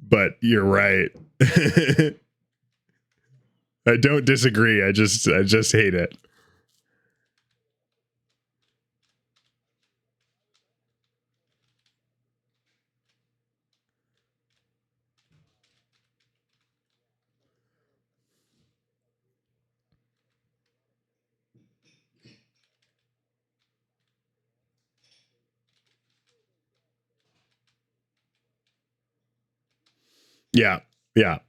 but you're right. I don't disagree. I just hate it. Yeah. Yeah.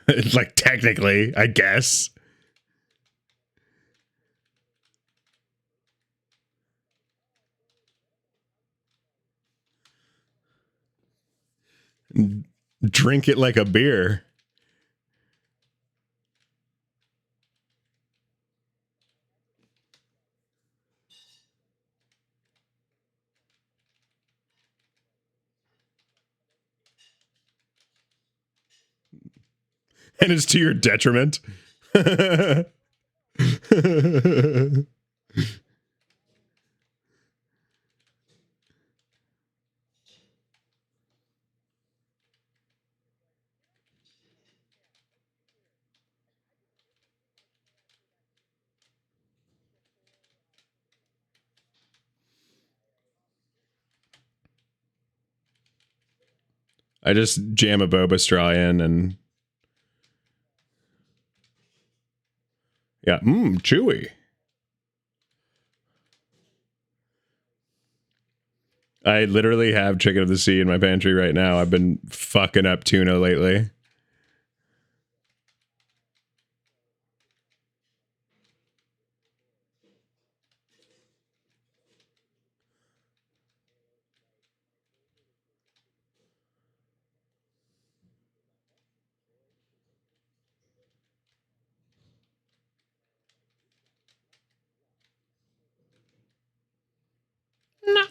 It's like technically, I guess. Drink it like a beer. And it's to your detriment. I just jam a boba straw in and yeah, chewy. I literally have chicken of the sea in my pantry right now. I've been fucking up tuna lately. No.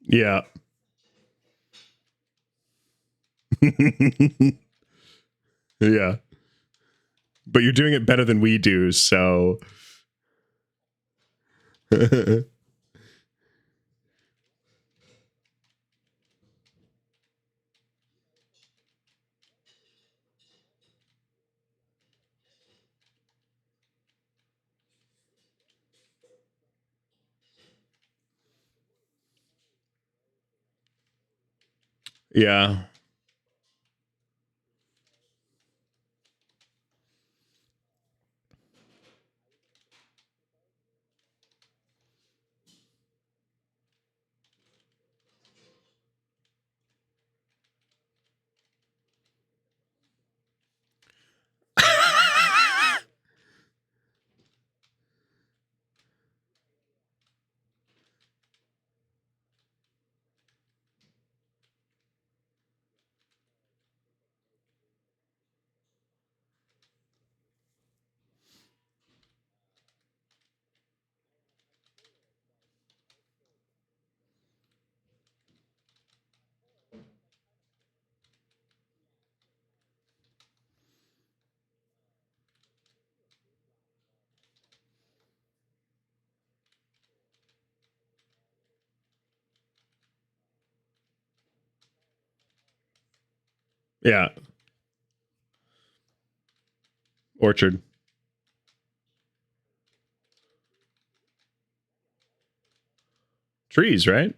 Yeah. Yeah. But you're doing it better than we do, so. Yeah. Yeah. Orchard. Trees, right?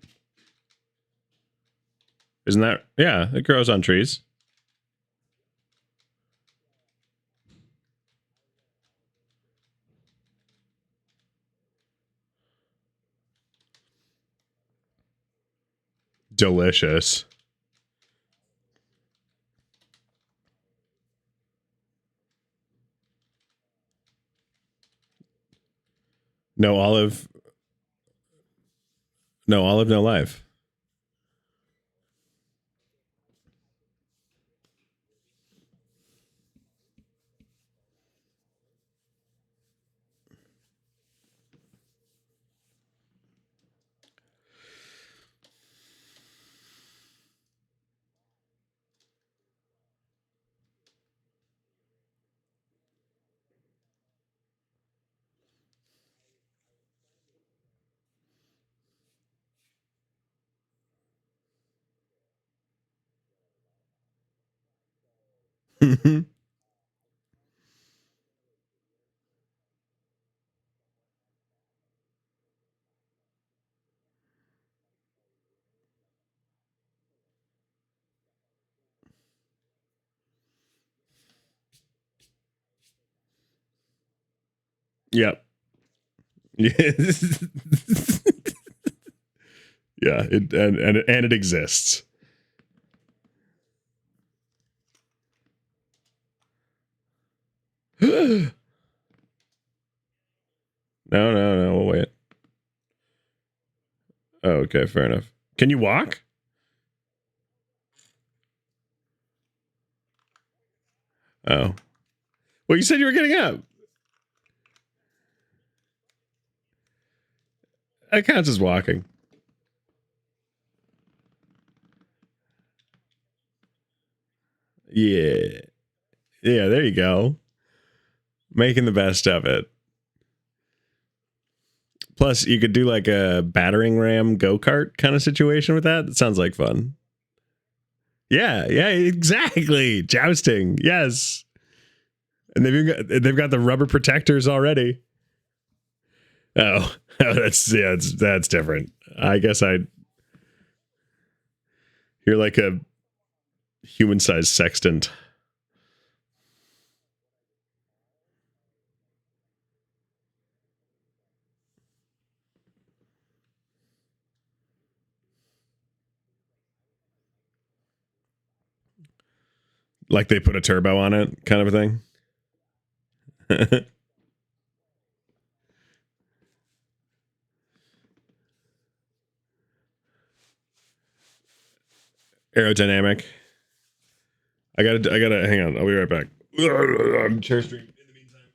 Isn't that? Yeah, it grows on trees. Delicious. No olive. No olive, no life. Yep. Yes. Yeah, and it exists. No, no, we'll wait. Oh, okay, fair enough. Can you walk? Oh. Well, you said you were getting up. That counts as walking. Yeah. Yeah, there you go. Making the best of it. Plus, you could do like a battering ram go-kart kind of situation with that. It sounds like fun. Yeah, yeah, exactly. Jousting. Yes. And they've got the rubber protectors already. Oh, that's different. I guess you're like a human-sized sextant. Like they put a turbo on it, kind of a thing. Aerodynamic. I gotta hang on. I'll be right back. Chair stream. In the meantime.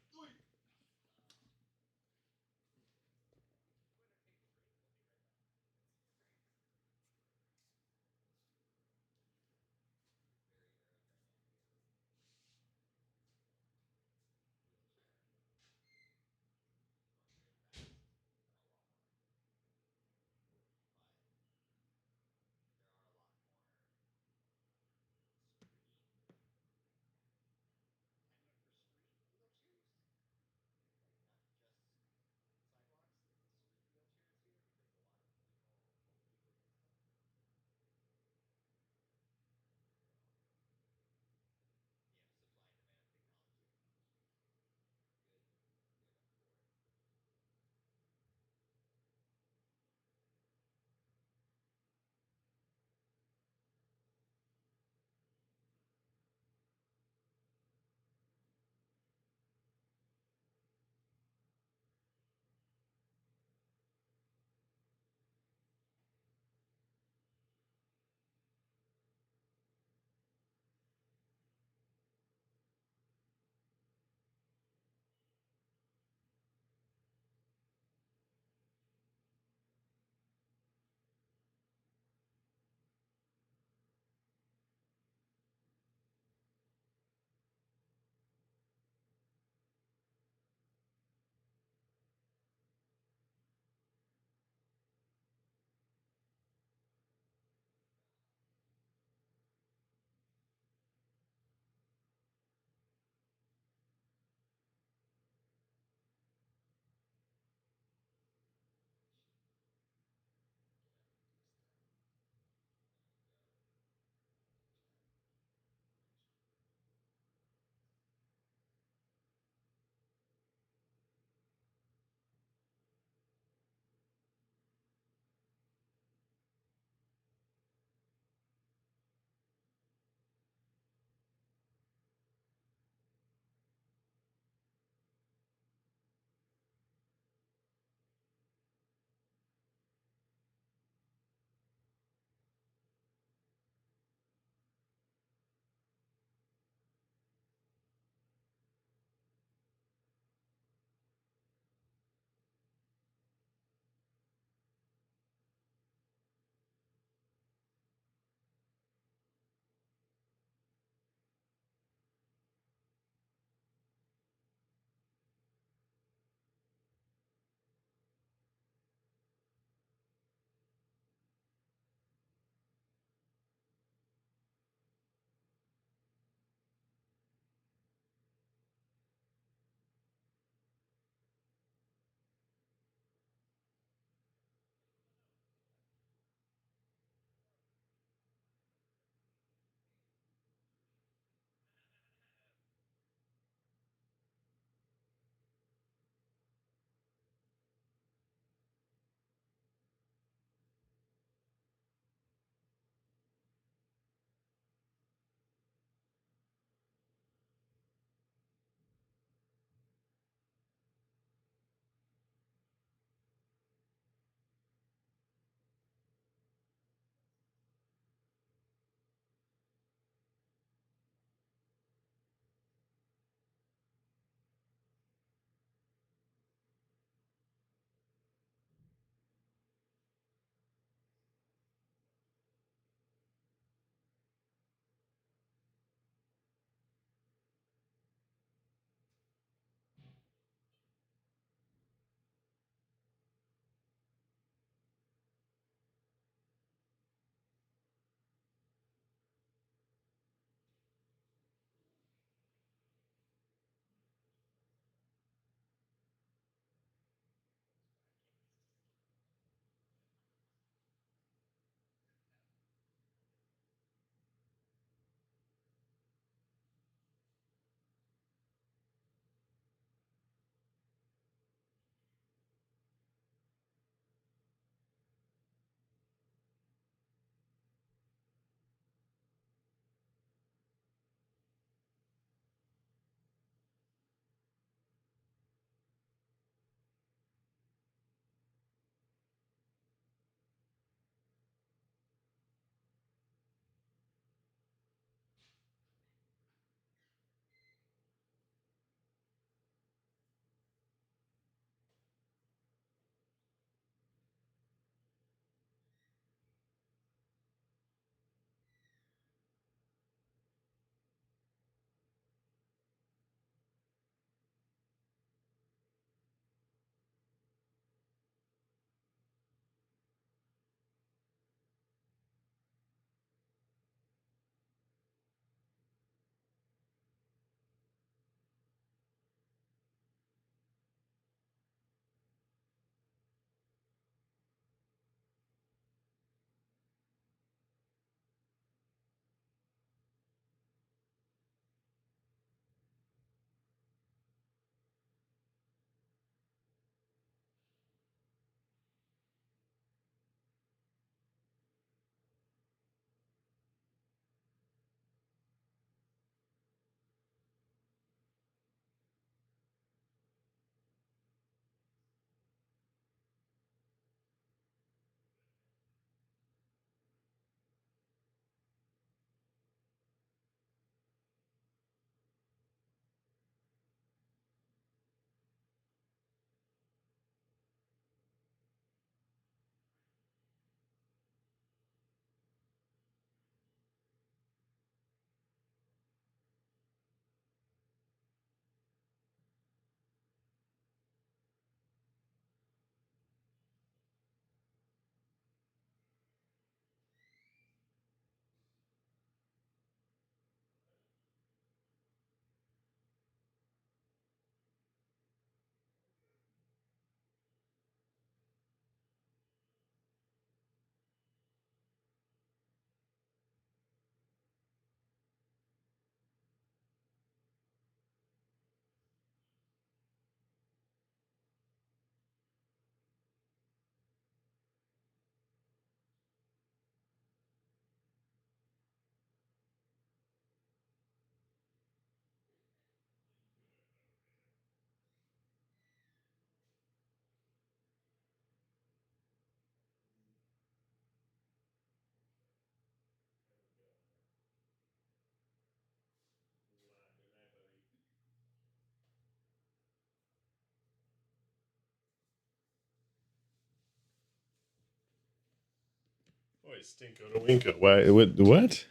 Oi, stinko to winko. Why? What?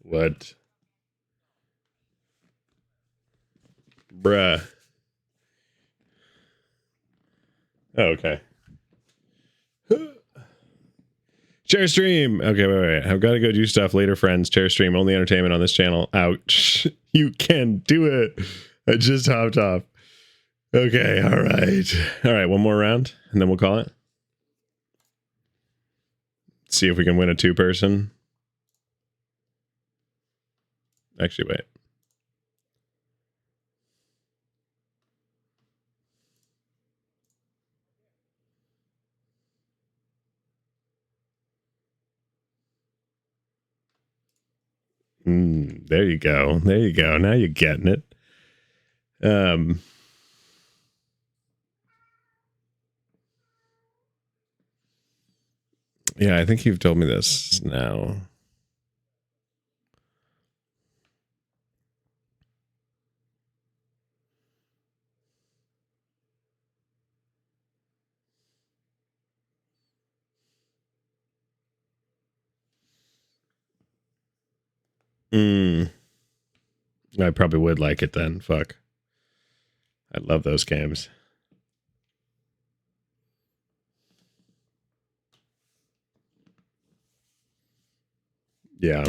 What? Bruh. Oh, okay. Share stream. Okay, wait. I've got to go do stuff later, friends. Share stream. Only entertainment on this channel. Ouch. You can do it. I just hopped off. Okay, all right. All right, one more round, and then we'll call it. See if we can win a two-person. Actually, wait. There you go. There you go. Now you're getting it. Yeah, I think you've told me this now. I probably would like it then. Fuck. I love those games. Yeah.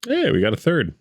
Hey, we got a third.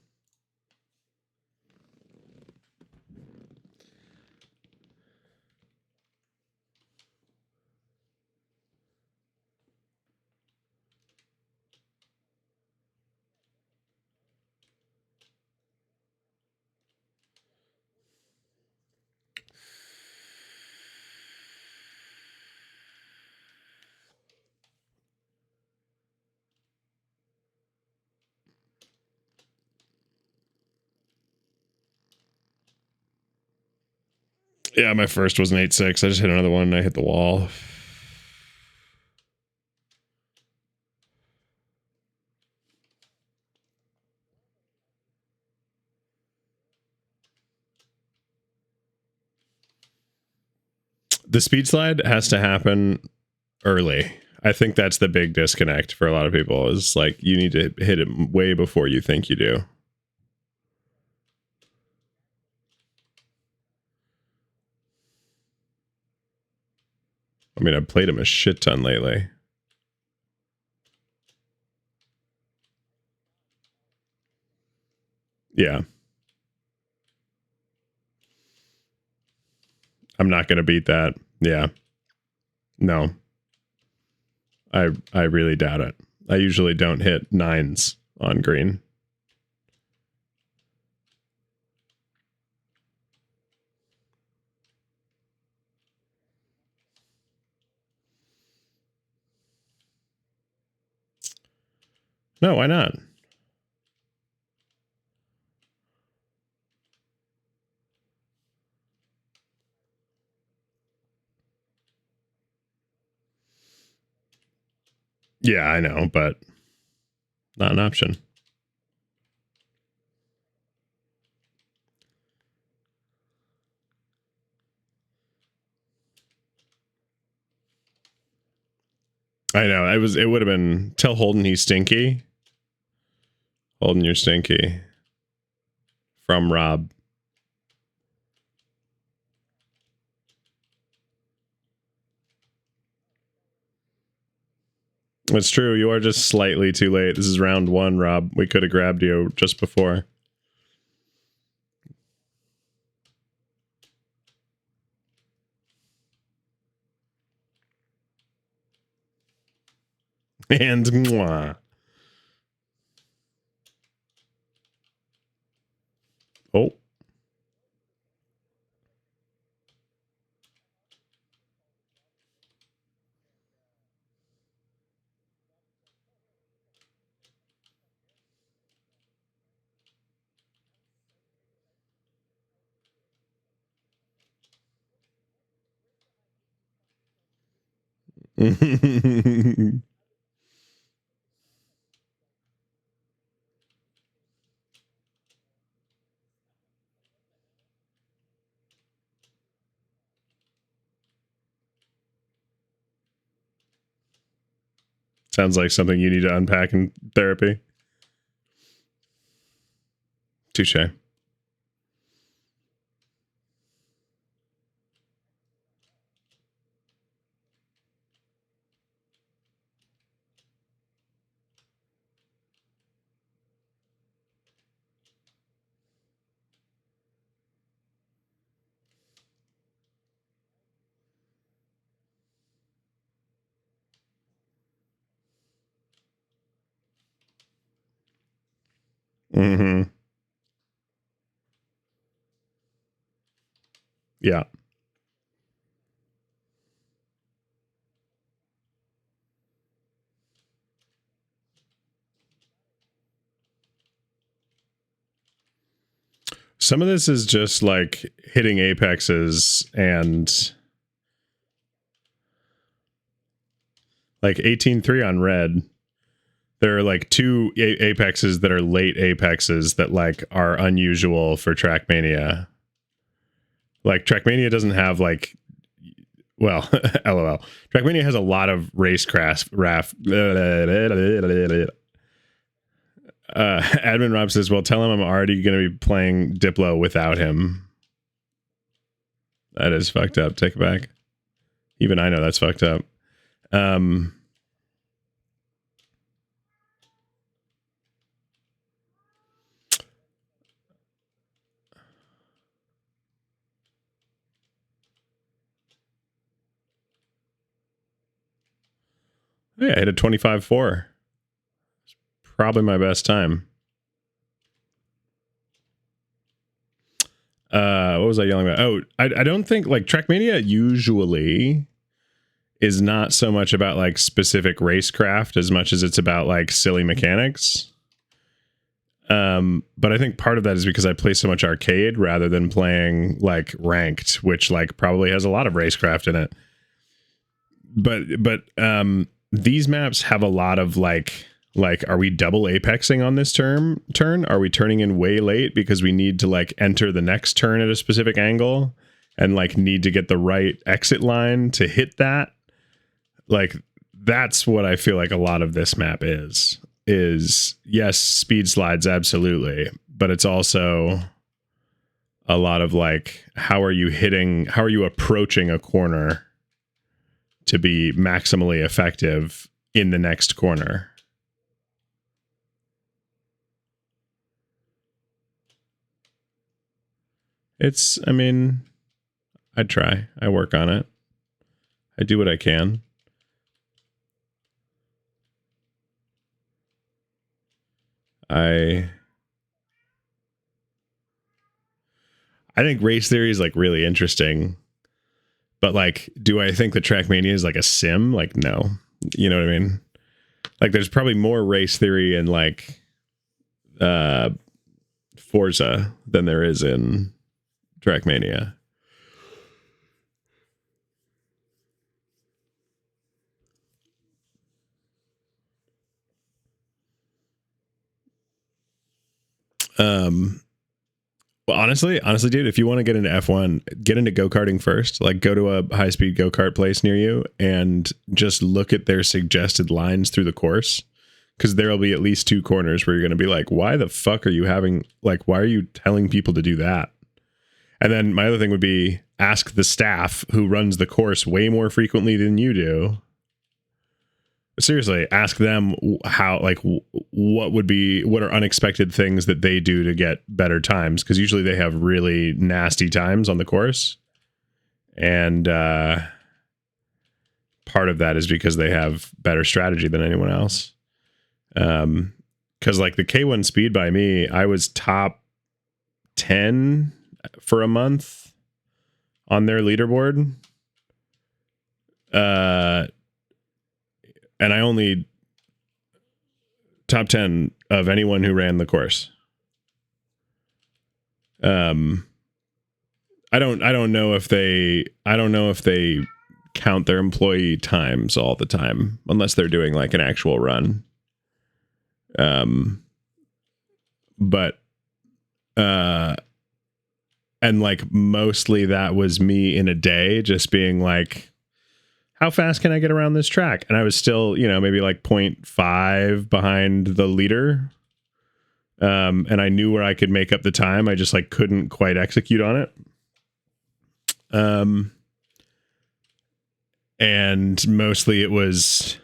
Yeah, my first was an 8-6. I just hit another one and I hit the wall. The speed slide has to happen early. I think that's the big disconnect for a lot of people is like you need to hit it way before you think you do. I mean, I've played him a shit ton lately. Yeah. I'm not going to beat that. Yeah. No. I really doubt it. I usually don't hit 9s on green. No, why not? Yeah, I know, but not an option. I know. It would have been tell Holden he's stinky. Holden, you're stinky. From Rob. It's true. You are just slightly too late. This is round 1, Rob. We could have grabbed you just before. And mwah. Oh. Sounds like something you need to unpack in therapy. Touche. Mm-hmm. Yeah. Some of this is just like hitting apexes and like 18-3 on red. There are like two apexes that are late apexes that like are unusual for Trackmania. Like Trackmania doesn't have like, well, LOL. Trackmania has a lot of racecraft. Admin Rob says, well, tell him I'm already going to be playing Diplo without him. That is fucked up. Take it back. Even I know that's fucked up. Yeah, I hit a 25-4. Probably my best time. What was I yelling about? Oh, I don't think like Trackmania usually is not so much about like specific racecraft as much as it's about like silly mechanics. But I think part of that is because I play so much arcade rather than playing like ranked, which like probably has a lot of racecraft in it. But these maps have a lot of like, are we double apexing on this turn? Are we turning in way late because we need to like enter the next turn at a specific angle and like need to get the right exit line to hit that? Like, that's what I feel like a lot of this map is yes, speed slides, absolutely. But it's also a lot of like, how are you approaching a corner to be maximally effective in the next corner? I mean, I try. I work on it. I do what I can. I think race theory is like really interesting. But like, do I think the Trackmania is like a sim? Like, no. You know what I mean? Like, there's probably more race theory in like Forza than there is in Trackmania. Well, honestly, dude, if you want to get into F1, get into go-karting first. Like, go to a high-speed go-kart place near you and just look at their suggested lines through the course. Because there'll be at least two corners where you're going to be like, why the fuck are you having, like, why are you telling people to do that? And then my other thing would be ask the staff who runs the course way more frequently than you do. Seriously, ask them how, like, what are unexpected things that they do to get better times, because usually they have really nasty times on the course, and part of that is because they have better strategy than anyone else. Because like the K1 speed by me, I was top 10 for a month on their leaderboard. And I only top 10 of anyone who ran the course. I don't know if they count their employee times all the time, unless they're doing like an actual run. But and like mostly that was me in a day just being like, how fast can I get around this track? And I was still, you know, maybe like 0.5 behind the leader. And I knew where I could make up the time. I just like couldn't quite execute on it. And mostly it was,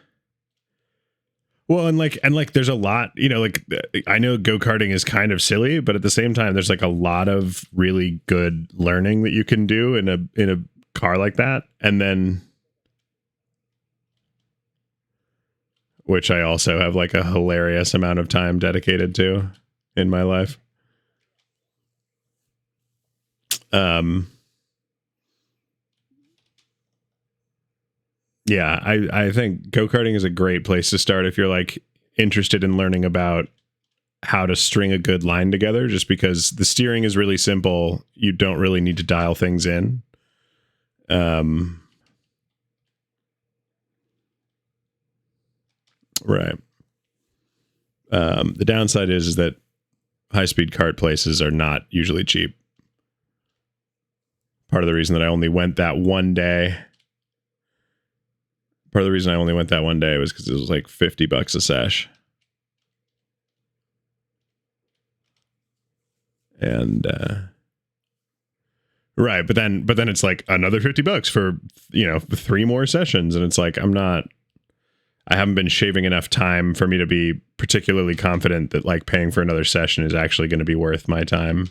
well, and like there's a lot, you know, like I know go-karting is kind of silly, but at the same time, there's like a lot of really good learning that you can do in a car like that. And then, which I also have like a hilarious amount of time dedicated to in my life. Yeah, I think go-karting is a great place to start if you're like interested in learning about how to string a good line together, just because the steering is really simple. You don't really need to dial things in. Right. The downside is that high-speed kart places are not usually cheap. Part of the reason that I only went that one day. Part of the reason I only went that one day was because it was like $50 a sesh. And right, but then it's like another $50 for, you know, 3 more sessions, and it's like I haven't been shaving enough time for me to be particularly confident that like paying for another session is actually going to be worth my time.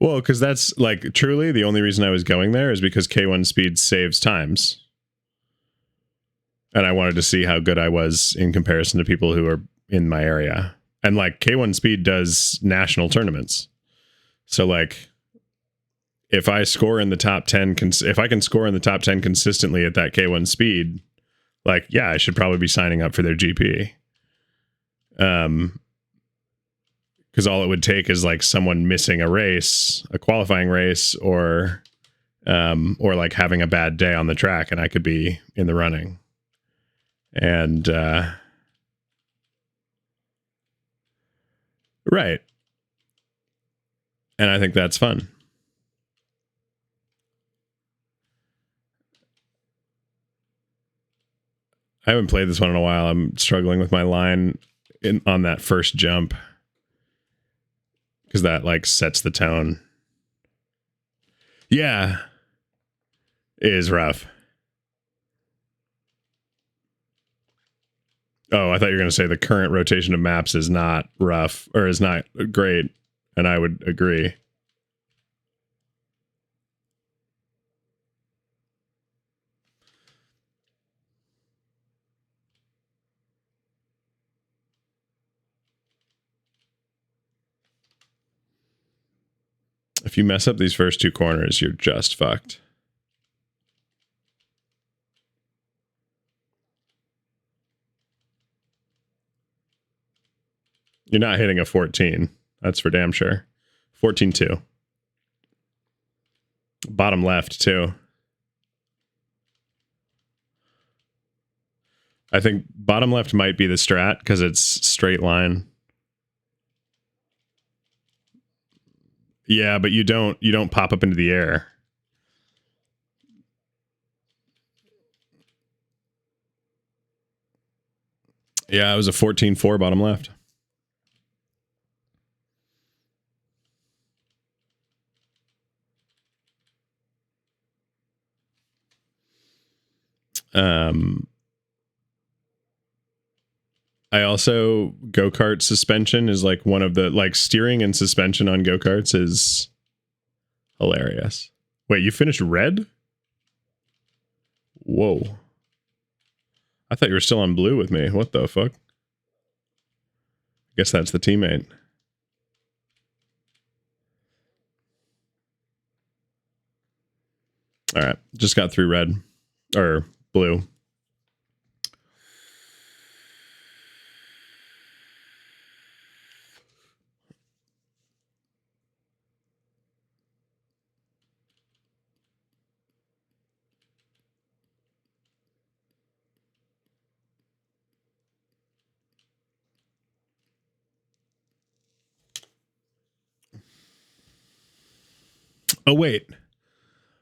Well, because that's like truly the only reason I was going there is because K1 Speed saves times. And I wanted to see how good I was in comparison to people who are in my area. And like K1 Speed does national tournaments. So like if I score in the top 10, if I can score in the top 10 consistently at that K1 Speed, like, yeah, I should probably be signing up for their GP. Because all it would take is like someone missing a race, a qualifying race, or like having a bad day on the track, and I could be in the running. And right. And I think that's fun. I haven't played this one in a while. I'm struggling with my line on that first jump, because that like sets the tone. Yeah, it is rough. Oh, I thought you were going to say the current rotation of maps is not rough, or is not great, and I would agree. If you mess up these first 2 corners, you're just fucked. You're not hitting a 14. That's for damn sure. 14-2. Bottom left, too. I think bottom left might be the strat, because it's straight line. Yeah, but you don't pop up into the air. Yeah, it was a 14-4 bottom left. I also, go-kart suspension is like one of the, like, steering and suspension on go-karts is hilarious. Wait, you finished red? Whoa. I thought you were still on blue with me. What the fuck? Guess that's the teammate. All right, just got through red. Or blue. Oh, wait.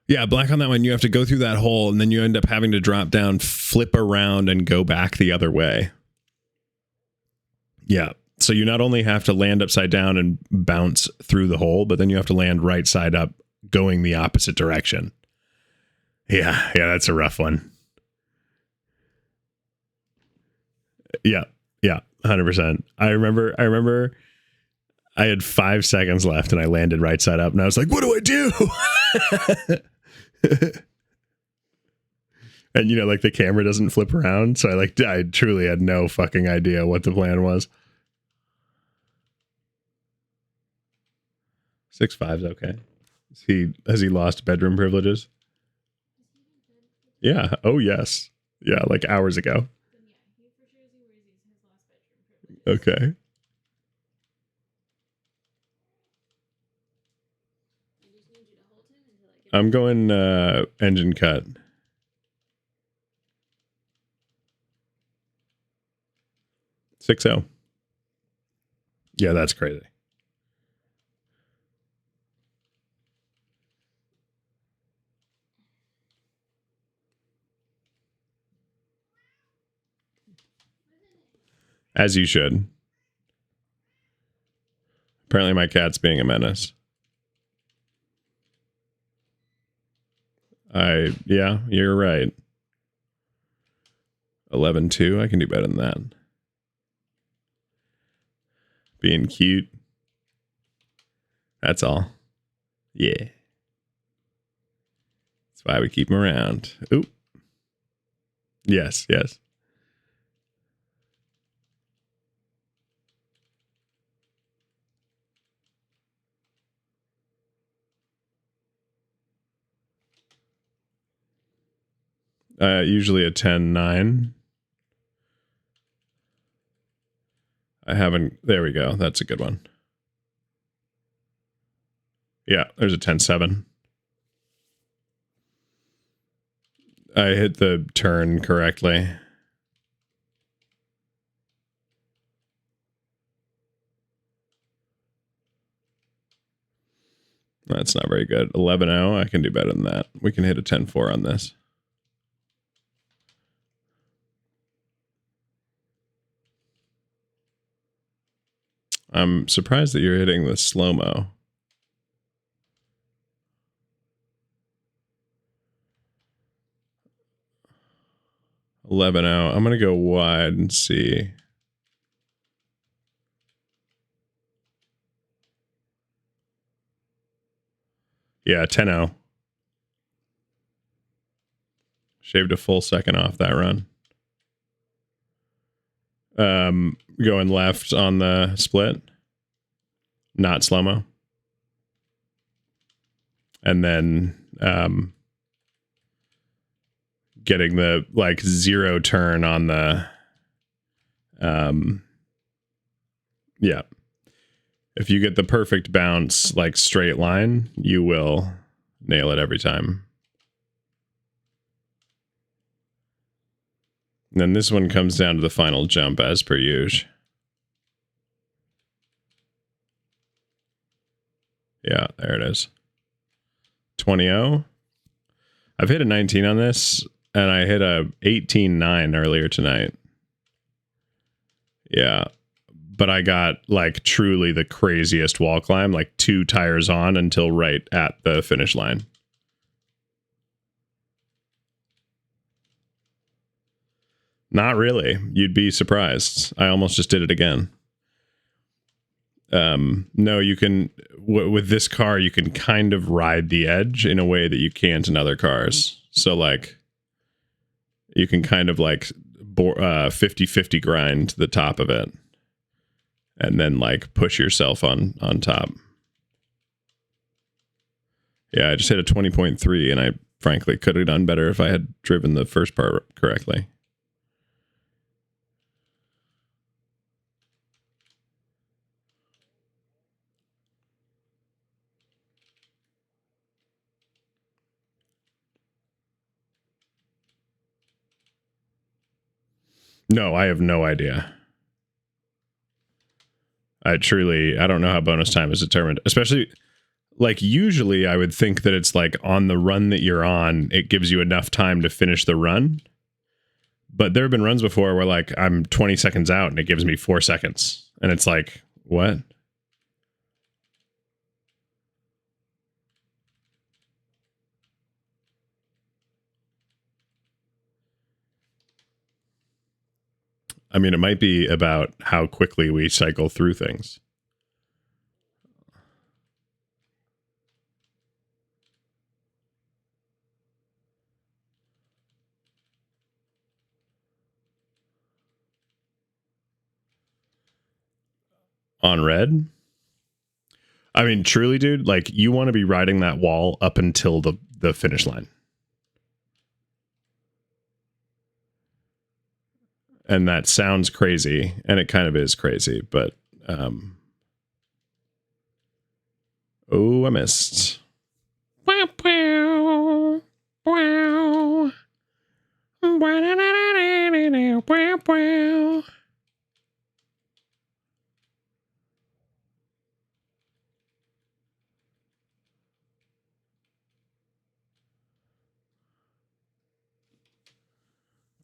Yeah, black on that one. You have to go through that hole, and then you end up having to drop down, flip around, and go back the other way. Yeah. So you not only have to land upside down and bounce through the hole, but then you have to land right side up, going the opposite direction. Yeah, that's a rough one. Yeah, 100%. I remember I had 5 seconds left and I landed right side up and I was like, what do I do? And like the camera doesn't flip around. So I truly had no fucking idea what the plan was. 6'5" is okay. Has he lost bedroom privileges? Yeah. Oh yes. Yeah, like hours ago. Okay. I'm going engine cut. 6-0. Yeah, that's crazy. As you should. Apparently my cat's being a menace. Yeah, you're right. 11-2, I can do better than that. Being cute. That's all. Yeah. That's why we keep him around. Ooh. Yes. Usually a 10-9. I haven't. There we go. That's a good one. Yeah, there's a 10-7. I hit the turn correctly. That's not very good. 11-0. I can do better than that. We can hit a 10-4 on this. I'm surprised that you're hitting the slow-mo. 11-0. I'm going to go wide and see. Yeah, 10-0. Shaved a full second off that run. Going left on the split. Not slow-mo. And then getting the zero turn on the yeah. If you get the perfect bounce straight line, you will nail it every time. And then this one comes down to the final jump as per usual. Yeah, there it is. 20-0. I've hit a 19 on this, and I hit a 18-9 earlier tonight. Yeah. But I got truly the craziest wall climb, 2 tires on until right at the finish line. Not really. You'd be surprised. I almost just did it again. No, you can, with this car, you can kind of ride the edge in a way that you can't in other cars. So you can kind of 50-50 grind the top of it. And then push yourself on top. Yeah, I just hit a 20.3 and I frankly could have done better if I had driven the first part correctly. No, I have no idea. I don't know how bonus time is determined, especially like usually I would think that it's like on the run that you're on, it gives you enough time to finish the run. But there have been runs before where like I'm 20 seconds out and it gives me 4 seconds. And it's like, what? I mean, it might be about how quickly we cycle through things. On red? I mean, truly, dude, like you want to be riding that wall up until the finish line. And that sounds crazy, and it kind of is crazy, but oh, I missed.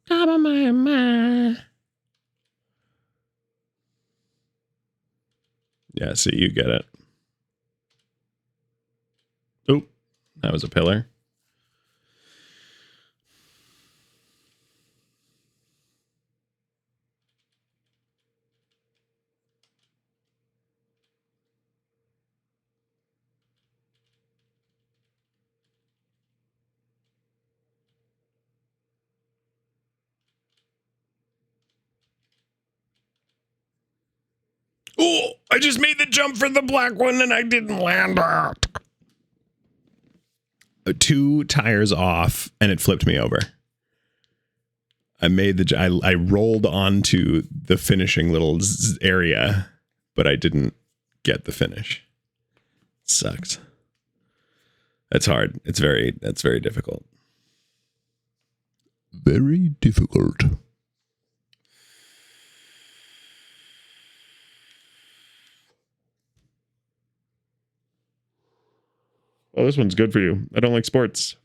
Top of my mind. Yeah, see, you get it. Oh, that was a pillar. Oh, I just made the jump for the black one and I didn't land it. 2 tires off and it flipped me over. I rolled onto the finishing little area, but I didn't get the finish. Sucked. That's hard. That's very difficult. Very difficult. Oh, this one's good for you. I don't like sports.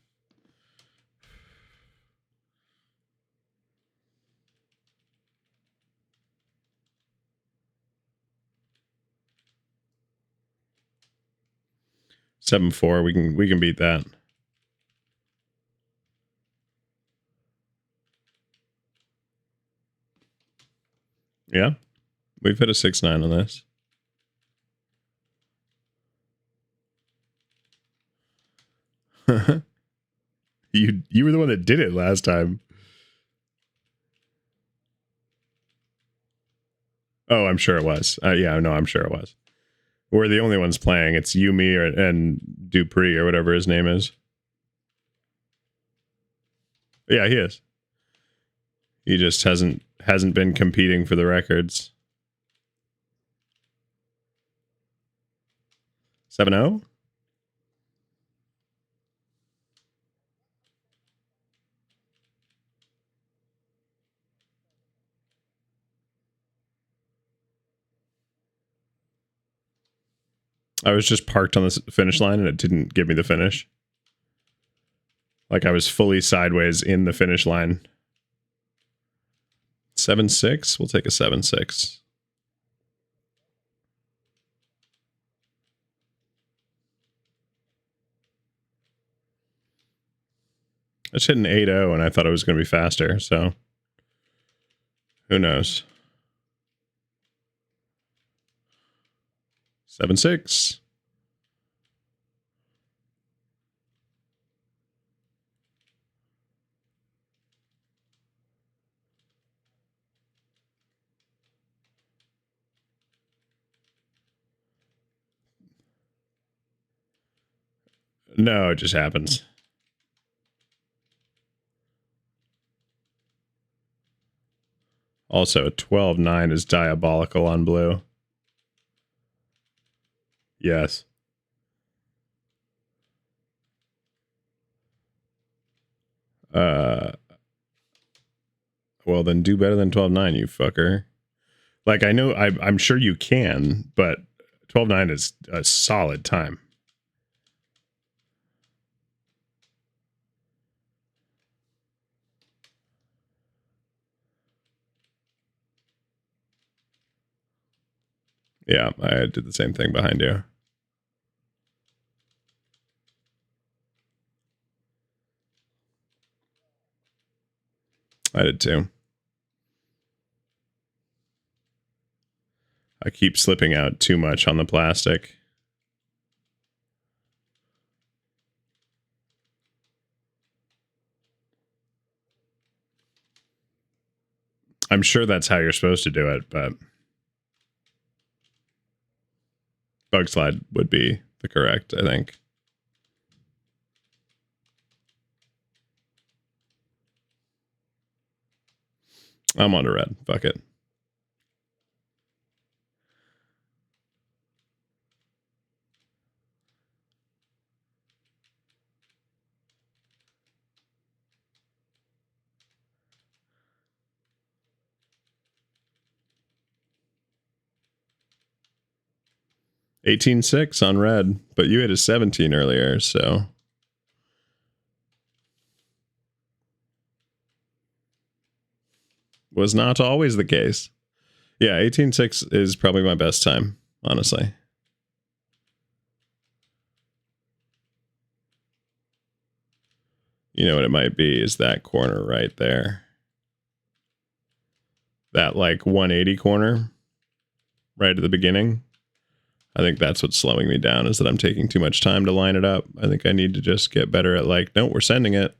Seven 4. We can beat that. Yeah, we've hit a 6-9 on this. You were the one that did it last time. Oh, I'm sure it was. Yeah, no, I'm sure it was. We're the only ones playing. It's you, me, and Dupree or whatever his name is. Yeah, he is. He just hasn't been competing for the records. 7-0? I was just parked on the finish line and it didn't give me the finish. Like I was fully sideways in the finish line. 7-6? We'll take a 7-6. I just hit an 8-0 and I thought it was going to be faster, so who knows? 7-6. No, it just happens. Also, 12-9 is diabolical on blue. Yes. Well, then do better than 12-9, you fucker. Like, I know, I'm sure you can, but 12-9 is a solid time. Yeah, I did the same thing behind you. I did too. I keep slipping out too much on the plastic. I'm sure that's how you're supposed to do it, but bug slide would be the correct, I think. I'm on to red. Fuck it. $18.6 on red, but you hit a 17 earlier, so was not always the case. Yeah, 18.6 is probably my best time, honestly. You know what it might be is that corner right there. That like 180 corner right at the beginning. I think that's what's slowing me down, is that I'm taking too much time to line it up. I think I need to just get better at like, no, we're sending it.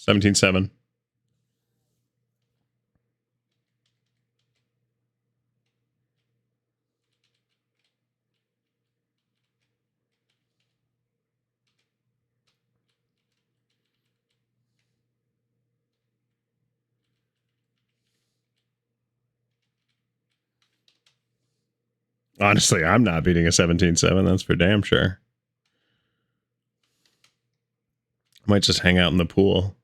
$17.7. Honestly, I'm not beating a 17.7. That's for damn sure. Might just hang out in the pool.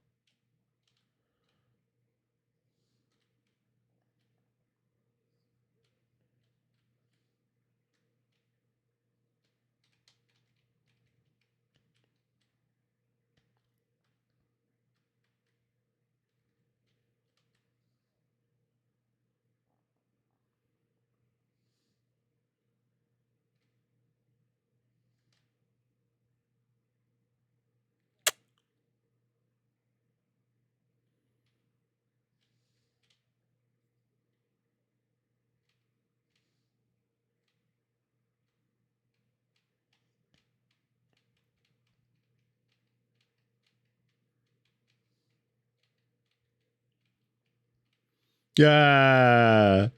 Yeah.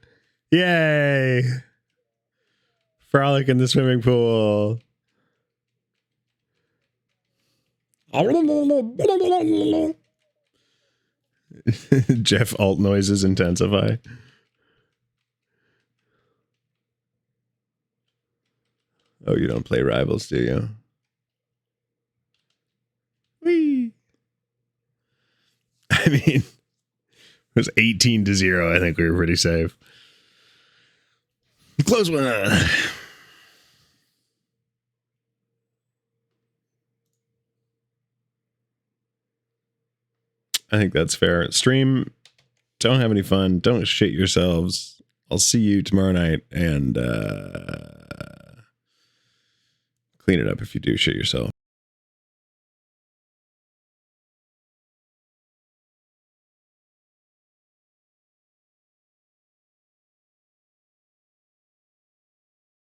Yay. Frolic in the swimming pool. Jeff alt noises intensify. Oh, you don't play Rivals, do you? Whee. I mean, it was 18-0. I think we were pretty safe. Close one. I think that's fair. Stream, don't have any fun. Don't shit yourselves. I'll see you tomorrow night, and clean it up if you do shit yourself.